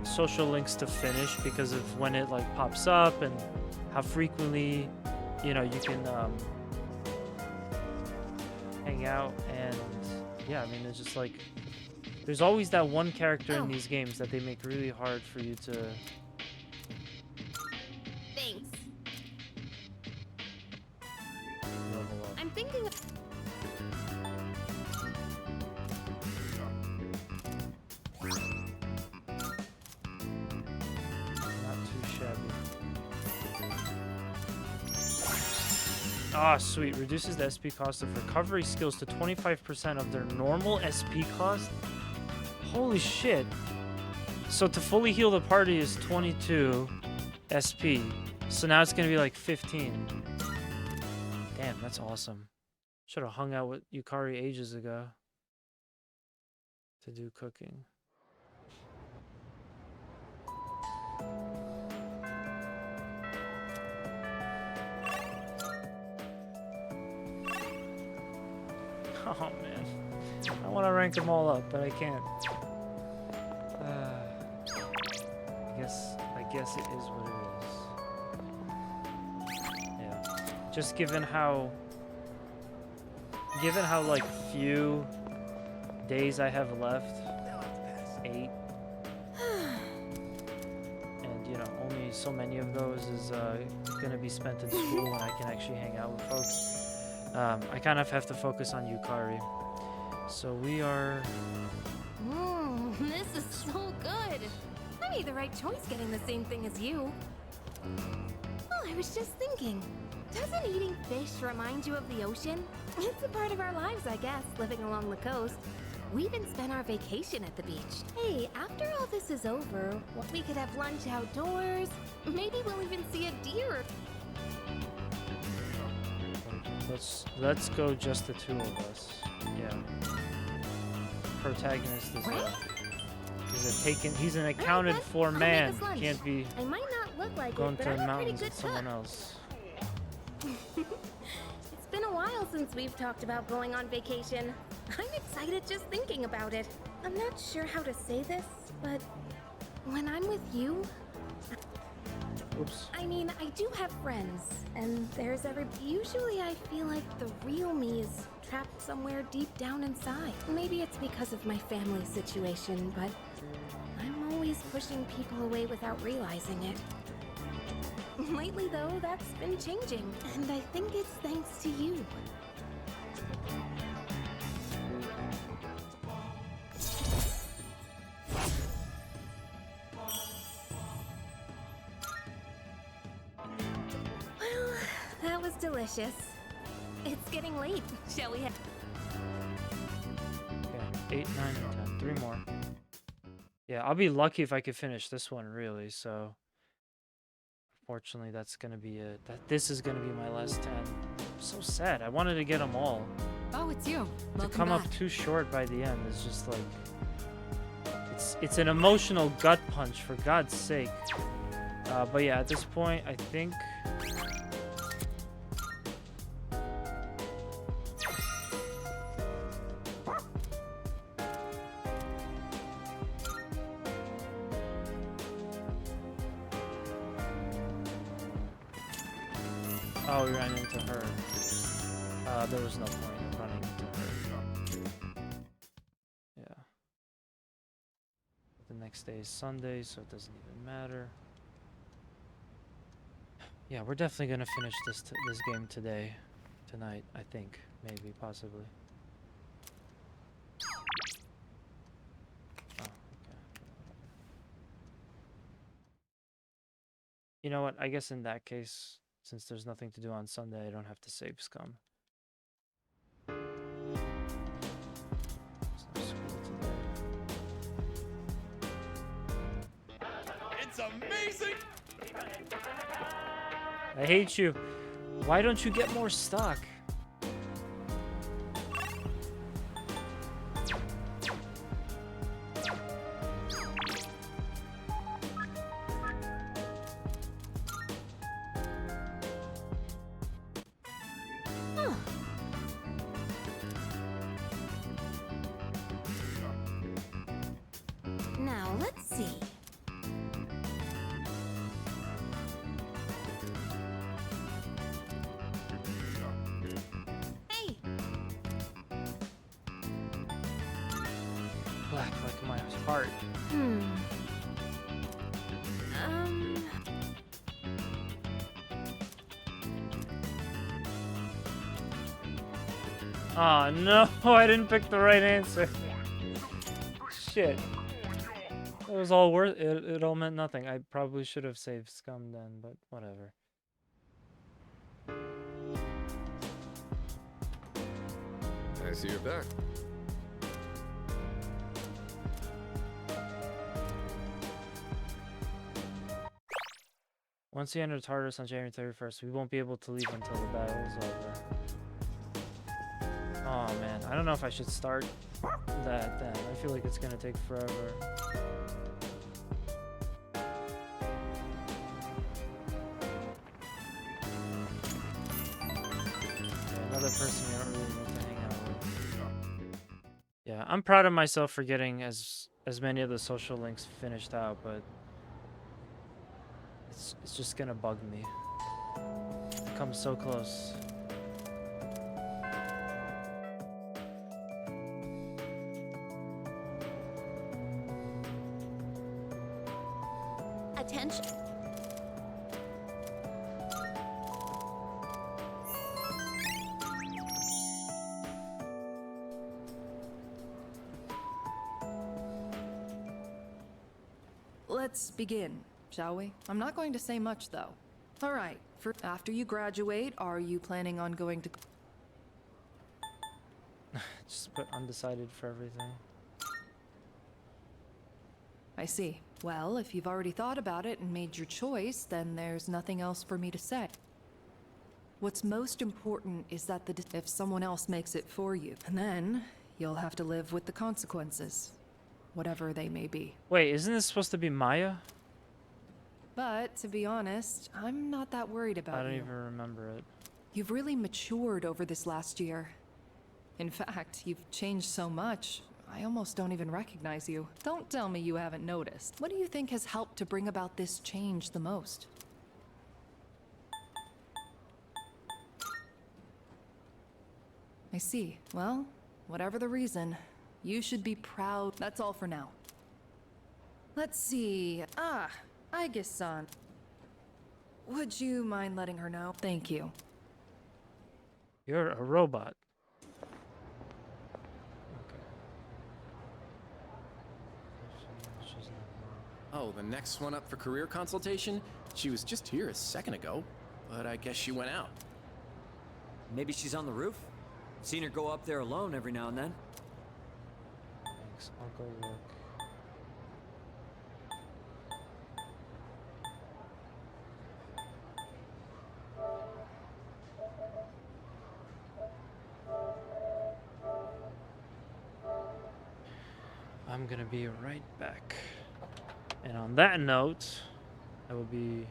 social links to finish because of when it like pops up and how frequently, you know, you can hang out. And yeah, I mean, it's just like there's always that one character in these games that they make really hard for you to. Thanks. I'm thinking of... Not too shabby. Ah, sweet. Reduces the SP cost of recovery skills to 25% of their normal SP cost. Holy shit. So to fully heal the party is 22 SP. So now it's going to be like 15. Damn, that's awesome. Should have hung out with Yukari ages ago to do cooking. Oh man, I want to rank them all up, but I can't. I guess it is what it is. Yeah, just given how like few days I have left, 8, and you know only so many of those is gonna be spent in school when I can actually hang out with folks. I kind of have to focus on Yukari. So we are... This is so good. I made the right choice getting the same thing as you. Oh, I was just thinking. Doesn't eating fish remind you of the ocean? It's a part of our lives, I guess, living along the coast. We even spent our vacation at the beach. Hey, after all this is over, we could have lunch outdoors. Maybe we'll even see a deer. Let's go just the two of us. Yeah. Protagonist is he's an accounted for man. Can't be I might not look like going it, but to the I'm a pretty mountains good with someone cook. else. It's been a while since we've talked about going on vacation. I'm excited just thinking about it. I'm not sure how to say this, but when I'm with you... Oops. I mean, I do have friends, and there's usually I feel like the real me is trapped somewhere deep down inside. Maybe it's because of my family situation, but I'm always pushing people away without realizing it. Lately, though, that's been changing, and I think it's thanks to you. Well, that was delicious. It's getting late. Shall we have... Okay, 8, 9, and 10. 3 more. Yeah, I'll be lucky if I could finish this one, really, so... Unfortunately, that's gonna be it. This is gonna be my last 10. I'm so sad. I wanted to get them all. Oh, it's you. To Welcome come back. up too short by the end is just like... It's an emotional gut punch, for God's sake. But yeah, at this point, I think... Oh, we ran into her. There was no point in running into her. Yeah. The next day is Sunday, so it doesn't even matter. Yeah, we're definitely gonna finish this game tonight. I think, maybe, possibly. Oh, okay. You know what? I guess in that case, since there's nothing to do on Sunday, I don't have to save Scum. There's no school today. It's amazing! I hate you. Why don't you get more stock? Now, let's see. Hey! Black like my heart. Oh no, I didn't pick the right answer. Shit. It was all worth it. It all meant nothing. I probably should have saved Scum then, but whatever. I see you're back. Once we enter Tartarus on January 31st, we won't be able to leave until the battle is over. Oh man, I don't know if I should start that then. I feel like it's gonna take forever. Another person you don't really need to hang out with. Yeah, I'm proud of myself for getting as many of the social links finished out, but it's just gonna bug me. It comes so close. Attention. Let's begin, shall we? I'm not going to say much, though. All right, after you graduate, are you planning on going to... Just put undecided for everything. I see. Well, if you've already thought about it and made your choice, then there's nothing else for me to say. What's most important is that if someone else makes it for you, and then you'll have to live with the consequences, whatever they may be. Wait, isn't this supposed to be Maya? But, to be honest, I'm not that worried about you. I don't even remember it. You've really matured over this last year. In fact, you've changed so much, I almost don't even recognize you. Don't tell me you haven't noticed. What do you think has helped to bring about this change the most? I see. Well, whatever the reason, you should be proud. That's all for now. Let's see. Aigis-san. Would you mind letting her know? Thank you. You're a robot. Oh, the next one up for career consultation? She was just here a second ago, but I guess she went out. Maybe she's on the roof? Seen her go up there alone every now and then. Thanks, I'll go look. I'm gonna be right back. And on that note, I will be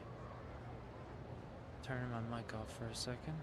turning my mic off for a second.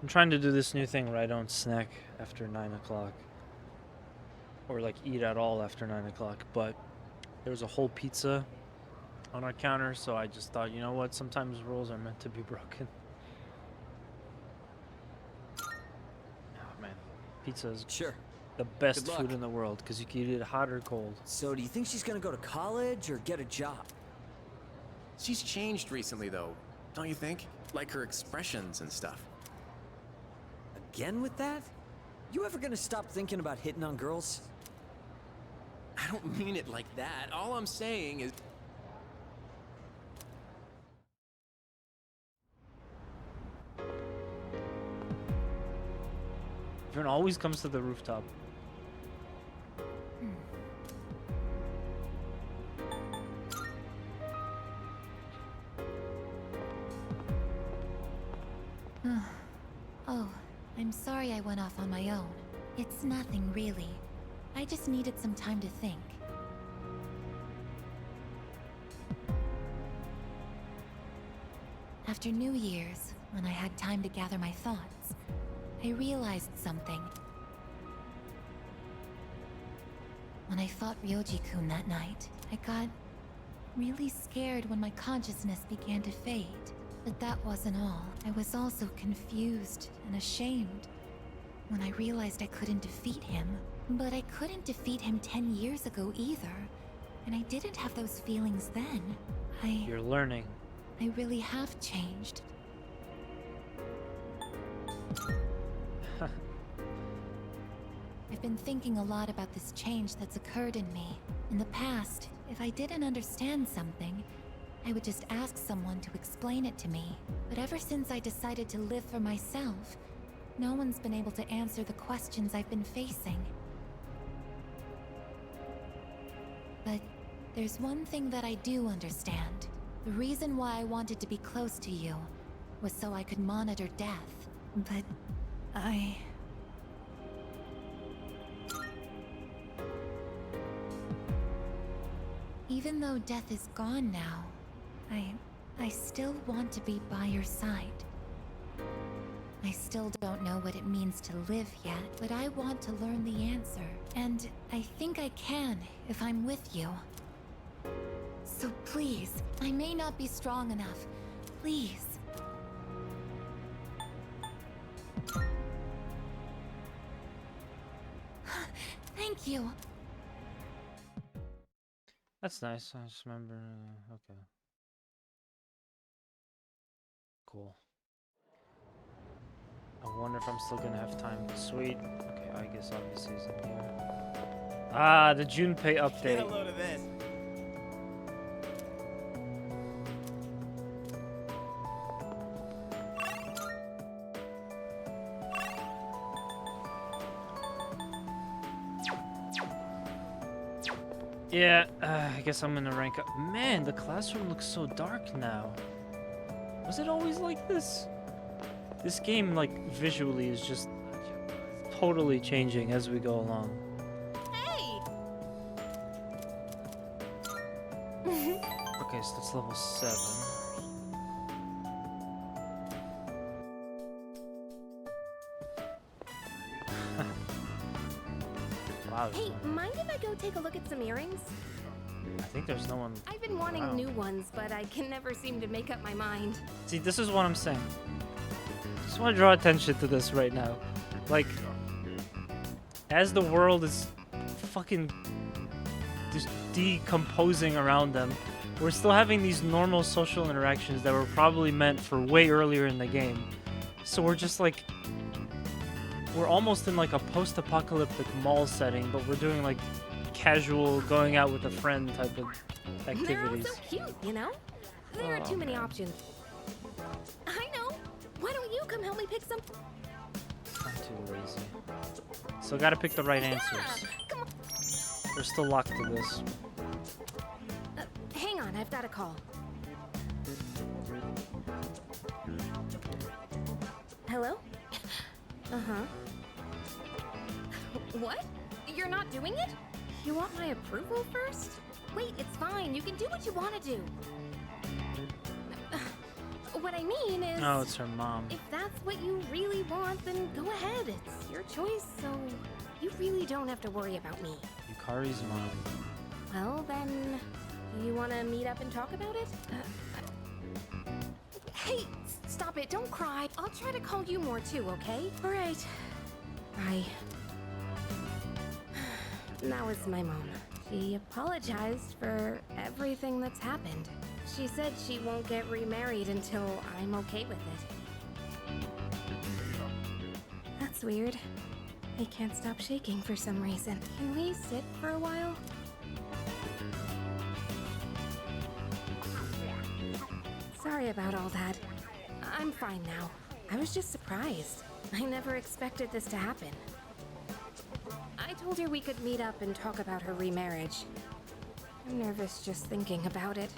I'm trying to do this new thing where I don't snack after 9 o'clock. Or like eat at all after 9 o'clock. But there was a whole pizza on our counter, so I just thought, you know what? Sometimes rules are meant to be broken. Oh man, pizza is the best food in the world because you can eat it hot or cold. So do you think she's gonna go to college or get a job? She's changed recently, though, don't you think? Like her expressions and stuff. Again with that? You ever gonna stop thinking about hitting on girls? I don't mean it like that. All I'm saying is... Everyone always comes to the rooftop. Oh, I'm sorry I went off on my own. It's nothing really. I just needed some time to think. After New Year's, when I had time to gather my thoughts, I realized something. When I fought Ryoji-kun that night, I got really scared when my consciousness began to fade. But that wasn't all. I was also confused and ashamed when I realized I couldn't defeat him. But I couldn't defeat him 10 years ago either. And I didn't have those feelings then. You're learning. I really have changed. I've been thinking a lot about this change that's occurred in me. In the past, if I didn't understand something, I would just ask someone to explain it to me. But ever since I decided to live for myself, no one's been able to answer the questions I've been facing. But there's one thing that I do understand. The reason why I wanted to be close to you was so I could monitor death. But even though death is gone now, I still want to be by your side. I still don't know what it means to live yet, but I want to learn the answer. And I think I can if I'm with you. So please, I may not be strong enough. Please. Thank you. That's nice. I just remember. Okay. Cool. I wonder if I'm still gonna have time. Sweet. Okay, I guess obviously is in here. Ah, the Junpei update. Get a load of this. Yeah, I guess I'm gonna rank up. Man, the classroom looks so dark now. Was it always like this? This game, like, visually is just totally changing as we go along. Hey! Okay, so that's level 7. Wow. Hey, mind if I go take a look at some earrings? I think there's no one. I've been wanting around. new ones, but I can never seem to make up my mind. See, this is what I'm saying. Just want to draw attention to this right now. Like, as the world is fucking just decomposing around them, we're still having these normal social interactions that were probably meant for way earlier in the game. So we're just like, we're almost in like a post-apocalyptic mall setting, but we're doing like casual going out with a friend type of activities. They're all so cute, you know? There are too many options. I know. Why don't you come help me pick some? I'm too lazy. So gotta pick the right answers. Come on. We're still locked to this. Hang on, I've got a call. Hello? Uh-huh. What? You're not doing it? You want my approval first? Wait, it's fine. You can do what you want to do. what I mean is... Oh, it's her mom. If that's what you really want, then go ahead. It's your choice, so you really don't have to worry about me. Yukari's mom. Well, then, you want to meet up and talk about it? Hey, stop it. Don't cry. I'll try to call you more too, okay? All right. Bye. That was my mom. She apologized for everything that's happened. She said she won't get remarried until I'm okay with it. That's weird. I can't stop shaking for some reason. Can we sit for a while? Sorry about all that. I'm fine now. I was just surprised. I never expected this to happen. I told her we could meet up and talk about her remarriage. I'm nervous just thinking about it.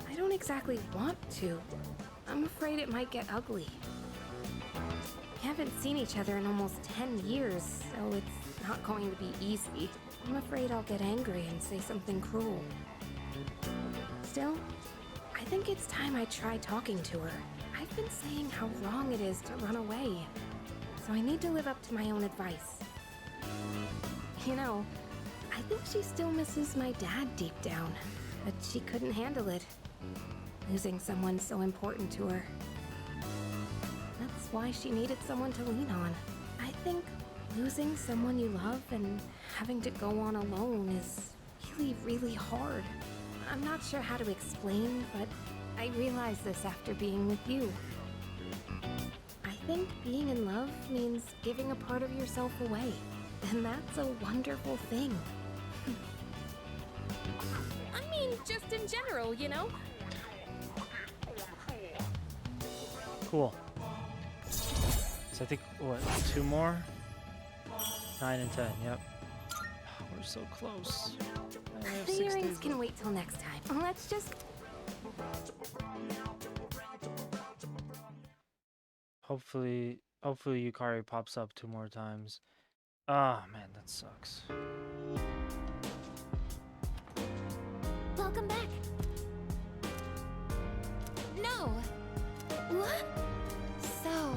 I don't exactly want to. I'm afraid it might get ugly. We haven't seen each other in almost 10 years, so it's not going to be easy. I'm afraid I'll get angry and say something cruel. Still, I think it's time I try talking to her. I've been saying how wrong it is to run away, so I need to live up to my own advice. You know, I think she still misses my dad deep down, but she couldn't handle it. Losing someone so important to her. That's why she needed someone to lean on. I think losing someone you love and having to go on alone is really, really hard. I'm not sure how to explain, but I realized this after being with you. I think being in love means giving a part of yourself away, and that's a wonderful thing. I mean, just in general, you know? Cool. So I think, what, 2 more? 9 and 10, yep. We're so close. I have The 6 earrings days can left. wait till next time. Let's just... Hopefully Yukari pops up 2 more times. Ah, man, that sucks. Welcome back. No. What? So,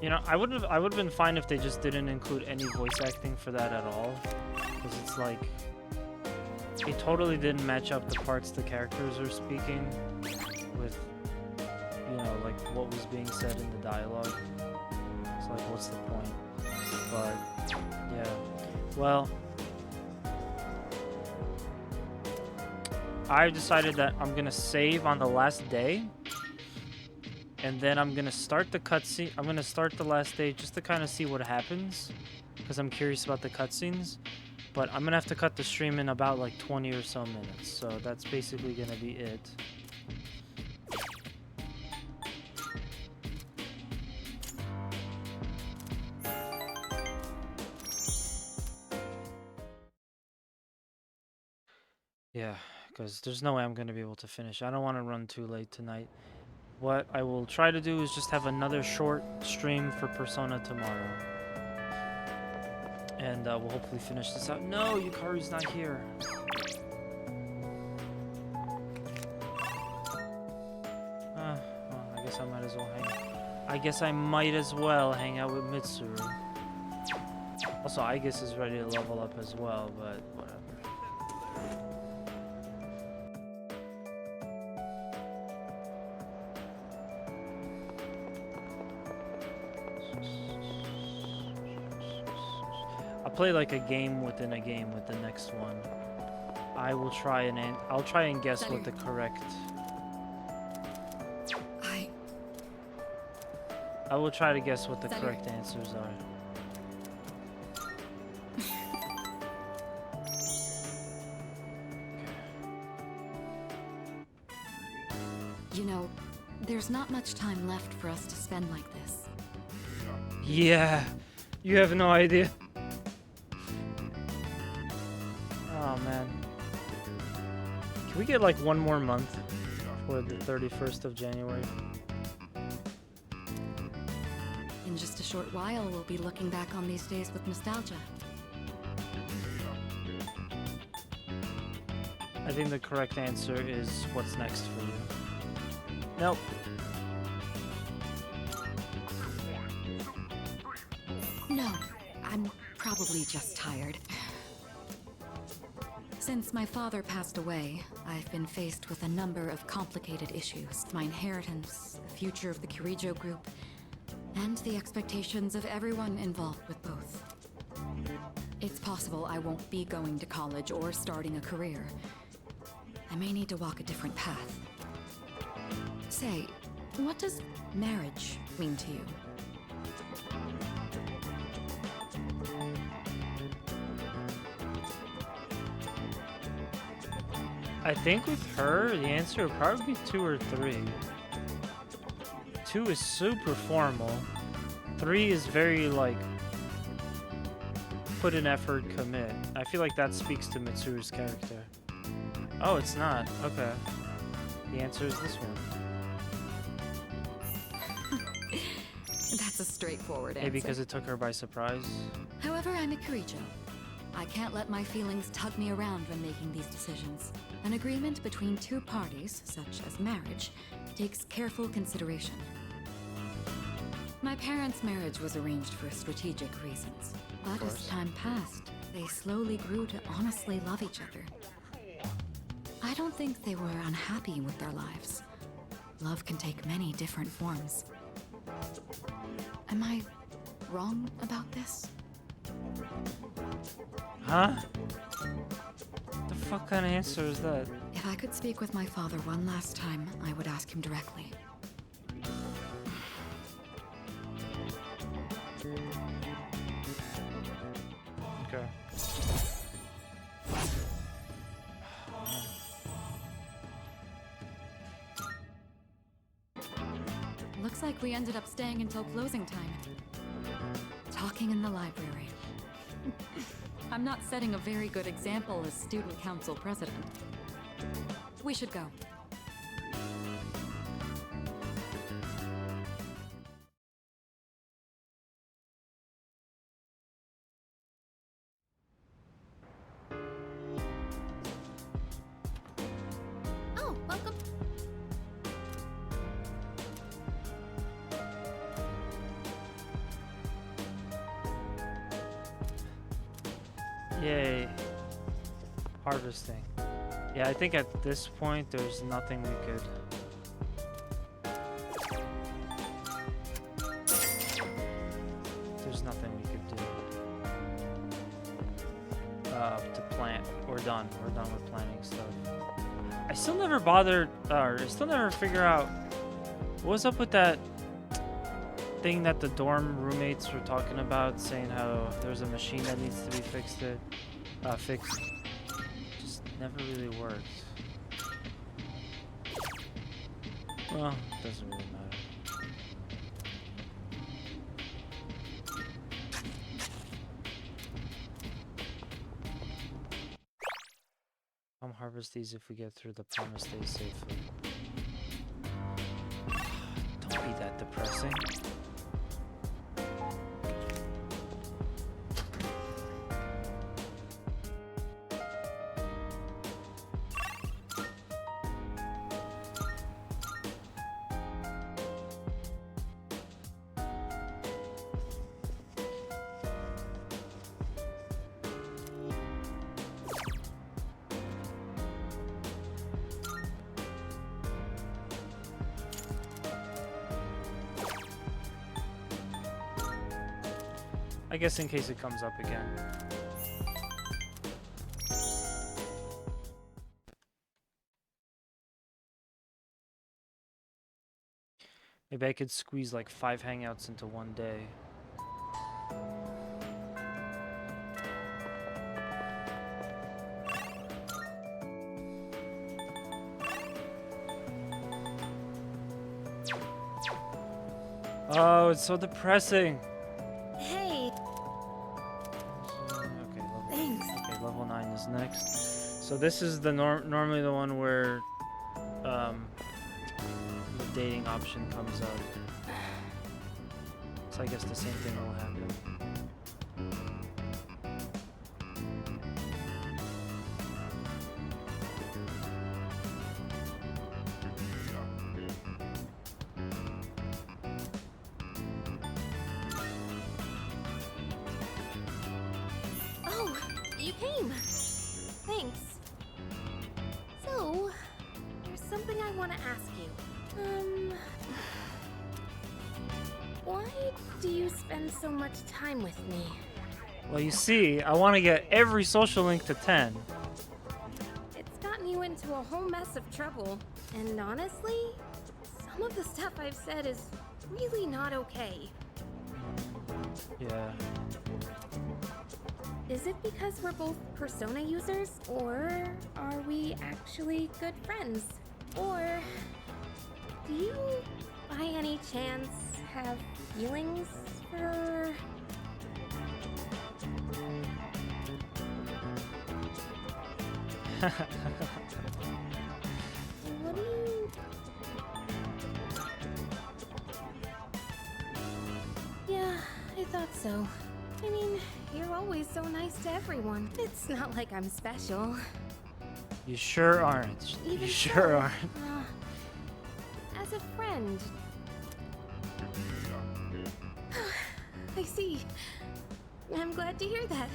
You know, I would have been fine if they just didn't include any voice acting for that at all, because it's like it totally didn't match up the parts the characters are speaking with, you know, like what was being said in the dialogue. It's like, what's the point? But yeah, well, I decided that I'm gonna save on the last day. And then I'm gonna start the cutscene. I'm gonna start the last day just to kind of see what happens, because I'm curious about the cutscenes. But I'm gonna have to cut the stream in about like 20 or so minutes. So that's basically gonna be it. Yeah, because there's no way I'm gonna be able to finish. I don't want to run too late tonight. What I will try to do is just have another short stream for Persona tomorrow. And we'll hopefully finish this out. No, Yukari's not here. Well, I guess I might as well hang out with Mitsuru. Also, I guess is ready to level up as well, but whatever. Play like a game within a game with the next one. I will try and I'll try and guess what the correct. I will try to guess what the correct answers are. You know, there's not much time left for us to spend like this. Yeah, you have no idea. Oh man. Can we get like 1 more month for the 31st of January? In just a short while, we'll be looking back on these days with nostalgia. I think the correct answer is what's next for you. Nope. No, I'm probably just tired. Since my father passed away, I've been faced with a number of complicated issues. My inheritance, the future of the Kirijo group, and the expectations of everyone involved with both. It's possible I won't be going to college or starting a career. I may need to walk a different path. Say, what does marriage mean to you? I think with her, the answer would probably be 2 or 3. 2 is super formal. 3 is very, like, put in effort, commit. I feel like that speaks to Mitsuru's character. Oh, it's not. Okay. The answer is this one. That's a straightforward answer. Maybe because it took her by surprise. However, I'm a Kirijo. I can't let my feelings tug me around when making these decisions. An agreement between 2 parties, such as marriage, takes careful consideration. My parents' marriage was arranged for strategic reasons. But as time passed, they slowly grew to honestly love each other. I don't think they were unhappy with their lives. Love can take many different forms. Am I wrong about this? Huh? The fuck kind of answer is that? If I could speak with my father one last time, I would ask him directly. Okay. Looks like we ended up staying until closing time. Talking in the library. I'm not setting a very good example as student council president. We should go. Oh, welcome. Yay. Harvesting. Yeah, I think at this point there's nothing we could... There's nothing we could do. To plant. We're done. We're done with planting stuff. I still never bothered, or I still never figure out what's up with that thing that the dorm roommates were talking about, saying how there's a machine that needs to be fixed. Just never really worked. Well, it doesn't really matter. Come harvest these if we get through the promised day safely. Don't be that depressing. I guess in case it comes up again. Maybe I could squeeze like 5 hangouts into one day. Oh, it's so depressing. Hey. Okay, Thanks. Okay, level 9 is next. So this is the normally the one where the dating option comes up. So I guess the same thing will happen. Oh, you came. Thanks. So, there's something I want to ask you. Why do you spend so much time with me? Well, you see, I want to get every social link to 10. It's gotten you into a whole mess of trouble. And honestly, some of the stuff I've said is really not okay. Yeah. Is it because we're both Persona users? Or are we actually good friends? Or do you, by any chance, have feelings for... What do you... Yeah, I thought so. I mean, you're always so nice to everyone. It's not like I'm special. You sure aren't. Even You so, sure aren't. As a friend. I see. I'm glad to hear that.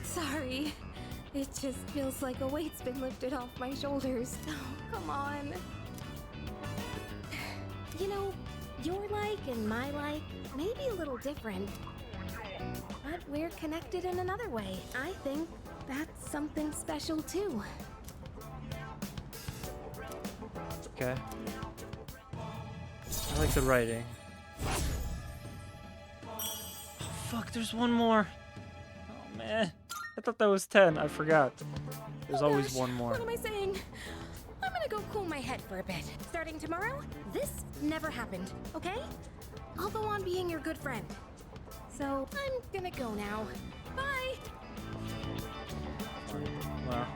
Sorry. It just feels like a weight's been lifted off my shoulders. Oh, come on. You know, your like and my like may be a little different, but we're connected in another way. I think that's something special too. Okay. I like the writing. Oh, fuck, there's one more. Oh, man. I thought that was 10. I forgot. There's always one more. What am I saying? I'm gonna go cool my head for a bit. Starting tomorrow, this never happened, okay? I'll go on being your good friend. So, I'm gonna go now. Bye! Wow.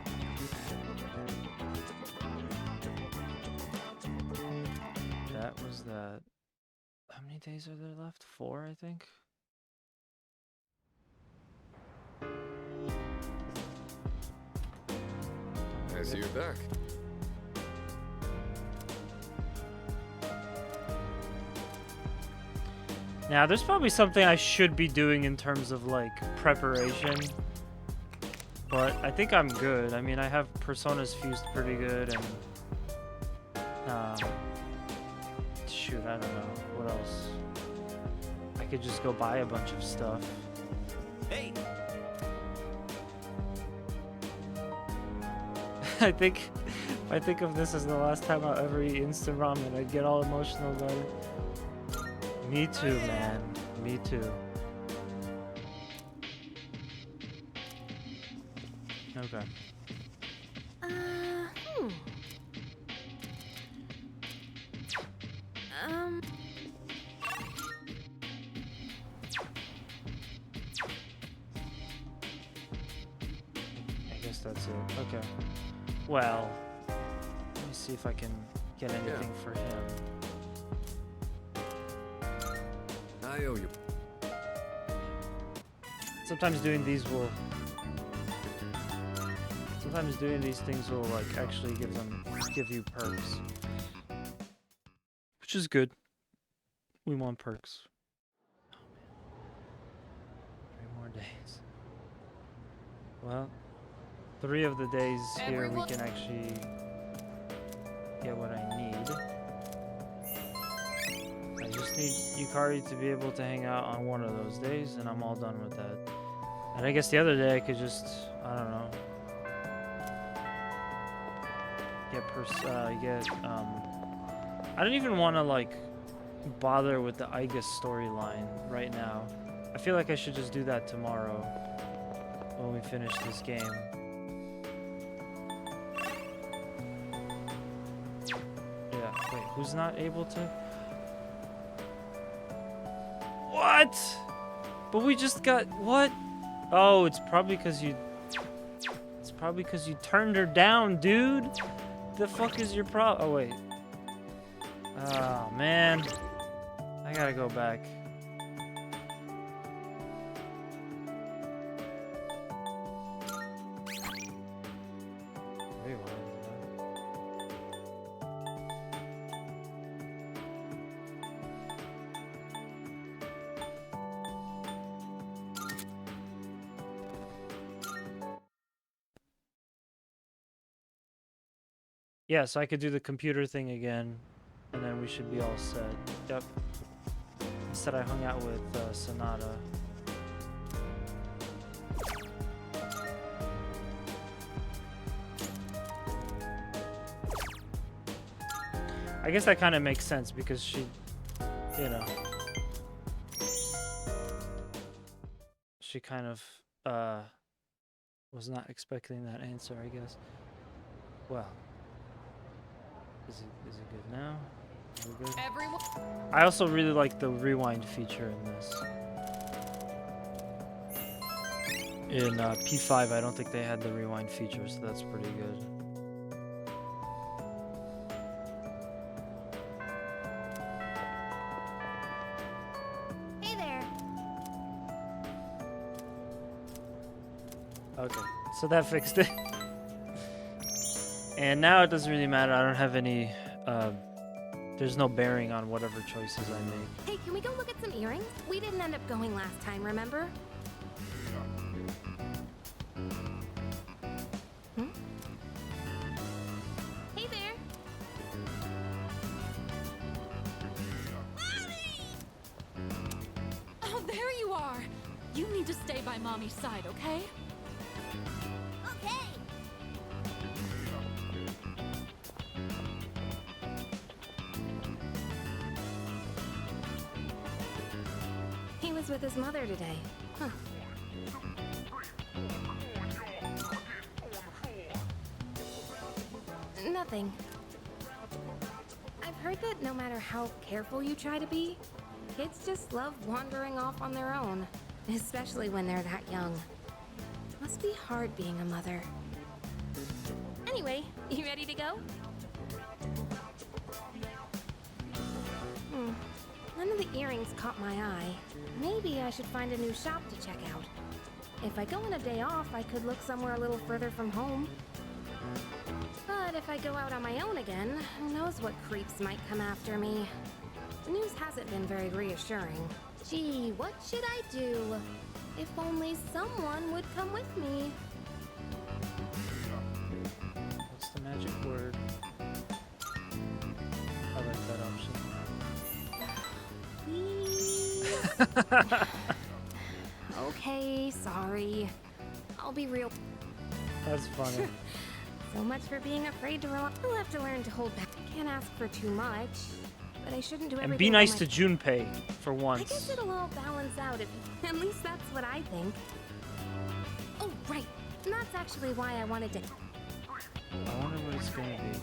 That was that. How many days are there left? 4, I think. I see you're back. Now, there's probably something I should be doing in terms of, like, preparation. But I think I'm good. I mean, I have Personas fused pretty good, and... shoot, I don't know. What else? I could just go buy a bunch of stuff. Hey! I think of this as the last time I'll ever eat instant ramen, I'd get all emotional about it. Me too, man. Me too. Okay. I guess that's it. Okay. Well, let me see if I can get anything for him. I owe you. Sometimes doing these will... Sometimes doing these things will, like, actually give you perks. Which is good. We want perks. Oh, man. 3 more days. Well, 3 of the days here we can actually get what I need. I just need Yukari to be able to hang out on one of those days, and I'm all done with that. And I guess the other day I could just, I don't know, I don't even want to, like, bother with the Igus storyline right now. I feel like I should just do that tomorrow when we finish this game. Yeah, wait, who's not able to? What? But we just got, what? Oh, it's probably because you turned her down, dude. The fuck is your problem? Oh, wait. Oh, man. I gotta go back. Yeah, so I could do the computer thing again, and then we should be all set. Yep. Instead, I hung out with Sonata. I guess that kind of makes sense because she, you know, she kind of was not expecting that answer, I guess. Well. Is it good now? Is it good? Everyone. I also really like the rewind feature in this. In P5, I don't think they had the rewind feature, so that's pretty good. Hey there. Okay, so that fixed it. And now it doesn't really matter. I don't have any, there's no bearing on whatever choices I make. Hey, can we go look at some earrings? We didn't end up going last time, remember? Hmm? Hey there. Oh, there you are. You need to stay by Mommy's side, okay? Okay. He was with his mother today. Huh. Nothing. I've heard that no matter how careful you try to be, kids just love wandering off on their own, especially when they're that young. Must be hard being a mother. Anyway, you ready to go? None of the earrings caught my eye. Maybe I should find a new shop to check out. If I go on a day off, I could look somewhere a little further from home. But if I go out on my own again, who knows what creeps might come after me. The news hasn't been very reassuring. Gee, what should I do? If only someone would come with me. What's the magic word? I like that option. Okay, sorry. I'll be real. That's funny. So much for being afraid to rely. I'll have to learn to hold back. I can't ask for too much, but I shouldn't do everything. And be nice to Junpei for once. I guess it'll all balance out if at least that's what I think. Oh, right. And that's actually why I wanted to. I wonder what it's gonna be.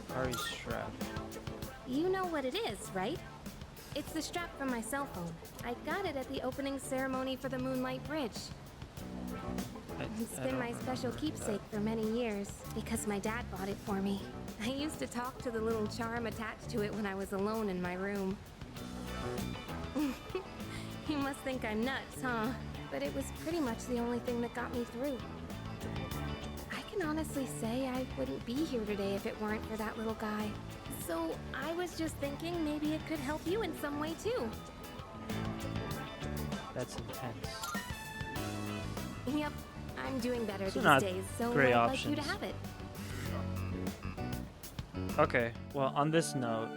Kari's strap. You know what it is, right? It's the strap from my cell phone. I got it at the opening ceremony for the Moonlight Bridge. It's been my special keepsake for many years, because my dad bought it for me. I used to talk to the little charm attached to it when I was alone in my room. You must think I'm nuts, huh? But it was pretty much the only thing that got me through. I can honestly say I wouldn't be here today if it weren't for that little guy. So I was just thinking maybe it could help you in some way too. That's intense. Yep, I'm doing better So these not days, so great I'd like you to options. have it. Okay, well, on this note,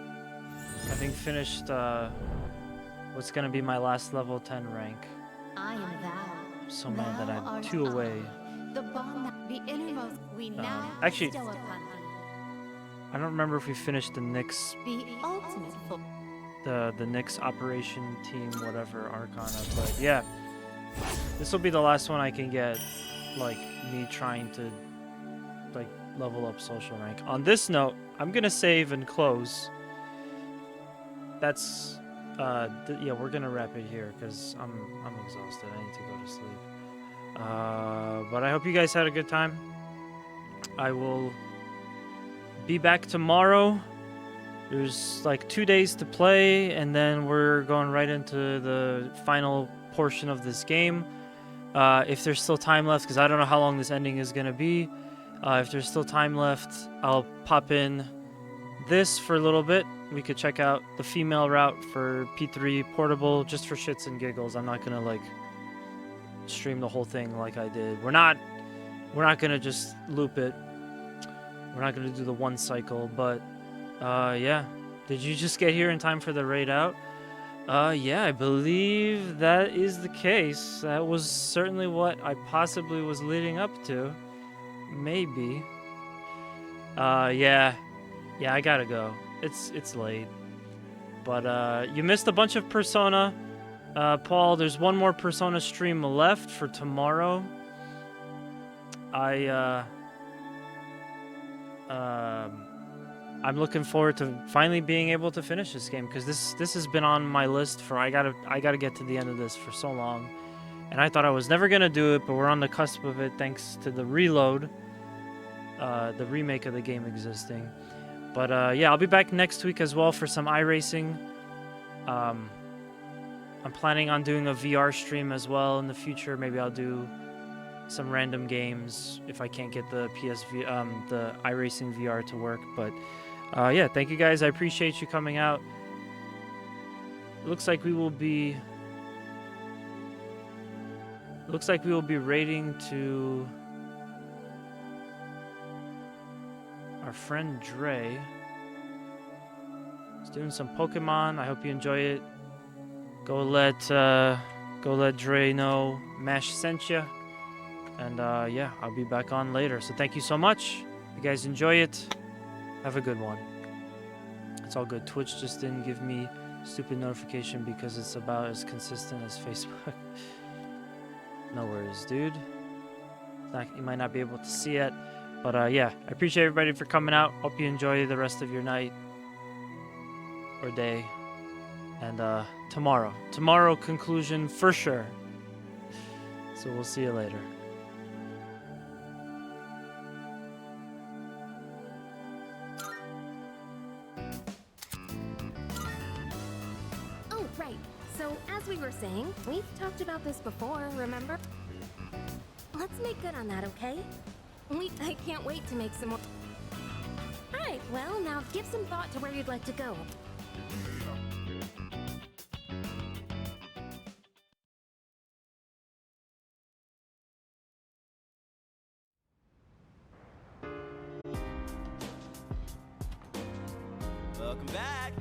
having finished what's gonna be my last level 10 rank, I am thou. I'm so mad that Thou I'm art 2 I. away. The bond that the innermost we now actually, bestow upon thee. I don't remember if we finished the Nyx, The ultimate full. the Nyx operation team, whatever, Arcana, but yeah. This will be the last one I can get, like, me trying to, like, level up social rank. On this note, I'm gonna save and close. That's, yeah, we're gonna wrap it here, because I'm exhausted. I need to go to sleep. But I hope you guys had a good time. I will be back tomorrow. There's like 2 days to play, and then we're going right into the final portion of this game. If there's still time left, because I don't know how long this ending is going to be. If there's still time left, I'll pop in this for a little bit. We could check out the female route for P3 Portable, just for shits and giggles. I'm not going to like stream the whole thing like I did. We're not going to just loop it. We're not going to do the one cycle, but yeah. Did you just get here in time for the raid out? Yeah, I believe that is the case. That was certainly what I possibly was leading up to. Maybe. Yeah, I gotta go. It's late. But you missed a bunch of Persona. Paul, there's one more Persona stream left for tomorrow. I'm looking forward to finally being able to finish this game, because this has been on my list for I gotta get to the end of this for so long, and I thought I was never gonna do it, but we're on the cusp of it thanks to the reload, the remake of the game existing. But yeah, I'll be back next week as well for some iRacing. I'm planning on doing a VR stream as well in the future. Maybe I'll do some random games if I can't get the the iRacing VR to work. But yeah, thank you guys. I appreciate you coming out. It looks like we will be raiding to our friend Dre. He's doing some Pokemon. I hope you enjoy it. Go let Dre know Mash sent you. And yeah, I'll be back on later. So thank you so much. You guys enjoy it. Have a good one. It's all good. Twitch just didn't give me stupid notification because it's about as consistent as Facebook. No worries, dude. You might not be able to see it. But yeah, I appreciate everybody for coming out. Hope you enjoy the rest of your night or day. And tomorrow conclusion for sure. So we'll see you later. Oh, right. So as we were saying, we've talked about this before, remember? Let's make good on that, okay? I can't wait to make some more. Alright, well, now give some thought to where you'd like to go. Welcome back.